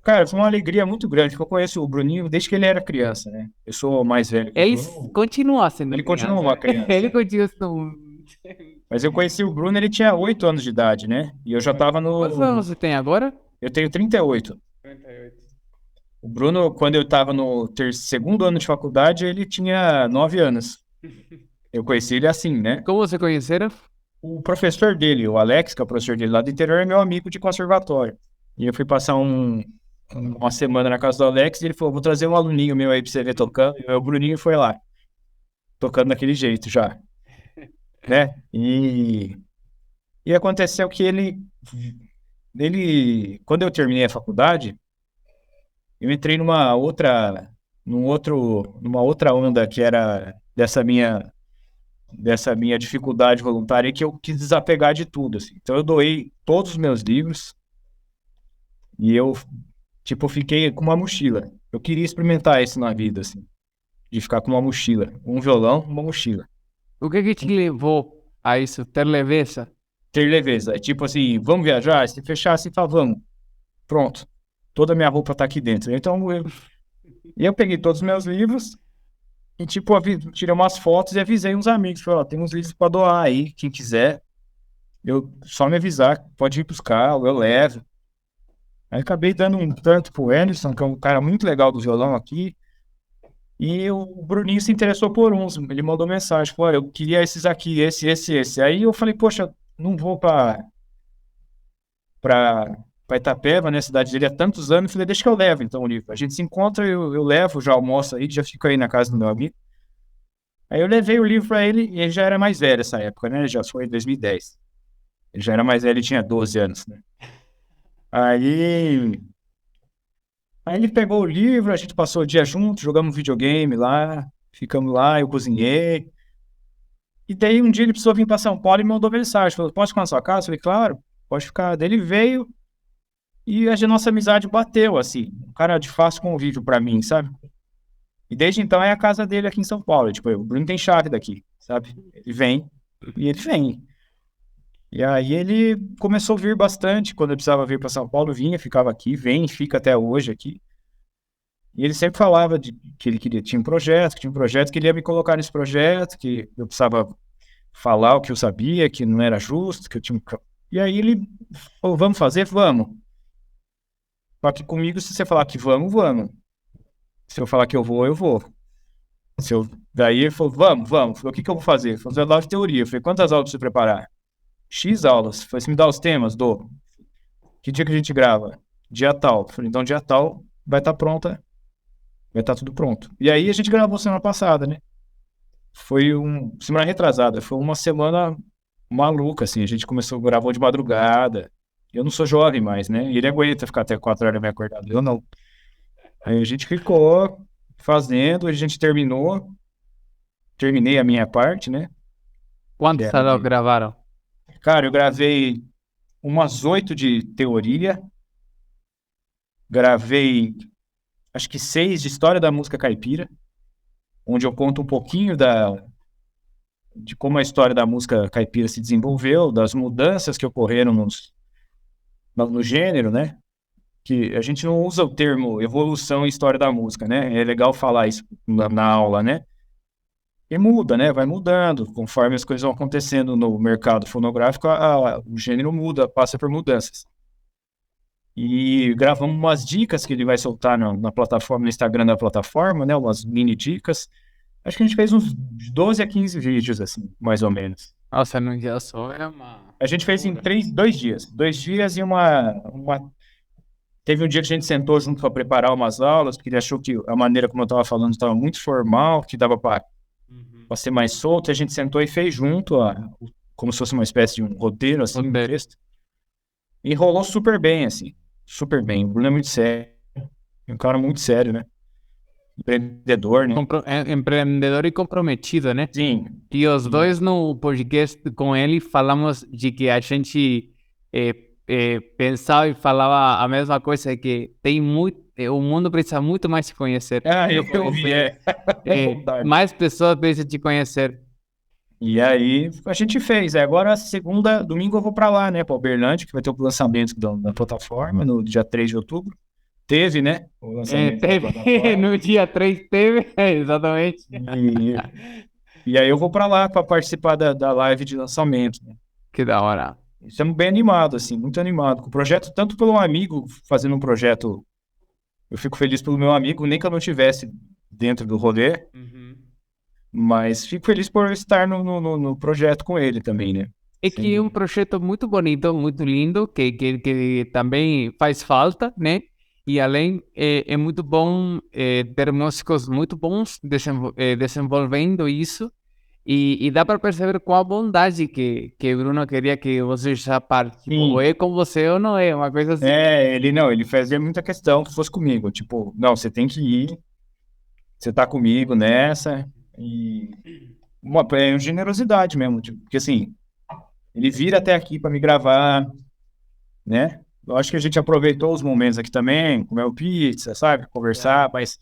Cara, foi uma alegria muito grande, porque eu conheço o Bruninho desde que ele era criança, né? Eu sou mais velho que o
Ele
Bruno,
continua sendo
ele
criança.
continua uma criança.
Ele continua sendo...
Mas eu conheci o Bruno, ele tinha 8 anos de idade, né? E eu já tava
Quantos anos
no...
você tem agora?
Eu tenho 38. O Bruno, quando eu tava no segundo ano de faculdade, ele tinha 9 anos. Eu conheci ele assim, né?
Como você conheceram?
O professor dele, o Alex, que é o professor dele lá do interior, é meu amigo de conservatório. E eu fui passar uma semana na casa do Alex e ele falou, vou trazer um aluninho meu aí pra você ver tocando. E o Bruninho foi lá, tocando daquele jeito já, né? E aconteceu que quando eu terminei a faculdade, eu entrei numa outra onda que era dessa minha dificuldade voluntária que eu quis desapegar de tudo, assim. Então eu doei todos os meus livros e eu, tipo, fiquei com uma mochila. Eu queria experimentar isso na vida, assim, de ficar com uma mochila, um violão, uma mochila.
O que te levou a isso? Ter leveza?
Ter leveza. É tipo assim, vamos viajar? Se fechar assim, fala, vamos. Pronto. Toda a minha roupa tá aqui dentro. Então eu peguei todos os meus livros e, tipo, tirei umas fotos e avisei uns amigos. Falei, ó, tem uns livros pra doar aí, quem quiser. Só me avisar, pode ir buscar, eu levo. Aí acabei dando um tanto pro Anderson, que é um cara muito legal do violão aqui. E o Bruninho se interessou por uns. Ele mandou mensagem, falou, olha, eu queria esses aqui, esse. Aí eu falei, poxa, não vou pra Itapeva, né, cidade dele há tantos anos. Falei, deixa que eu levo então o livro. A gente se encontra, eu levo, já almoço aí, já fico aí na casa do meu amigo. Aí eu levei o livro pra ele e ele já era mais velho nessa época, né? Já foi em 2010. Ele já era mais velho, ele tinha 12 anos, né? Aí ele pegou o livro, a gente passou o dia junto, jogamos videogame lá, ficamos lá, eu cozinhei. E daí um dia ele precisou vir para São Paulo e me mandou mensagem, falou, pode ficar na sua casa? Eu falei, claro, pode ficar. Daí ele veio e a nossa amizade bateu, assim, um cara de fácil convívio para mim, sabe? E desde então é a casa dele aqui em São Paulo, tipo, o Bruno tem chave daqui, sabe? Ele vem e ele vem. E aí ele começou a vir bastante, quando eu precisava vir para São Paulo, vinha, ficava aqui, vem, fica até hoje aqui. E ele sempre falava que ele tinha um projeto, que ele ia me colocar nesse projeto, que eu precisava falar o que eu sabia, que não era justo, que eu tinha que E aí ele falou, vamos fazer? Vamos. Só que comigo, se você falar que vamos, vamos. Se eu falar que eu vou, eu vou. Se eu... Daí ele falou, vamos, vamos. Falei, o que que eu vou fazer? Ele falou, fazer aula de teoria. Eu falei, quantas aulas pra você preparar? X aulas. Eu falei, você me dá os temas? Dou. Que dia que a gente grava? Dia tal. Eu falei, então dia tal vai estar pronta, vai estar tudo pronto. E aí a gente gravou semana passada, né? Semana retrasada, foi uma semana maluca, assim. A gente começou, gravou de madrugada. Eu não sou jovem mais, né? E ele aguenta ficar até 4 horas da manhã acordado. Eu não. Aí a gente ficou fazendo, a gente terminou. Terminei a minha parte, né? Que
Quantas
era
aulas
de...
gravaram?
Cara, eu gravei umas 8 de teoria, gravei acho que 6 de história da música caipira, onde eu conto um pouquinho de como a história da música caipira se desenvolveu, das mudanças que ocorreram no gênero, né? Que a gente não usa o termo evolução e história da música, né? É legal falar isso na aula, né? E muda, né? Vai mudando. Conforme as coisas vão acontecendo no mercado fonográfico, o gênero muda, passa por mudanças. E gravamos umas dicas que ele vai soltar na plataforma, no Instagram da plataforma, né? Umas mini dicas. Acho que a gente fez uns 12 a 15 vídeos, assim, mais ou menos.
Nossa, num dia só é uma
A gente fez em
loucura.
2 dias. 2 dias e Teve um dia que a gente sentou junto para preparar umas aulas, porque ele achou que a maneira como eu estava falando estava muito formal, que dava para
Uhum.
ser mais solto. E a gente sentou e fez junto, como se fosse uma espécie de um roteiro, assim, um
Roteiro.
texto. E rolou super bem, assim. Super bem. O Bruno é muito sério. É um cara muito sério, né? Empreendedor, né?
Empreendedor e comprometido, né?
Sim.
E os
Sim.
dois no podcast com ele falamos de que a gente pensava e falava a mesma coisa, que tem muito, o mundo precisa muito mais se conhecer.
Eu vi,
Mais pessoas precisam te conhecer.
E aí a gente fez. Agora, segunda, domingo eu vou pra lá, né? Pra Uberlândia, que vai ter o lançamento da plataforma no dia 3 de outubro. Teve, né? O lançamento da
Teve,
plataforma.
no dia 3 teve, exatamente.
E aí eu vou pra lá pra participar da live de lançamento, né?
Que da hora.
Estamos bem animados, assim, muito animado com o projeto, tanto pelo amigo fazendo um projeto. Eu fico feliz pelo meu amigo, nem que eu não estivesse dentro do rolê,
Uhum.
mas fico feliz por estar no projeto com ele também, né?
É que é um projeto muito bonito, muito lindo, que também faz falta, né? E além, é muito bom ter músicos muito bons desenvolvendo isso. E dá para perceber qual a bondade que Bruno queria que você já parte. Tipo, ou
Sim.
é com você ou não é, uma coisa assim.
Ele fazia muita questão que fosse comigo, tipo, não, você tem que ir, você tá comigo nessa, e uma generosidade mesmo, tipo, porque assim, ele vira até aqui para me gravar, né? Eu acho que a gente aproveitou os momentos aqui também, comeu pizza, sabe? Conversar, mas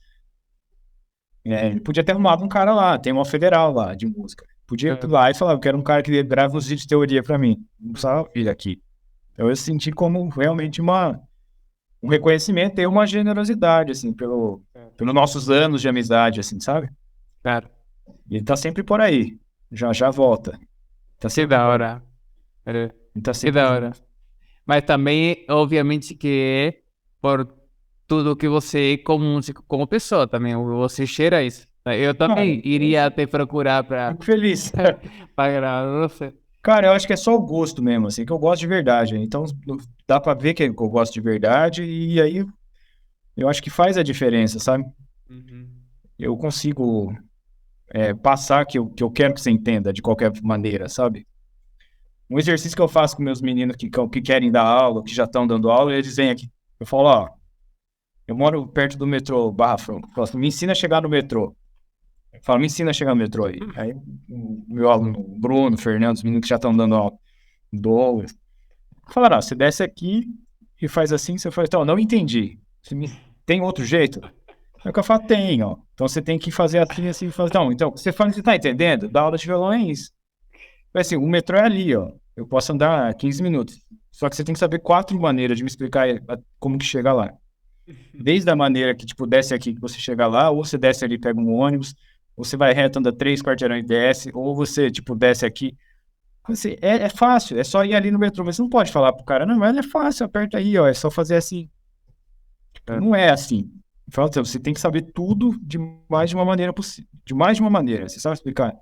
ele podia ter arrumado um cara lá, tem uma federal lá de música. Podia ir lá e falar, eu quero um cara que grave uns vídeos de teoria para mim. Não precisava vir aqui. Então eu senti como realmente um reconhecimento e uma generosidade, assim, pelos nossos anos de amizade, assim, sabe?
Claro,
E ele tá sempre por aí. Já volta. Tá
que
sempre
da
por aí.
hora. É,
Ele tá
que
sempre
da hora.
junto.
Mas também, obviamente, que é por tudo que você é como músico, como pessoa também. Você cheira isso. Eu também iria te procurar para
Fico feliz.
gravar você.
Cara, eu acho que é só o gosto mesmo, assim, que eu gosto de verdade. Então, dá pra ver que eu gosto de verdade e aí eu acho que faz a diferença, sabe?
Uhum.
Eu consigo passar que eu quero que você entenda de qualquer maneira, sabe? Um exercício que eu faço com meus meninos que querem dar aula, que já estão dando aula, eles vêm aqui. Eu falo, ó, eu moro perto do metrô Barra Funda. Eu falo, me ensina a chegar no metrô. Eu falo, me ensina a chegar no metrô aí. Aí o meu aluno, o Bruno, o Fernando, os meninos que já estão dando aula, Douglas, falaram, ó, você desce aqui e faz assim, você faz, então, não entendi. Tem outro jeito? É o que eu falo, tem, ó. Então você tem que fazer assim, assim, fazer. Então, você fala, você tá entendendo? Da aula de violão é isso. Assim, o metrô é ali, ó. Eu posso andar 15 minutos. Só que você tem que saber 4 maneiras de me explicar como que chega lá. Desde a maneira que, tipo, desce aqui que você chega lá, ou você desce ali e pega um ônibus, ou você vai reto, anda 3 quarteirões e desce, ou você, tipo, desce aqui. Assim, é fácil, é só ir ali no metrô, mas você não pode falar pro cara, não, mas é fácil, aperta aí, ó, é só fazer assim.
É.
Não é assim. Fala, você tem que saber tudo de mais de uma maneira possível, de mais de uma maneira. Você sabe explicar?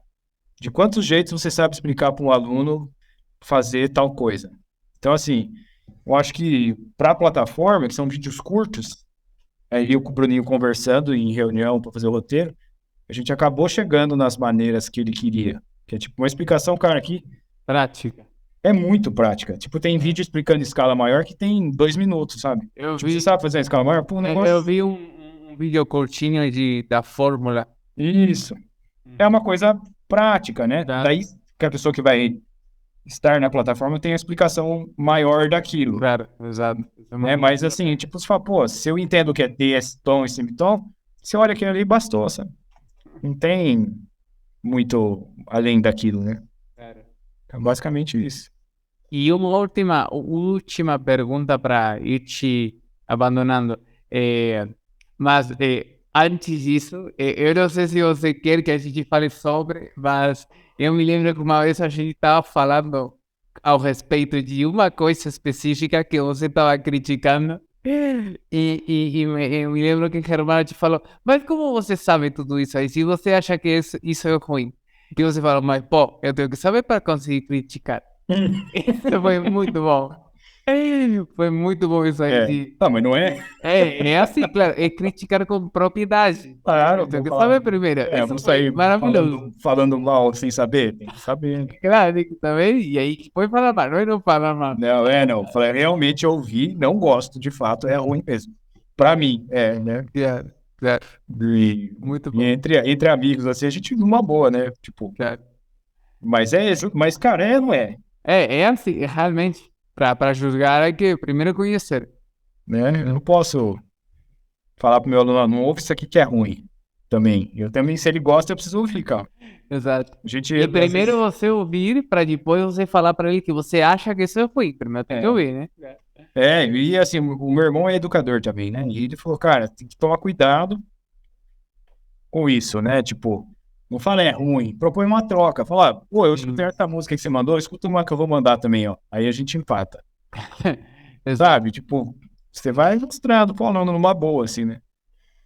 De quantos jeitos você sabe explicar para um aluno fazer tal coisa? Então, assim, eu acho que para a plataforma, que são vídeos curtos, aí eu com o Bruninho conversando em reunião para fazer o roteiro, a gente acabou chegando nas maneiras que ele queria. Que é tipo uma explicação, cara, aqui
Prática.
é muito prática. Tipo, tem vídeo explicando em escala maior que tem 2 minutos, sabe?
Eu
Tipo, você
vi,
sabe fazer em escala maior? Pô, um
eu
negócio.
vi um vídeo curtinho da fórmula.
Isso. É uma coisa prática, né?
Tá.
Daí que a pessoa que vai estar na plataforma tem a explicação maior daquilo,
Claro, exato. Isso é
né?
muito
Mas assim, tipo, você fala, pô, se eu entendo o que é ter esse tom e semitom, você olha aquilo ali e bastou, sabe? Não tem muito além daquilo, né?
claro.
É basicamente isso.
E uma última pergunta para ir te abandonando. Mas antes disso, eu não sei se você quer que a gente fale sobre, mas eu me lembro que uma vez a gente estava falando ao respeito de uma coisa específica que você estava criticando. Eu me lembro que o Germano te falou, mas como você sabe tudo isso aí? Se você acha que isso é ruim? E você falou, mas pô, eu tenho que saber para conseguir criticar. Isso foi muito bom. Foi muito bom isso aí.
É. Tá, mas não é?
É assim, claro, é criticar com propriedade.
Claro,
Tem
vou
que
falar.
saber primeiro.
É,
Isso
vou
foi
sair
maravilhoso.
falando mal sem saber? Tem que saber.
Claro, tem que saber. E aí, foi falar mal, não falar mal.
Não, não. Falei, realmente eu ouvi, não gosto, de fato, é ruim mesmo. Pra mim, né?
Claro, claro,
E,
muito
e
bom.
entre amigos, assim, a gente numa boa, né? Tipo,
Claro.
mas, cara, não é,
É assim, realmente. Para julgar, é que primeiro conhecer.
né? Eu não posso falar pro meu aluno, "Ó, não ouve isso aqui que é ruim, também. Eu também, se ele gosta, eu preciso ouvir, cara.
Exato.
A gente,
E
às
primeiro
vezes,
você ouvir, para depois você falar para ele que você acha que isso é ruim. Primeiro tem que ouvir, né?
e assim, o meu irmão é educador também, né? E ele falou, cara, tem que tomar cuidado com isso, né? Tipo, não fala é ruim, propõe uma troca. Fala, pô, eu escutei essa música que você mandou, escuta uma que eu vou mandar também, ó. Aí a gente empata,
Exato.
sabe? Tipo, você vai mostrando pro aluno numa boa, assim, né?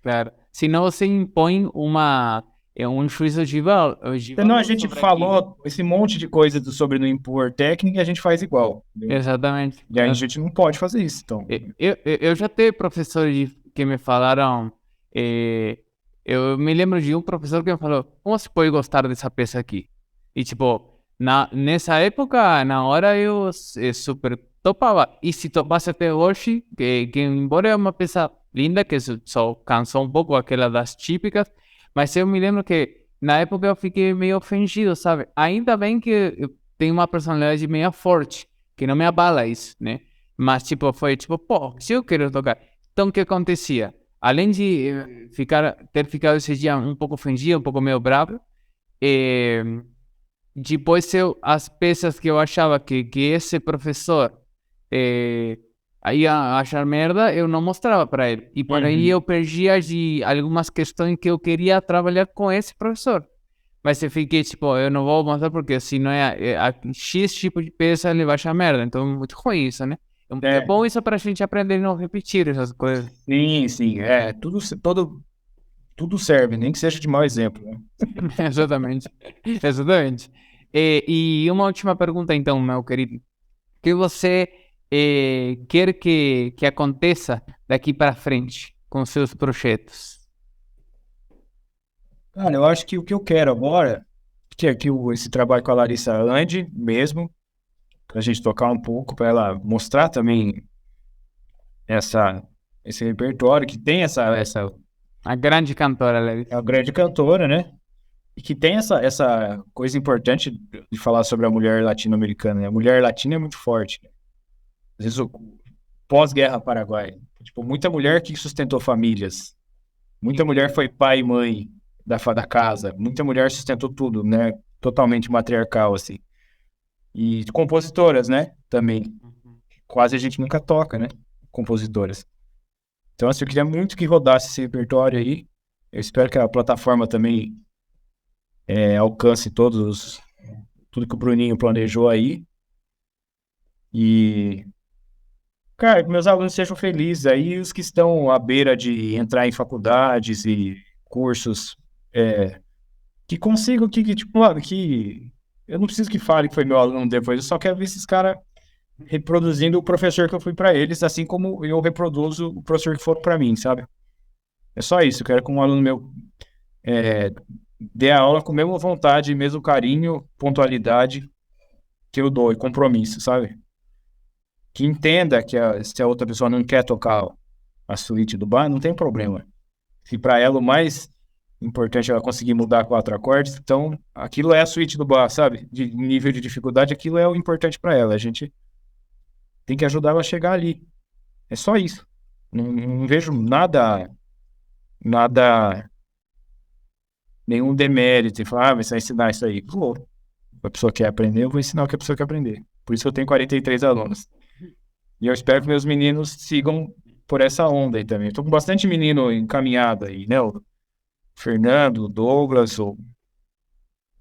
Claro. Senão você impõe um juízo de
Senão a
valor
gente
sobre aquilo.
falou esse monte de coisa sobre não impor técnica e a gente faz igual, entendeu?
Exatamente.
E aí a gente não pode fazer isso, então.
Eu já tive professores que me falaram. Eu me lembro de um professor que me falou: como você pode gostar dessa peça aqui? E tipo, nessa época, na hora eu super topava. E se topasse até hoje, que embora é uma peça linda, que só cansou um pouco aquela das típicas, mas eu me lembro que na época eu fiquei meio ofendido, sabe? Ainda bem que eu tenho uma personalidade meio forte, que não me abala isso, né? Mas, tipo, foi tipo, pô, se eu quero tocar. Então, o que acontecia? Além de ter ficado esse dia um pouco ofendido, um pouco meio bravo, eh, depois as peças que eu achava que esse professor ia achar merda, eu não mostrava para ele. E por aí eu perdia de algumas questões que eu queria trabalhar com esse professor. Mas eu fiquei tipo, eu não vou mostrar porque se não a X tipo de peça ele vai achar merda. Então é muito ruim isso, né? É
É,
bom isso pra gente aprender a não repetir essas coisas.
sim, tudo serve, nem que seja de mau exemplo, né?
Exatamente. Exatamente. E uma última pergunta então, meu querido. O que você quer que aconteça daqui para frente com seus projetos?
Cara, eu acho que o que eu quero agora, que é que esse trabalho com a Larissa ande mesmo, pra gente tocar um pouco, pra ela mostrar também esse repertório, que tem essa
A grande cantora, Larissa.
é uma grande cantora, né? E que tem essa coisa importante de falar sobre a mulher latino-americana, né? A mulher latina é muito forte, né? Às vezes, pós-guerra Paraguai, tipo, muita mulher que sustentou famílias, muita mulher foi pai e mãe da casa, muita mulher sustentou tudo, né? Totalmente matriarcal, assim. E compositoras, né? Também. Quase a gente nunca toca, né? Compositoras. Então, assim, eu queria muito que rodasse esse repertório aí. Eu espero que a plataforma também alcance tudo que o Bruninho planejou aí. E, cara, que meus alunos sejam felizes aí, os que estão à beira de entrar em faculdades e cursos, que consigam, tipo, mano, que eu não preciso que fale que foi meu aluno depois, eu só quero ver esses caras reproduzindo o professor que eu fui pra eles, assim como eu reproduzo o professor que for pra mim, sabe? É só isso, eu quero que um aluno meu dê a aula com a mesma vontade, mesmo carinho, pontualidade que eu dou e compromisso, sabe? Que entenda que se a outra pessoa não quer tocar a suíte do bar, não tem problema. Se para ela o mais importante é ela conseguir mudar 4 acordes, então aquilo é a suíte do bar, sabe? De nível de dificuldade, aquilo é o importante para ela. A gente tem que ajudar ela a chegar ali. É só isso. Não vejo nada, nenhum demérito em falar, você vai ensinar isso aí. Pô, a pessoa quer aprender, eu vou ensinar o que a pessoa quer aprender. Por isso eu tenho 43 alunos. E eu espero que meus meninos sigam por essa onda aí também. Estou com bastante menino encaminhado aí, né? O Fernando, o Douglas, o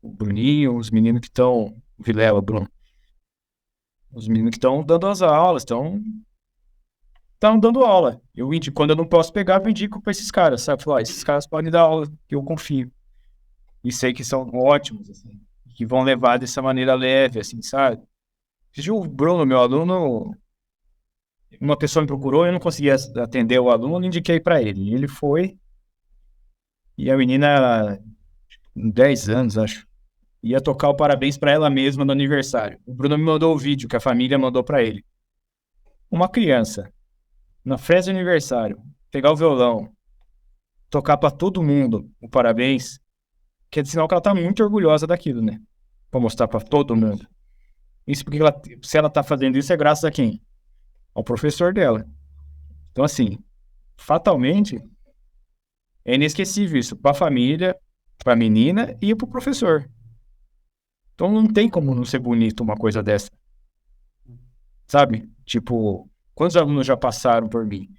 Bruninho, os meninos que estão. O Vilela, Bruno. Os meninos que estão dando as aulas, estão dando aula. Quando eu não posso pegar, eu indico para esses caras, sabe? Falar, esses caras podem dar aula, que eu confio. E sei que são ótimos, assim. Que vão levar dessa maneira leve, assim, sabe? O Bruno, meu aluno, uma pessoa me procurou, eu não conseguia atender o aluno, indiquei para ele. Ele foi, e a menina, com 10 anos, acho, ia tocar o parabéns para ela mesma no aniversário. O Bruno me mandou o vídeo que a família mandou para ele. Uma criança, na festa de aniversário, pegar o violão, tocar para todo mundo o parabéns, quer dizer sinal que ela tá muito orgulhosa daquilo, né? Para mostrar para todo mundo. Isso porque se ela tá fazendo isso é graças a quem? Ao professor dela. Então, assim, fatalmente, é inesquecível isso para a família, para a menina e para o professor. Então não tem como não ser bonito uma coisa dessa, sabe? Tipo, quantos alunos já passaram por mim?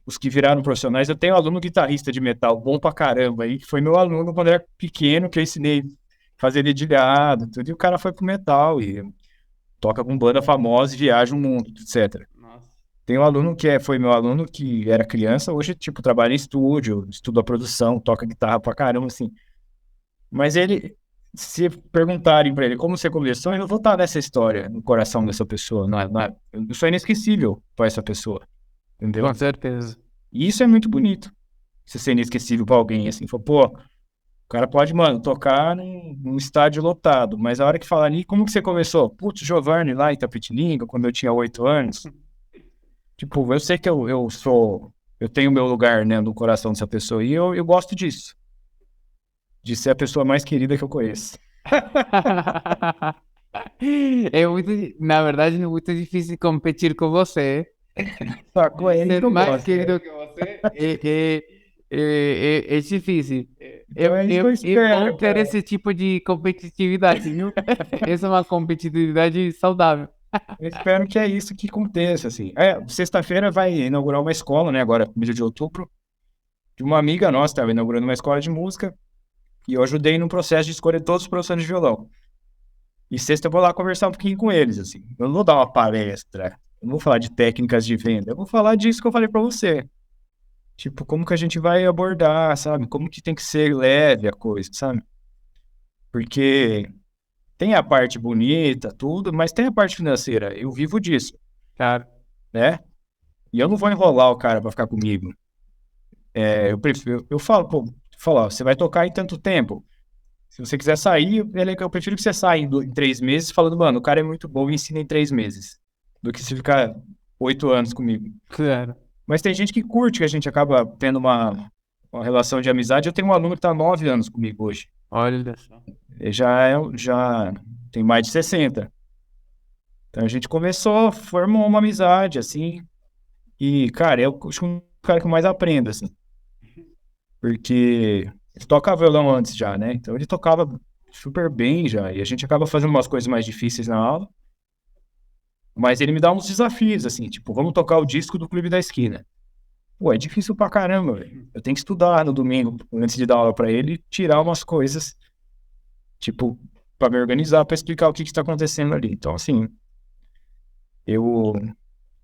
Os que viraram profissionais, eu tenho um aluno guitarrista de metal bom pra caramba aí, que foi meu aluno quando eu era pequeno, que eu ensinei a fazer dedilhado, tudo, e o cara foi pro metal e toca com banda famosa e viaja o mundo, etc.
Nossa.
Tem um aluno que foi meu aluno que era criança, hoje, tipo, trabalha em estúdio, estuda a produção, toca guitarra pra caramba, assim. Mas ele, se perguntarem pra ele como você começou, eu não vou estar nessa história, no coração dessa pessoa. Eu sou inesquecível pra essa pessoa, entendeu?
Com certeza.
E isso é muito bonito, você ser inesquecível pra alguém, assim. Fala, pô, o cara pode, mano, tocar num estádio lotado, mas a hora que falar ali, como que você começou? Putz, Giovanni lá em Itapetininga, quando eu tinha 8 anos. Tipo, eu sei que eu tenho meu lugar, né, no coração dessa pessoa, e eu gosto disso. De ser a pessoa mais querida que eu conheço.
Na verdade, é muito difícil competir com você.
Sacou? É
Ser
que eu
mais
gosto.
querido que você é difícil.
Então é isso que eu
É
espero,
bom ter
cara.
esse tipo de competitividade, viu? Essa é uma competitividade saudável.
Eu espero que é isso que aconteça, assim. Sexta-feira vai inaugurar uma escola, né, agora, mês de outubro, de uma amiga nossa, estava inaugurando uma escola de música, e eu ajudei no processo de escolher todos os professores de violão. E sexta eu vou lá conversar um pouquinho com eles, assim. Eu não vou dar uma palestra, eu não vou falar de técnicas de venda, eu vou falar disso que eu falei pra você. Tipo, como que a gente vai abordar, sabe? Como que tem que ser leve a coisa, sabe? Porque tem a parte bonita, tudo, mas tem a parte financeira. Eu vivo disso,
Claro.
né? E eu não vou enrolar o cara pra ficar comigo. Eu falo, pô, ó, você vai tocar em tanto tempo. Se você quiser sair, eu prefiro que você saia em 3 meses falando, mano, o cara é muito bom e ensina em 3 meses. Do que se ficar 8 anos comigo.
Claro.
Mas tem gente que curte, que a gente acaba tendo uma relação de amizade. Eu tenho um aluno que tá há 9 anos comigo hoje.
Olha só.
Ele já tem mais de 60. Então a gente começou, formou uma amizade, assim. E, cara, eu acho que é o cara que eu mais aprendo, assim. Porque ele toca violão antes já, né? Então ele tocava super bem já. E a gente acaba fazendo umas coisas mais difíceis na aula. Mas ele me dá uns desafios, assim, tipo, vamos tocar o disco do Clube da Esquina. Pô, é difícil pra caramba, velho. Eu tenho que estudar no domingo, antes de dar aula pra ele, tirar umas coisas, tipo, para me organizar, para explicar o que está acontecendo ali. Então, assim, eu,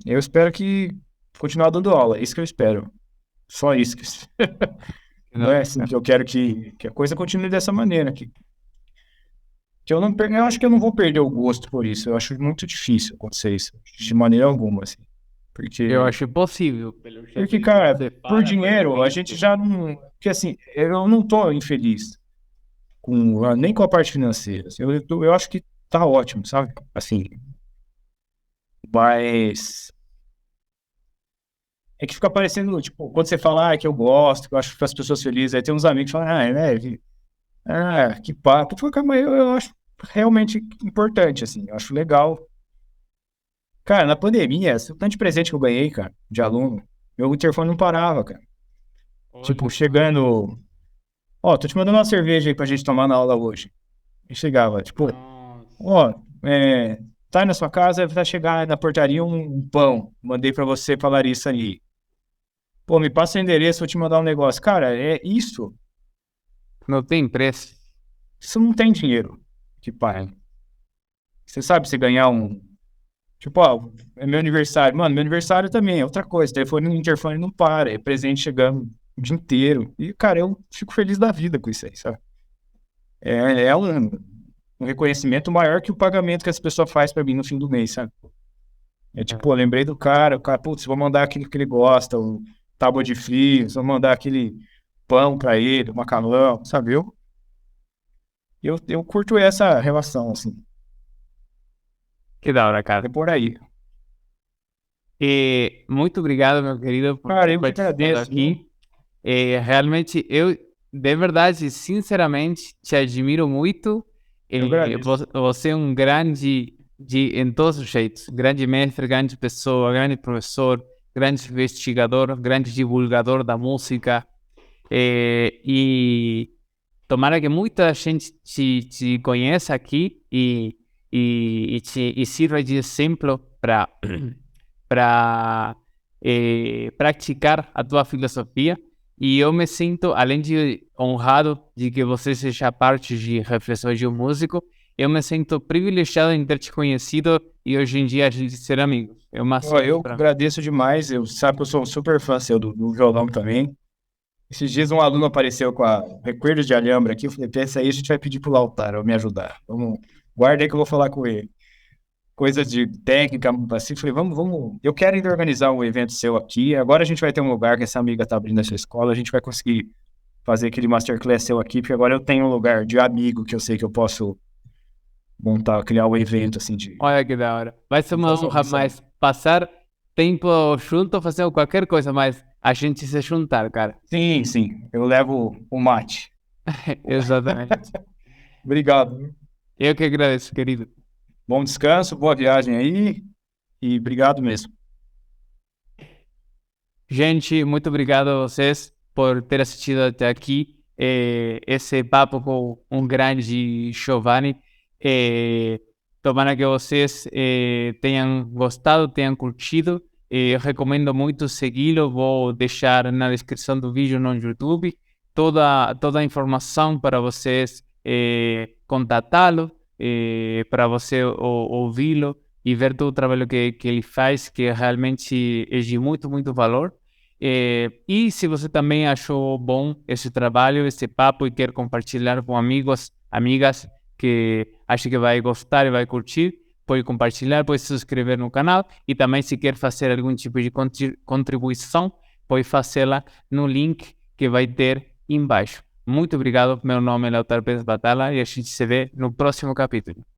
eu espero que continuar dando aula, é isso que eu espero. Só isso. Não é assim que eu quero que a coisa continue dessa maneira. Que eu não, eu acho que eu não vou perder o gosto por isso. Eu acho muito difícil acontecer isso, de maneira alguma, assim.
Eu acho impossível.
Porque, cara, por dinheiro, a gente já não. Porque, assim, eu não tô infeliz nem com a parte financeira. Assim, eu acho que tá ótimo, sabe? Assim, mas. É que fica parecendo, tipo, quando você fala, que eu gosto, que eu acho que faz as pessoas felizes, aí tem uns amigos que falam, que papo. Mas eu acho realmente importante, assim, eu acho legal. Cara, na pandemia, o tanto de presente que eu ganhei, cara, de aluno, meu interfone não parava, cara. Tipo, chegando, tô te mandando uma cerveja aí pra gente tomar na aula hoje. E chegava, tipo, ó, tá aí na sua casa, vai chegar na portaria um pão. Mandei pra você, pra Larissa ali. Pô, me passa o endereço, vou te mandar um negócio. Cara, é isso.
Não tem preço.
Isso não tem dinheiro que paga. Você sabe se ganhar um. Tipo, é meu aniversário. Mano, meu aniversário também é outra coisa. Telefone no interfone não para. É presente chegando o dia inteiro. E, cara, eu fico feliz da vida com isso aí, sabe? É um reconhecimento maior que o pagamento que essa pessoa faz pra mim no fim do mês, sabe? É tipo, eu lembrei do cara, putz, vou mandar aquilo que ele gosta, o tábua de frios, vou mandar aquele pão pra ele, o macarrão, sabe? Eu curto essa relação, assim.
Que da hora, cara.
É por aí.
E muito obrigado, meu querido, por
Cara, eu que
participar
agradeço.
aqui. Realmente, eu, de verdade, sinceramente, te admiro muito.
Eu agradeço.
Você é um grande, em todos os jeitos, grande mestre, grande pessoa, grande professor, grande investigador, grande divulgador da música. E tomara que muita gente te conheça aqui e sirva de exemplo para para praticar a tua filosofia. E eu me sinto, além de honrado de que você seja parte de Reflexões de um Músico, eu me sinto privilegiado em ter te conhecido e hoje em dia a gente ser amigos. É uma
Eu agradeço demais. Sabe que eu sou um super fã seu do violão também. Esses dias um aluno apareceu com a recuerdo de Alhambra aqui. Eu falei, pensa aí, a gente vai pedir pro Lautaro me ajudar. Guarda aí que eu vou falar com ele. Coisas de técnica, assim. Falei, vamos. Eu quero ainda organizar um evento seu aqui. Agora a gente vai ter um lugar que essa amiga tá abrindo essa escola. A gente vai conseguir fazer aquele masterclass seu aqui, porque agora eu tenho um lugar de amigo que eu sei que eu posso criar um evento assim de.
Olha que da hora. Vai ser uma honra mais passar tempo junto, fazer qualquer coisa, mas a gente se juntar, cara.
Sim, sim. Eu levo o mate.
Exatamente.
Obrigado.
Eu que agradeço, querido.
Bom descanso, boa viagem aí e obrigado mesmo.
Gente, muito obrigado a vocês por ter assistido até aqui. Esse papo com um grande Giovanni. Tomara que vocês tenham gostado, tenham curtido. Eu recomendo muito segui-lo. Vou deixar na descrição do vídeo no YouTube toda a informação para vocês contatá-lo, para você ouvi-lo e ver todo o trabalho que ele faz, que realmente é de muito, muito valor. E se você também achou bom esse trabalho, esse papo e quer compartilhar com amigos, amigas que acha que vai gostar e vai curtir, pode compartilhar, pode se inscrever no canal e também se quer fazer algum tipo de contribuição, pode fazê-la no link que vai ter embaixo. Muito obrigado, meu nome é Lautaro Pérez Batalla e a gente se vê no próximo capítulo.